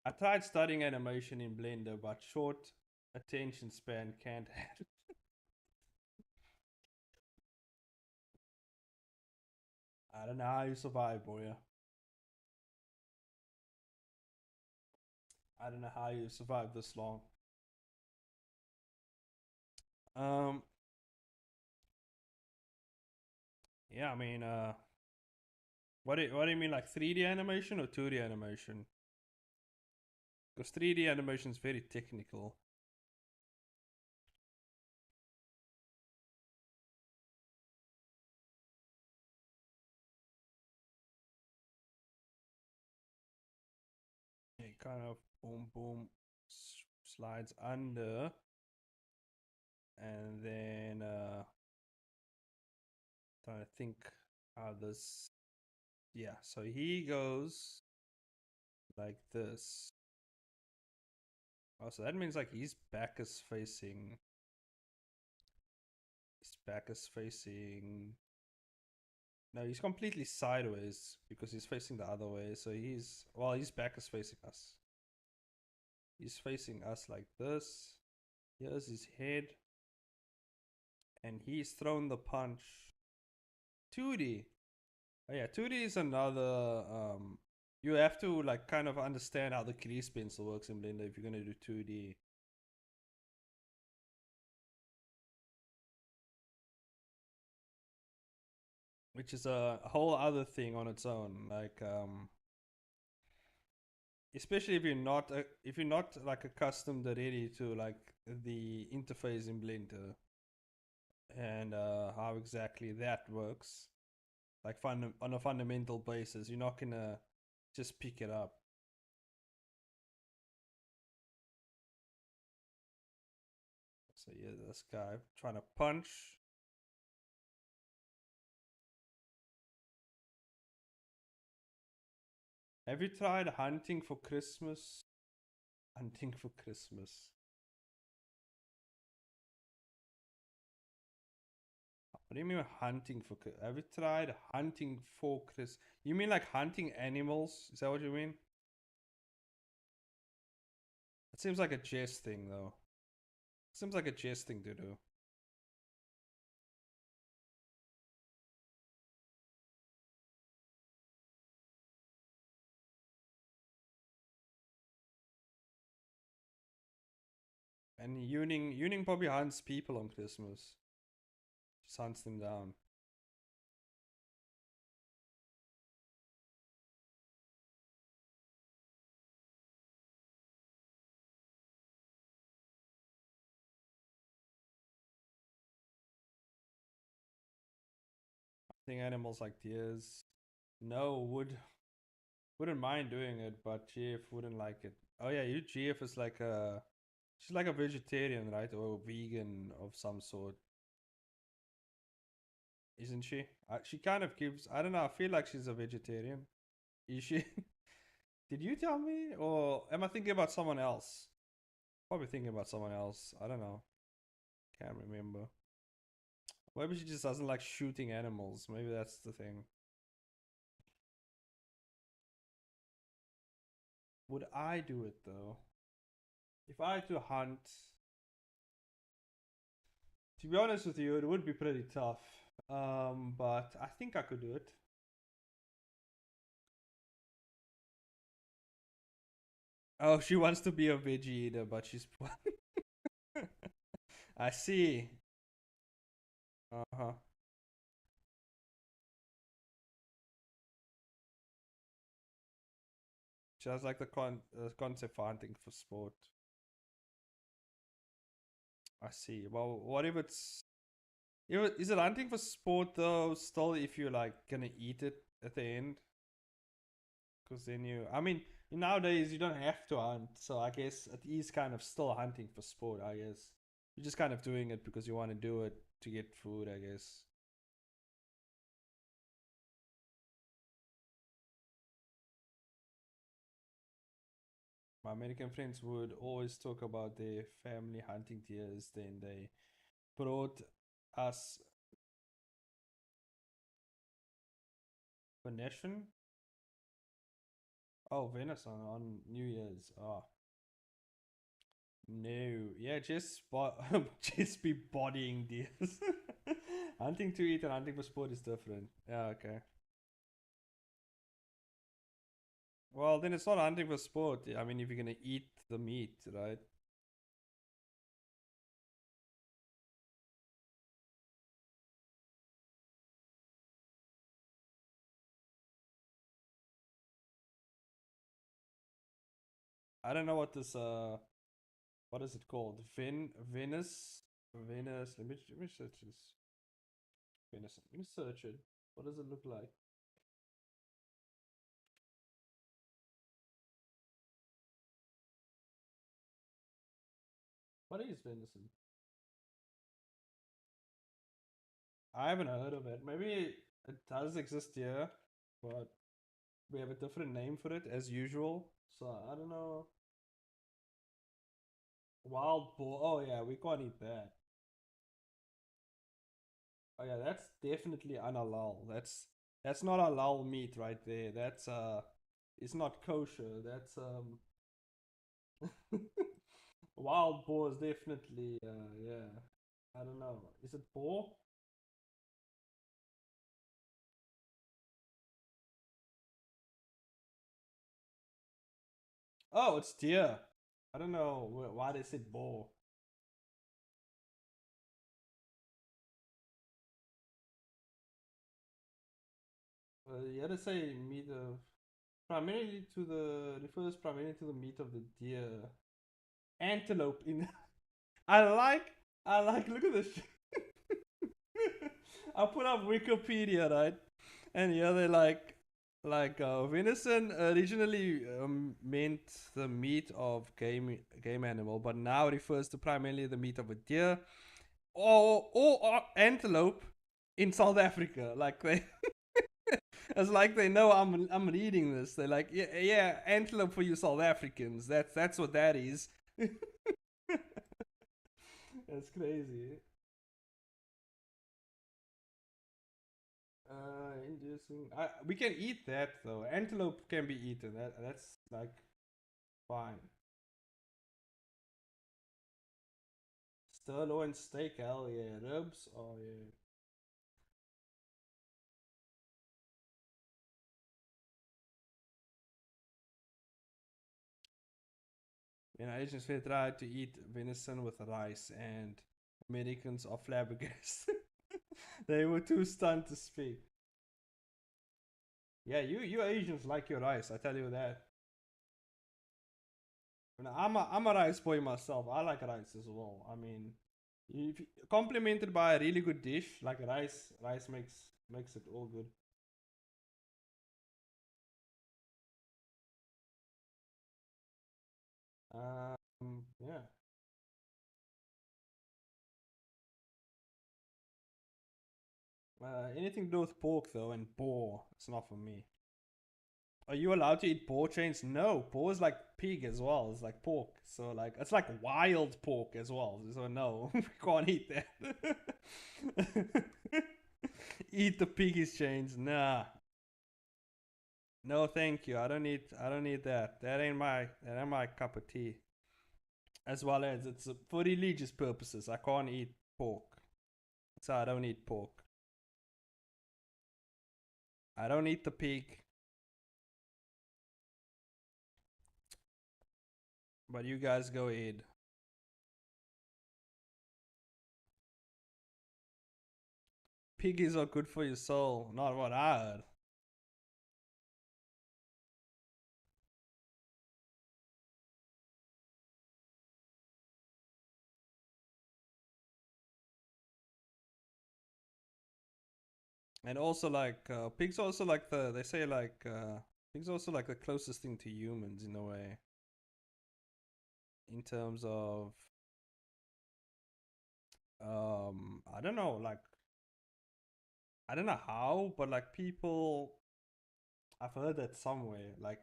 I tried studying animation in Blender, but short attention span can't handle. I don't know how you survive, boy. I don't know how you survive this long. Um, yeah, I mean, what do you mean, like 3D animation or 2D animation? Because 3D animation is very technical. It kind of boom boom slides under, and then trying to think how this. Yeah, so he goes like this. Oh, so that means like his back is facing. His back is facing. No, he's completely sideways because he's facing the other way. So his back is facing us. He's facing us like this. Here's his head. And he's thrown the punch. 2D. Oh yeah, 2D is another you have to like kind of understand how the grease pencil works in Blender if you're gonna do 2D. Which is a whole other thing on its own. Like especially if you're not like accustomed already to like the interface in Blender and how exactly that works, like on a fundamental basis, you're not gonna just pick it up. So yeah, this guy trying to punch. Have you tried hunting for Christmas? Hunting for Christmas. What do you mean hunting for? Have you tried hunting for Chris? You mean like hunting animals? Is that what you mean? It seems like a jest thing, though. It seems like a jest thing to do. And Yuning probably hunts people on Christmas. Just hunts them down. I think animals like deers. No, wouldn't mind doing it, but GF wouldn't like it. Oh yeah, GF is like she's like a vegetarian, right? Or a vegan of some sort, isn't she? She kind of gives. I don't know. I feel like she's a vegetarian. Is she? Did you tell me, or am I thinking about someone else? Probably thinking about someone else. I don't know. Can't remember. Maybe she just doesn't like shooting animals. Maybe that's the thing. Would I do it though? If I had to hunt, to be honest with you, it would be pretty tough. But I think I could do it. Oh, she wants to be a veggie eater, but she's. I see. Uh huh. She has like the concept for hunting for sport. I see. Well, what if it's is it hunting for sport though? Still, if you're like gonna eat it at the end, because then I mean, nowadays you don't have to hunt, so I guess it is kind of still hunting for sport. I guess you're just kind of doing it because you want to do it to get food. I guess. My American friends would always talk about their family hunting deers. Then they brought us venison. Oh, venison on New Year's. Oh no, yeah, just be bodying deers. Hunting to eat and hunting for sport is different. Yeah, okay. Well, then it's not hunting for sport. I mean, if you're gonna eat the meat, right? I don't know what this what is it called? Venus. Let me search this. Venison. Let me search it. What does it look like? What is venison? I haven't heard of it. Maybe it does exist here, but we have a different name for it as usual. So I don't know. Wild boar. Oh yeah, we can't eat that. Oh yeah, that's definitely unhalal. That's not halal meat right there. That's it's not kosher. That's wild boar is definitely yeah. I don't know. Is it boar? Oh, it's deer. I don't know why they said boar. You had to say meat of primarily to the refers primarily to the meat of the deer. Antelope in I like look at this. I put up Wikipedia, right? And yeah, they venison originally meant the meat of game animal, but now refers to primarily the meat of a deer or antelope in South Africa. Like they, it's like they know I'm reading this. They're like, yeah, yeah, antelope for you South Africans. That's what that is. That's crazy. Interesting. We can eat that though. Antelope can be eaten. That's like fine. Sirloin steak, hell yeah. Ribs, oh yeah. Asians they try to eat venison with rice, and Americans are flabbergasted. They were too stunned to speak. Yeah, you Asians like your rice. I tell you that. I'm a rice boy myself. I like rice as well. I mean, if complemented by a really good dish like rice makes it all good. Yeah. Anything to do with pork though, and boar, it's not for me. Are you allowed to eat boar chains? No, boar is like pig as well. It's like pork, so like it's like wild pork as well. So no, we can't eat that. Eat the piggy's chains? Nah, no, thank you. I don't need that. That ain't my cup of tea. As well as it's for religious purposes. I can't eat pork, so I don't eat pork. I don't eat the pig, but you guys go ahead. Piggies are good for your soul. Not what I heard. And also like pigs also like they say like pigs also like the closest thing to humans in a way, in terms of I don't know, like I don't know how, but like people, I've heard that somewhere, like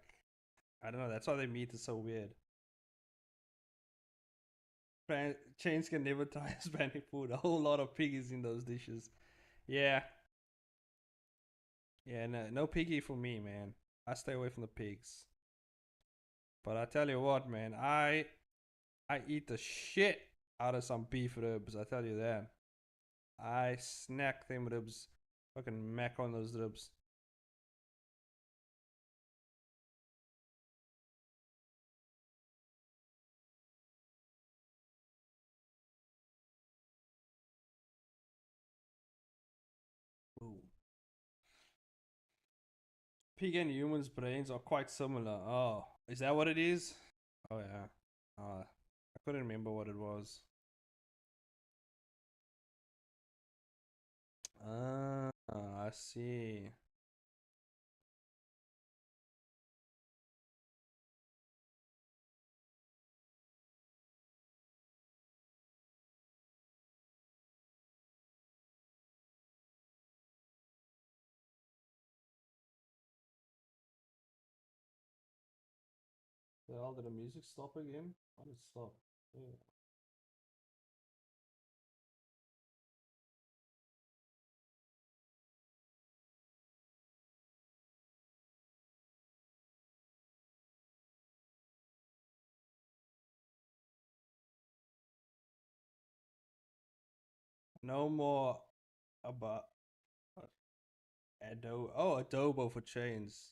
I don't know, that's why their meat is so weird. Chains can never tie Hispanic food. A whole lot of piggies in those dishes. Yeah, yeah, no piggy for me, man. I stay away from the pigs. But I tell you what, man, I eat the shit out of some beef ribs. I tell you that. I snack them ribs. Fucking mac on those ribs. Ooh. Pig and humans' brains are quite similar. Oh, is that what it is? Oh yeah. I couldn't remember what it was. I see. Well, did the music stop again? Why did it stop? Yeah. No more about adobo. Oh, adobo for chains.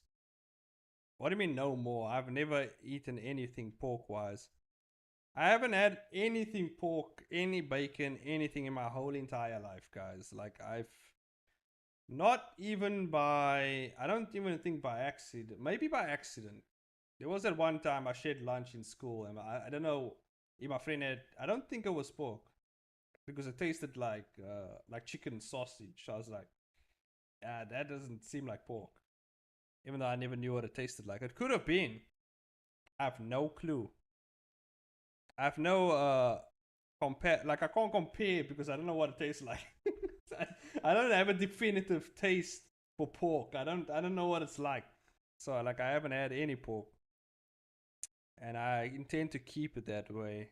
What do you mean no more? I've never eaten anything pork wise. I haven't had anything pork, any bacon, anything in my whole entire life, guys. Like I've not even by, I don't even think by accident, maybe by accident. There was that one time I shared lunch in school, and I don't know if my friend had, I don't think it was pork because it tasted like chicken sausage. So I was like, ah, that doesn't seem like pork, even though I never knew what it tasted like. It could have been. I have no clue. I have no compare. Like I can't compare because I don't know what it tastes like. I don't have a definitive taste for pork. I don't know what it's like. So like I haven't had any pork, and I intend to keep it that way.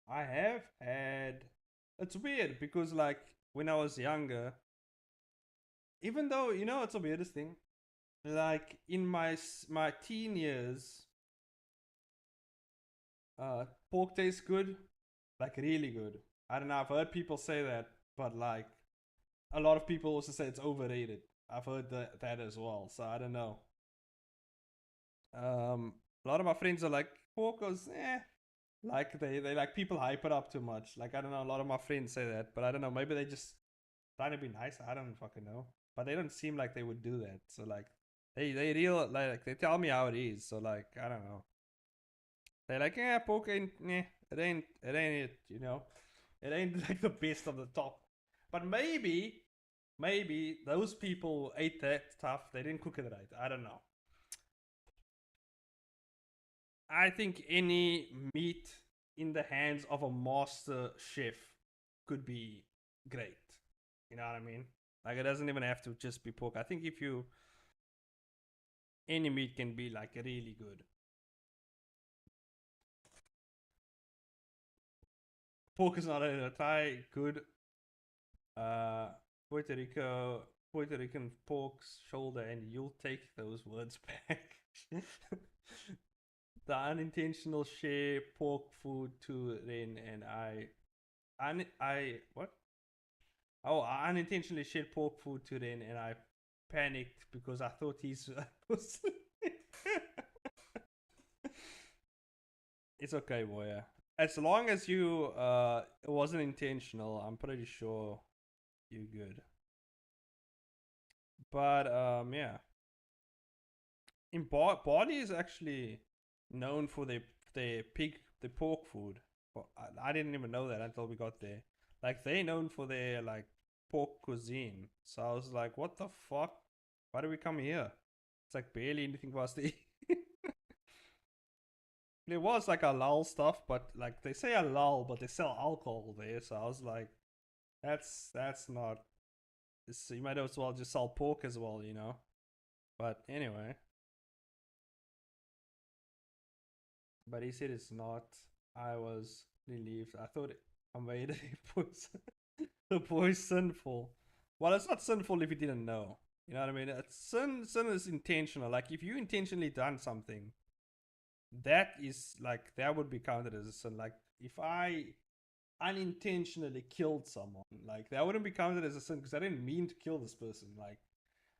I have had. It's weird because like when I was younger, even though you know it's the weirdest thing. Like in my teen years, pork tastes good, like really good. I don't know. I've heard people say that, but like a lot of people also say it's overrated. I've heard that as well. So I don't know. A lot of my friends are like pork was like they like people hype it up too much. Like I don't know. A lot of my friends say that, but I don't know. Maybe they just trying to be nice. I don't fucking know. But they don't seem like they would do that. So like they real like they tell me how it is. So like I don't know. They're like, yeah, pork ain't, it ain't it, you know, it ain't like the best of the top. But maybe those people ate that stuff. They didn't cook it right. I don't know. I think any meat in the hands of a master chef could be great. You know what I mean? Like it doesn't even have to just be pork. I think if you any meat can be like really good. Pork is not a Thai good. Uh, Puerto Rico, Puerto Rican pork's shoulder, and you'll take those words back. The unintentional share pork food to Ren and I what? Oh, I unintentionally shared pork food to Ren and I panicked because I thought he's It's okay, boy. Yeah. As long as you it wasn't intentional, I'm pretty sure you're good. But yeah, in Bali is actually. known for their pork food. Well, I didn't even know that until we got there. Like they known for their like pork cuisine. So I was like, what the fuck? Why do we come here? It's like barely anything for us to eat. There was like a lull stuff, but like they say a lull, but they sell alcohol there. So I was like, that's not. You might as well just sell pork as well, you know. But anyway, but he said it's not. I was relieved. I thought I made the boy sinful. Well, it's not sinful if you didn't know. You know what I mean? Sin is intentional. Like if you intentionally done something, that is like that would be counted as a sin. Like if I unintentionally killed someone, like that wouldn't be counted as a sin because I didn't mean to kill this person. Like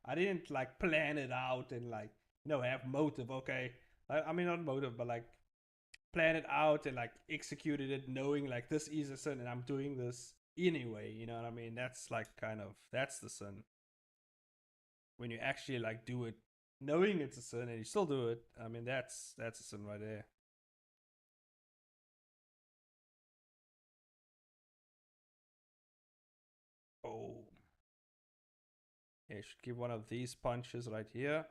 I didn't like plan it out and like have motive. Okay, I mean not motive, but like plan it out and like executed it, knowing like this is a sin and I'm doing this anyway. You know what I mean? That's like kind of that's the sin when you actually like do it, knowing it's a sin and you still do it. I mean that's a sin right there. Oh, yeah, you should give one of these punches right here.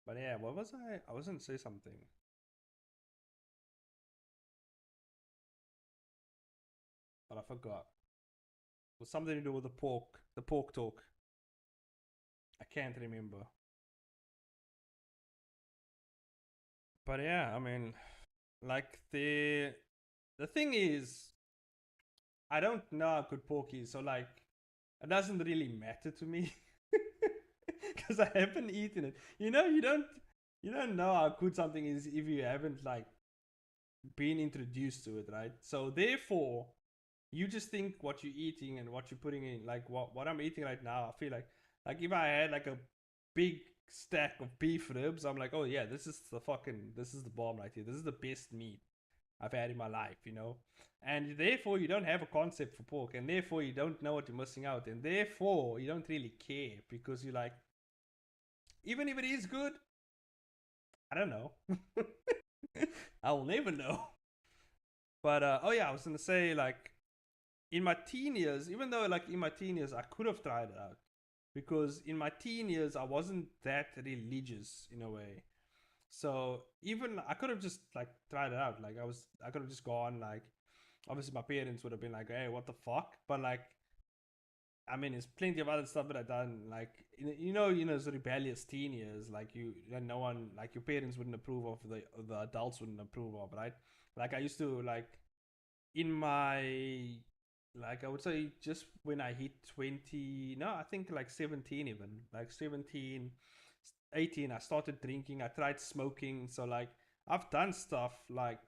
But yeah, what was I? I was gonna say something, but I forgot. It was something to do with the pork talk. I can't remember. But yeah, I mean, like the thing is, I don't know how good pork is, so like, it doesn't really matter to me because I haven't eaten it. You don't know how good something is if you haven't like been introduced to it, right? So therefore, you just think what you're eating and what you're putting in. Like what I'm eating right now, I feel like if I had like a big stack of beef ribs, I'm like, oh yeah, this is the bomb right here. This is the best meat I've had in my life, you know. And therefore, you don't have a concept for pork, and therefore, you don't know what you're missing out, and therefore, you don't really care because you're like, even if it is good, I don't know. I will never know. But oh yeah, I was gonna say like in my teen years, even though like in my teen years I could have tried it out because in my teen years I wasn't that religious in a way. So even I could have just like tried it out. Like I could have just gone like obviously my parents would have been like, hey, what the fuck? But like I mean, there's plenty of other stuff that I've done. Like those rebellious teen years. Like no one, like your parents wouldn't approve of, the adults wouldn't approve of, right? Like I used to like in my like I would say just when I hit 20, no, I think like 17 even, like 17, 18, I started drinking, I tried smoking. So like I've done stuff like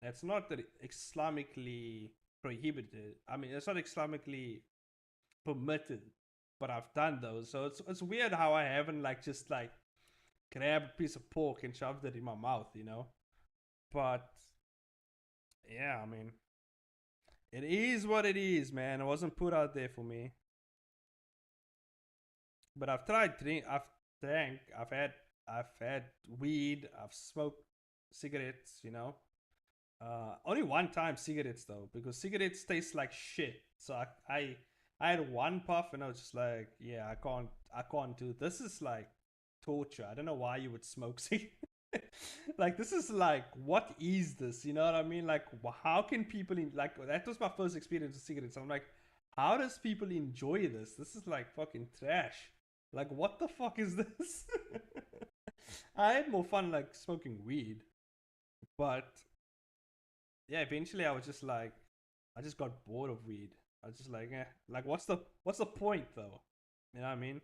it's not that Islamically prohibited. I mean, it's not Islamically permitted, but I've done those. So it's weird how I haven't like just like grabbed a piece of pork and shoved it in my mouth, you know? But yeah, I mean, it is what it is, man. It wasn't put out there for me. But I've drank, I've had weed, I've smoked cigarettes, you know. Only one time cigarettes though, because cigarettes taste like shit. So I had one puff and I was just like, yeah, I can't do this. Is like torture. I don't know why you would smoke cigarettes. Like this is like what is this? You know what I mean? Like how can people like that was my first experience with cigarettes. I'm like, how does people enjoy this? This is like fucking trash. Like what the fuck is this? I had more fun like smoking weed, but yeah, eventually I was just like, I just got bored of weed. I was just like, like what's the point though? You know what I mean?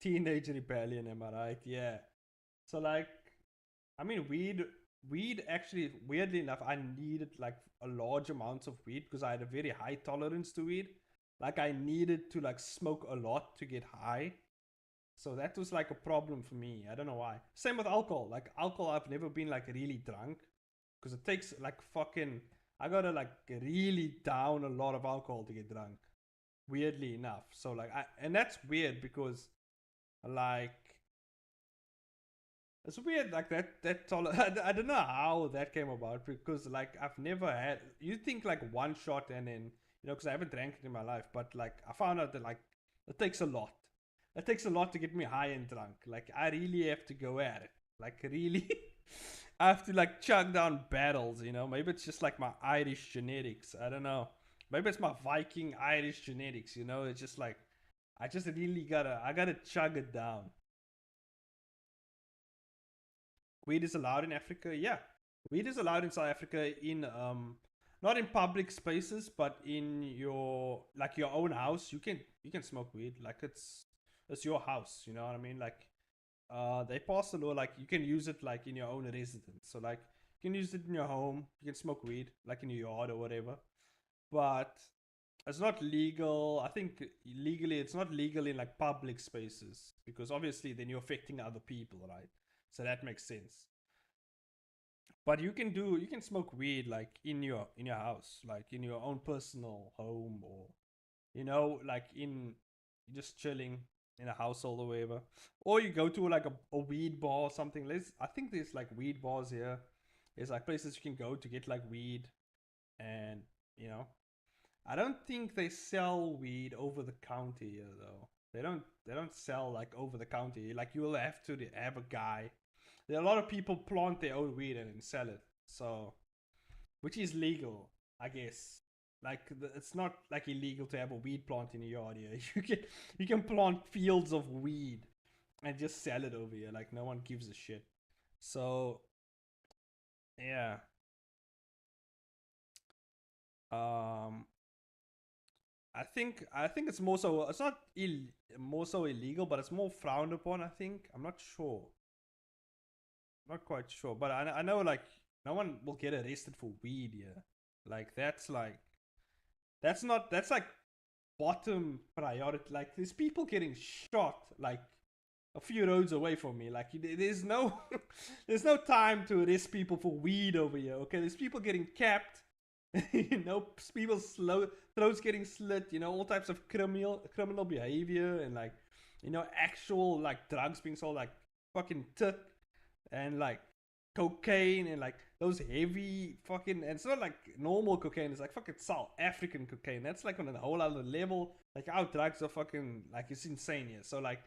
Teenage rebellion, am I right? Yeah. So like, I mean, weed actually, weirdly enough, I needed like a large amounts of weed because I had a very high tolerance to weed. like I needed to like smoke a lot to get high. So that was like a problem for me. I don't know why. Same with alcohol. Like alcohol, I've never been like really drunk because it takes like fucking. I gotta like really down a lot of alcohol to get drunk. Weirdly enough. So like and that's weird because like it's weird like I don't know how that came about because like I've never had you think like one shot and then because I haven't drank it in my life, but like I found out that like it takes a lot. It takes a lot to get me high and drunk. Like I really have to go at it. Like really I have to like chug down battles, Maybe it's just like my Irish genetics. I don't know. Maybe it's my Viking Irish genetics, It's just like I just really I gotta chug it down. Weed is allowed in Africa. Yeah, weed is allowed in South Africa in not in public spaces, but in your own house. You can smoke weed. Like it's your house. You know what I mean? Like they passed a law like you can use it like in your own residence. So like you can use it in your home. You can smoke weed like in your yard or whatever. But it's not legal. I think legally it's not legal in like public spaces because obviously then you're affecting other people, right? So that makes sense. But you can smoke weed like in your house, like in your own personal home, or like in just chilling in a household or whatever. Or you go to like a weed bar or something. I think there's like weed bars here. There's like places you can go to get like weed, and you know I don't think they sell weed over the counter here though. They don't sell like over the counter. Like you will have to have a guy. There are a lot of people plant their own weed and then sell it. So which is legal, I guess. Like it's not like illegal to have a weed plant in your yard here. You can plant fields of weed and just sell it over here. Like no one gives a shit. So yeah. Um I think it's more so it's not more so illegal, but it's more frowned upon. I think I'm not sure, not quite sure, but I know like no one will get arrested for weed here. Like that's like bottom priority. Like there's people getting shot like a few roads away from me. Like there's no there's no time to arrest people for weed over here. Okay, there's people getting capped. People throats getting slit. All types of criminal behavior and like actual like drugs being sold like fucking tick and like cocaine and like those heavy fucking and it's not like normal cocaine, it's like fucking South African cocaine. That's like on a whole other level. Like our drugs are fucking like it's insane here. So like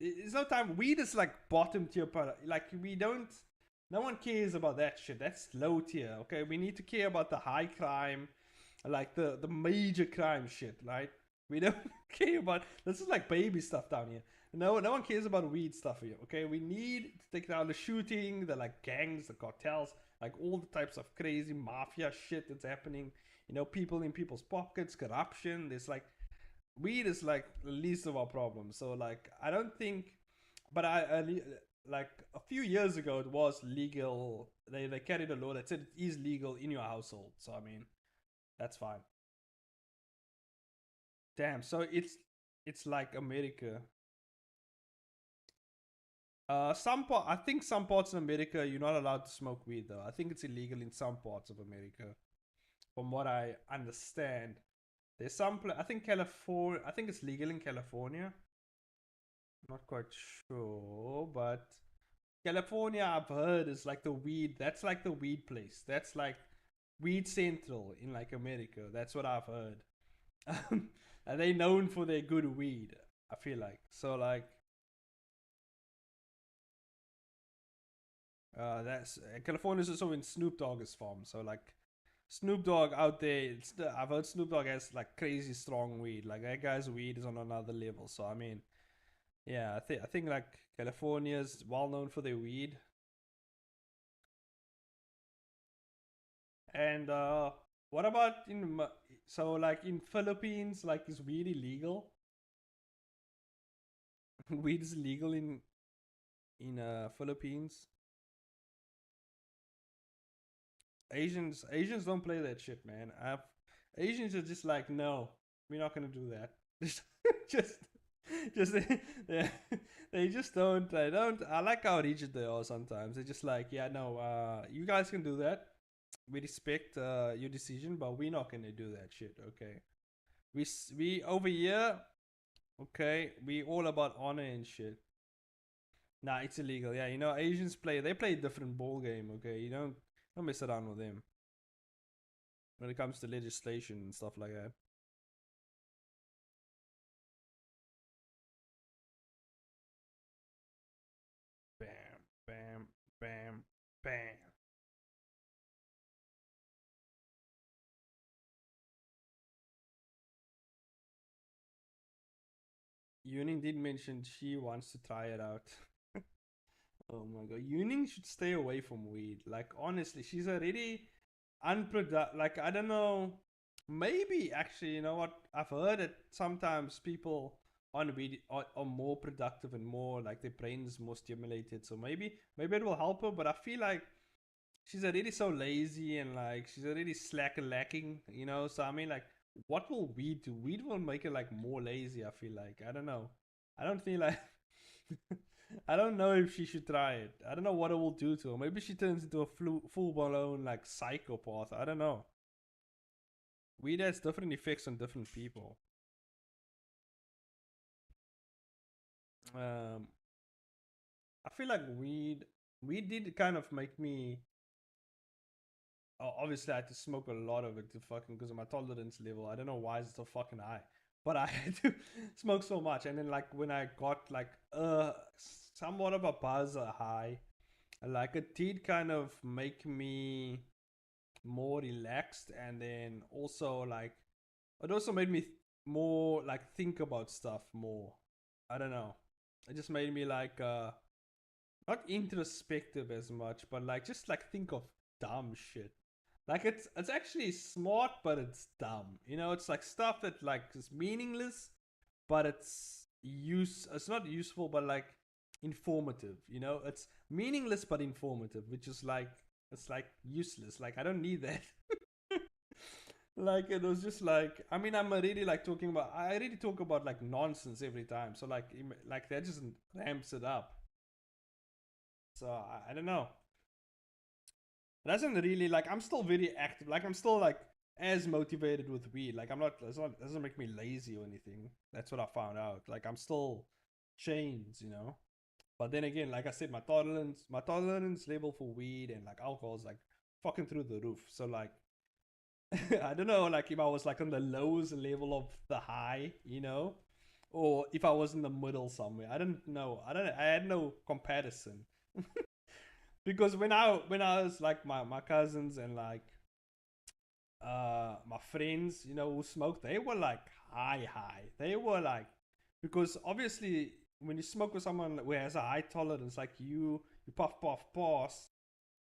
it's no time. Weed is like bottom tier product. Like we don't no one cares about that shit. That's low tier. Okay. We need to care about the high crime, like the major crime shit, right? We don't care about this is like baby stuff down here. No one cares about weed stuff here. Okay, we need to take down the shooting, the like gangs, the cartels, like all the types of crazy mafia shit that's happening. People in people's pockets, corruption. There's like weed is like the least of our problems. So like I don't think, but like a few years ago it was legal. They carried a law that said it is legal in your household. So I mean that's fine. Damn. So it's like America. I think some parts in America you're not allowed to smoke weed though. I think it's illegal in some parts of America, from what I understand. There's I think California. I think it's legal in California. Not quite sure, but California I've heard is like the weed. That's like the weed place. That's like weed central in like America. That's what I've heard. And they known for their good weed. I feel like so like that's California's also in Snoop Dogg's farm. So like Snoop Dogg out there, I've heard Snoop Dogg has like crazy strong weed. Like that guy's weed is on another level. So I mean, yeah, I think like California's well known for their weed. And what about so like in Philippines, like is weed illegal? Weed is illegal in Philippines. Asians don't play that shit, man. Asians are just like no. We're not gonna do that. just, just they, they just don't. They don't. I like how rigid they are sometimes. They're just like, yeah, no, you guys can do that. We respect your decision, but we're not gonna do that shit. Okay. We over here. Okay, we all about honor and shit. Nah, it's illegal. Yeah, you know, Asians play. They play a different ball game. Okay, you don't mess around with them when it comes to legislation and stuff like that. Bam, bam, bam, bam. Yuning did mention she wants to try it out. Oh my god, Yuning should stay away from weed. Like honestly, she's already unproductive. Like I don't know. Maybe actually, you know what? I've heard that sometimes people on weed are more productive and more like their brains more stimulated. So maybe it will help her. But I feel like she's already so lazy and like she's already slack and lacking. You know. So I mean, like, what will weed do? Weed will make her like more lazy. I feel like I don't know. I don't feel like I don't know if she should try it. I don't know what it will do to her. Maybe she turns into a full blown like psychopath. I don't know. Weed has different effects on different people. Um, I feel like weed did kind of make me. Obviously, I had to smoke a lot of it to fucking because of my tolerance level. I don't know why it's so fucking high, but I had to smoke so much. And then like when I got like somewhat of a buzz, a high, like it did kind of make me more relaxed, and then also like it also made me more like think about stuff more. I don't know. It just made me like not introspective as much, but like just like think of dumb shit. Like it's actually smart, but it's dumb. You know, it's like stuff that like is meaningless, but it's not useful, but like informative. You know, it's meaningless but informative, which is like it's like useless. Like I don't need that. Like it was just like I mean I'm already like talking about I already talk about like nonsense every time. So like that just ramps it up. So I don't know. It doesn't really like I'm still very active. Like I'm still like as motivated with weed. Like I'm not. It's not. It doesn't make me lazy or anything. That's what I found out. Like I'm still chains, you know. But then again, like I said, my tolerance level for weed and like alcohol is like fucking through the roof. So like I don't know, like if I was like on the lowest level of the high, you know, or if I was in the middle somewhere. I don't know. I had no comparison because when I was like my cousins and like my friends, you know, who smoked, they were like high. They were like because obviously when you smoke with someone who has a high tolerance, like you puff pass.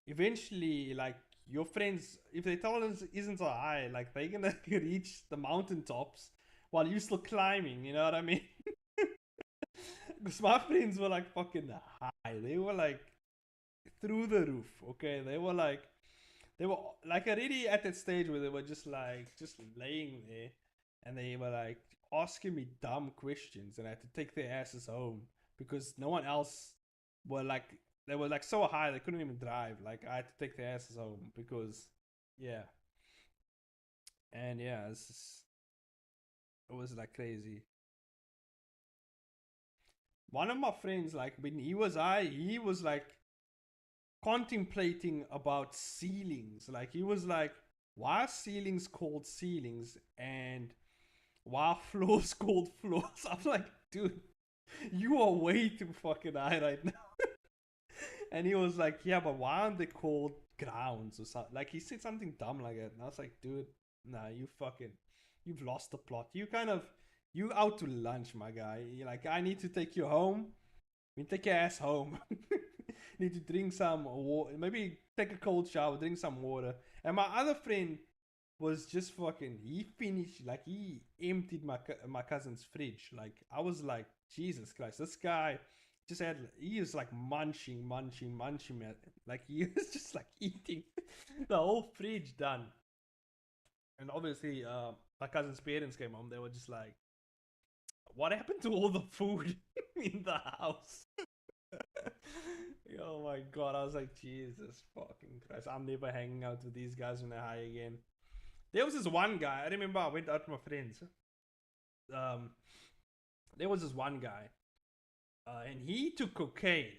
Eventually, like your friends, if their tolerance isn't so high, like they're gonna reach the mountaintops while you still climbing. You know what I mean? Because my friends were like fucking high. They were like through the roof. Okay, they were like already at that stage where they were just laying there, and they were like asking me dumb questions, and I had to take their asses home because no one else were like they were like so high they couldn't even drive. Like I had to take their asses home because yeah, and yeah, it was like crazy. One of my friends, like when he was high, he was like contemplating about ceilings. Like he was like, why are ceilings called ceilings and why are floors called floors? I'm like, dude, you are way too fucking high right now. And he was like, yeah, but why aren't they called grounds or something? Like he said something dumb like that. And I was like, dude, nah, you've lost the plot. You out to lunch, my guy. You're like, I need to take you home. I mean, take your ass home. Need to drink some water. Maybe take a cold shower, drink some water. And my other friend was just fucking. He finished like he emptied my cousin's fridge. Like I was like, Jesus Christ, this guy just had. He is like munching. Like he was just like eating the whole fridge done. And obviously, my cousin's parents came home. They were just like, "What happened to all the food in the house?" Oh my god! I was like, Jesus fucking Christ! I'm never hanging out with these guys when they're high again. There was this one guy. I remember I went out with my friends. Um, there was this one guy, and he took cocaine.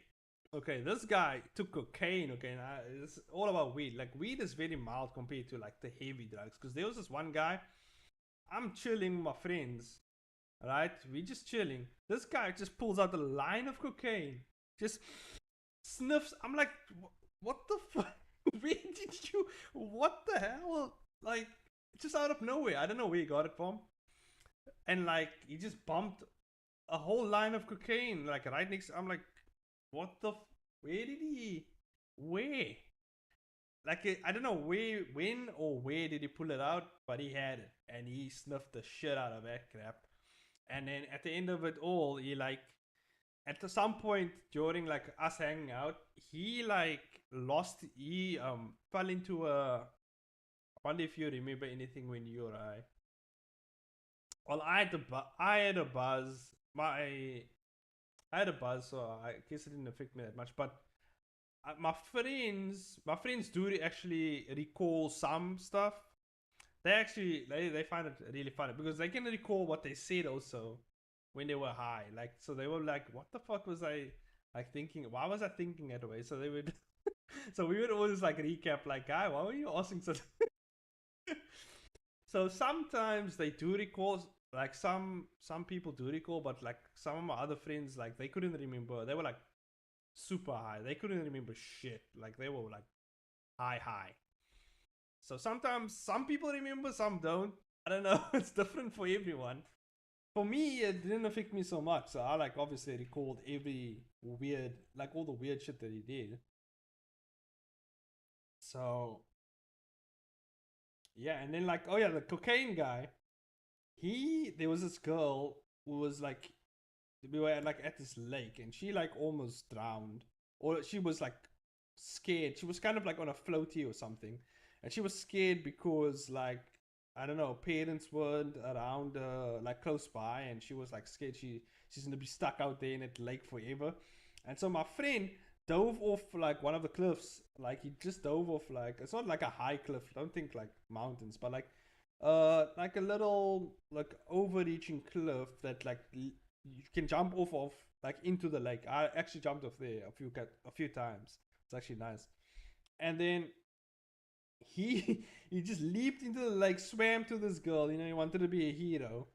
Okay, this guy took cocaine. Okay, and it's all about weed. Like weed is very mild compared to like the heavy drugs. Because there was this one guy. I'm chilling with my friends, right? We just chilling. This guy just pulls out a line of cocaine, just sniffs. I'm like, what the fuck? Where did you? What the hell? Like, just out of nowhere. I don't know where he got it from. And like, he just bumped a whole line of cocaine, like right next. I'm like, what the? Where did he? Where? Like, I don't know where, when, or where did he pull it out, but he had it, and he sniffed the shit out of that crap. And then at the end of it all, he like, at some point during like us hanging out, he like lost. He fell into a. I wonder if you remember anything when you were high. Well, I had a buzz. I had a buzz, so I guess it didn't affect me that much. But my friends do actually recall some stuff. They find it really funny because they can recall what they said also when they were high. Like, so they were like, "What the fuck was I like thinking? Why was I thinking that way?" So they would, so we would always like recap, like, "Guy, why were you asking such?" So sometimes they do recall, like some people do recall, but like some of my other friends, like they couldn't remember. They were like super high. They couldn't remember shit. Like they were like high. So sometimes some people remember, some don't. I don't know. It's different for everyone. For me, it didn't affect me so much. So I like obviously recalled every weird, like all the weird shit that he did. So yeah, and then like, oh yeah, the cocaine guy. There was this girl who was like, we were like at this lake, and she like almost drowned, or she was like scared. She was kind of like on a floaty or something, and she was scared because like, I don't know, parents weren't around, like close by, and she was like scared she's gonna be stuck out there in that lake forever. And so my friend dove off like one of the cliffs. Like he just dove off, like it's not like a high cliff. Don't think like mountains, but like a little like overreaching cliff that like you can jump off of, like into the lake. I actually jumped off there a few times. It's actually nice. And then he he just leaped into the lake, swam to this girl. You know, he wanted to be a hero,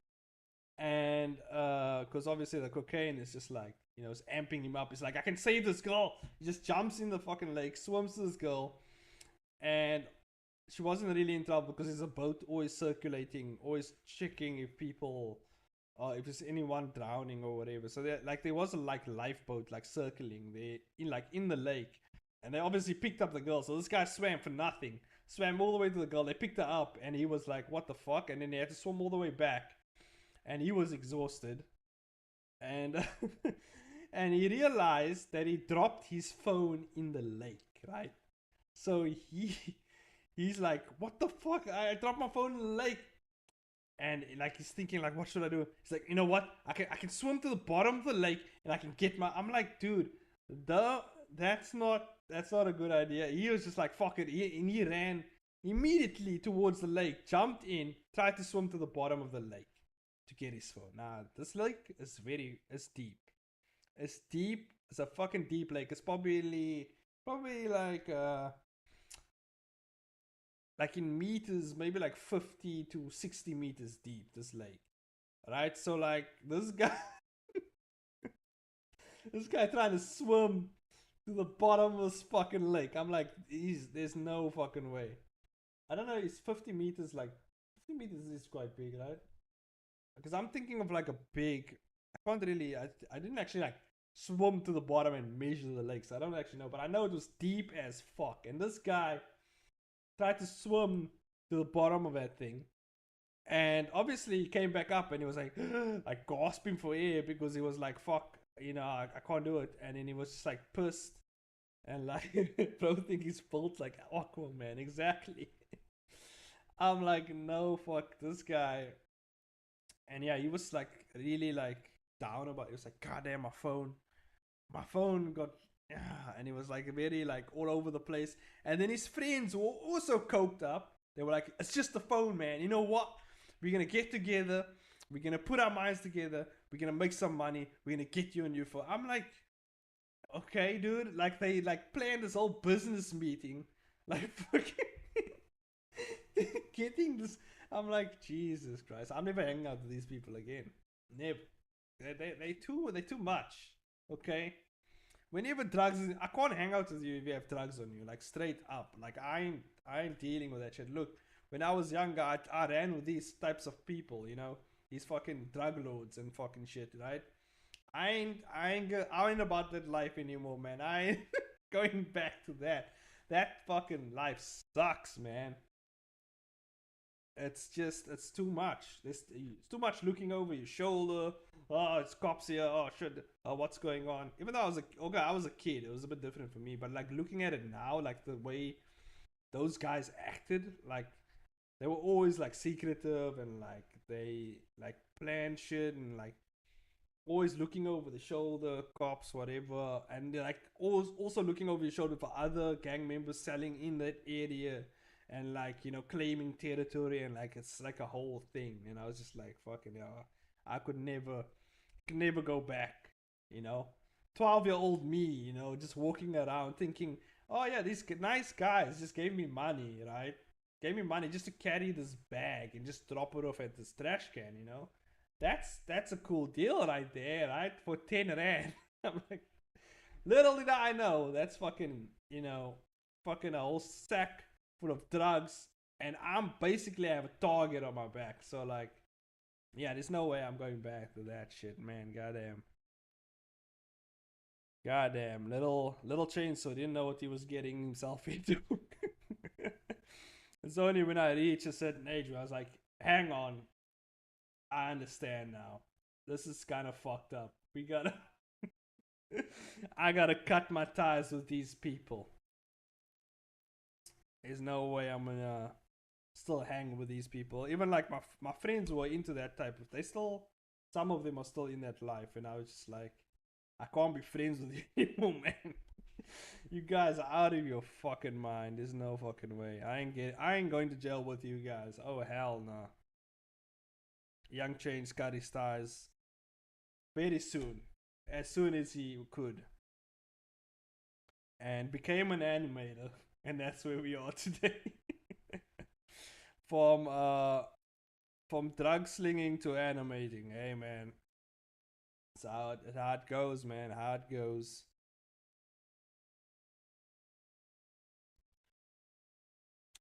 and because obviously the cocaine is just like, you know, it's amping him up. It's like, I can save this girl. He just jumps in the fucking lake, swims to this girl, and she wasn't really in trouble because there's a boat always circulating, always checking if people, if there's anyone drowning or whatever. So there was a like lifeboat like circling there in the lake, and they obviously picked up the girl. So this guy swam for nothing, swam all the way to the girl. They picked her up, and he was like, "What the fuck?" And then they had to swim all the way back, and he was exhausted, and and he realized that he dropped his phone in the lake, right? So he's like, "What the fuck? I dropped my phone in the lake." And like he's thinking like, what should I do? He's like, you know what? I can swim to the bottom of the lake and I can get my. I'm like, dude, the that's not a good idea. He was just like, fuck it, and he ran immediately towards the lake, jumped in, tried to swim to the bottom of the lake to get his phone. Now this lake is it's deep. It's deep. It's a fucking deep lake. It's probably like in meters, maybe like 50 to 60 meters deep, this lake. Right? So like this guy this guy trying to swim to the bottom of this fucking lake. I'm like, there's no fucking way. I don't know, it's 50 meters, like 50 meters is quite big, right? Because I'm thinking of like a big, I didn't actually like swim to the bottom and measure the lake, so I don't actually know, but I know it was deep as fuck. And this guy tried to swim to the bottom of that thing. And obviously he came back up and he was like, like gasping for air because he was like, fuck, you know, I can't do it. And then he was just like pissed and like, bro, think he's built like Aquaman, exactly. I'm like, no, fuck this guy. And yeah, he was like really like down about it. He was like, God damn, my phone got, yeah, and he was like very like all over the place. And then his friends were also coked up. They were like, it's just the phone, man. You know what? We're gonna get together. We're gonna put our minds together. We're gonna make some money. We're gonna get you a new phone. I'm like, okay, dude. Like they like planned this whole business meeting, like fucking getting this. I'm like, Jesus Christ. I'm never hanging out with these people again. Never. They too much. Okay. Whenever drugs is, I can't hang out with you if you have drugs on you. Like straight up. Like I ain't dealing with that shit. Look, when I was younger, I ran with these types of people. You know, these fucking drug lords and fucking shit, right? I ain't about that life anymore, man. I ain't going back to that. That fucking life sucks, man. It's just it's too much. It's too much looking over your shoulder. Oh, it's cops here. Oh shit. What's going on? Even though I was a kid, it was a bit different for me. But like looking at it now, like the way those guys acted, like they were always like secretive and like they like plan shit and like always looking over the shoulder, cops, whatever, and they're like always also looking over your shoulder for other gang members selling in that area and like claiming territory and like it's like a whole thing. And I was just like, fucking hell, I could never go back. You know, 12-year-old me, just walking around thinking, oh yeah, these nice guys just gave me money, right? Gave me money just to carry this bag and just drop it off at this trash can. That's a cool deal right there, right? For 10 rand. I'm like, little did I know that's fucking a whole sack full of drugs, and I'm basically I have a target on my back. So like, yeah, there's no way I'm going back to that shit, man. Goddamn, little chainsaw didn't know what he was getting himself into. It's only when I reached a certain age where I was like, hang on, I understand now. This is kind of fucked up. I gotta cut my ties with these people. There's no way I'm gonna still hang with these people. Even like my friends who are into that type of, they still, some of them are still in that life, and I was just like, I can't be friends with you anymore, man. You guys are out of your fucking mind. There's no fucking way. I ain't going to jail with you guys. Oh hell no. Nah. Young Change cut his ties very soon, as soon as he could, and became an animator, and that's where we are today. from from drug slinging to animating. Hey man, it's how it goes, man. How it goes.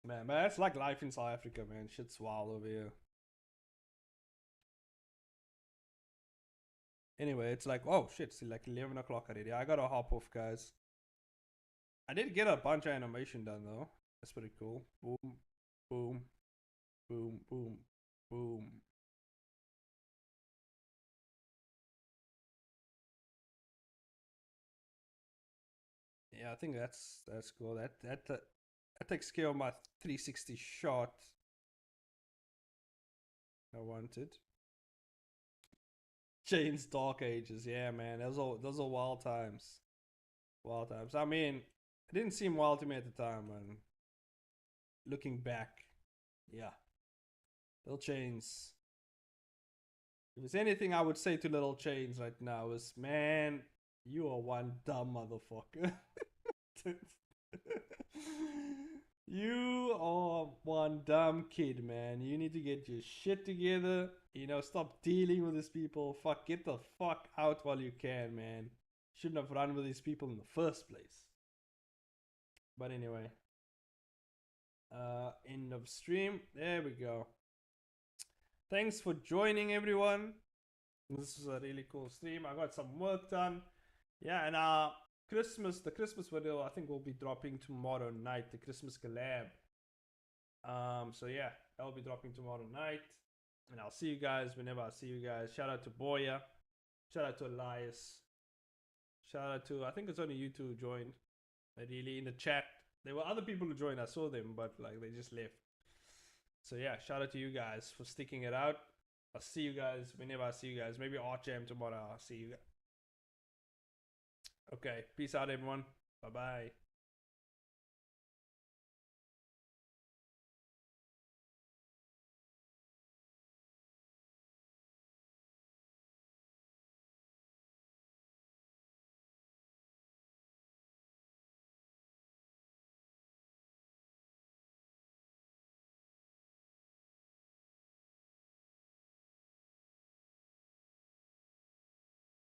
Man, it's like life in South Africa, man. Shit's wild over here. Anyway, it's like, oh shit, it's like 11 o'clock already. I gotta hop off, guys. I did get a bunch of animation done though. That's pretty cool. Boom, boom, boom, boom, boom. Yeah, I think that's cool. That takes care of my 360 shot I wanted. Jane's Dark Ages, yeah, man. Those are wild times. Wild times. I mean, it didn't seem wild to me at the time, man. Looking back, yeah, Little Chains. If there's anything I would say to Little Chains right now is, man, you are one dumb motherfucker. You are one dumb kid, man. You need to get your shit together. Stop dealing with these people. Fuck, get the fuck out while you can, man. Shouldn't have run with these people in the first place. But anyway, end of stream. There we go. Thanks for joining, everyone. This was a really cool stream. I got some work done. Yeah, and the Christmas video, I think will be dropping tomorrow night. The Christmas collab. So yeah, that'll be dropping tomorrow night. And I'll see you guys whenever I see you guys. Shout out to Boya. Shout out to Elias. Shout out to, I think it's only you two who joined. Really in the chat. There were other people who joined. I saw them, but like they just left. So yeah, shout out to you guys for sticking it out. I'll see you guys whenever I see you guys. Maybe Art Jam tomorrow. I'll see you guys. Okay, peace out, everyone. Bye bye.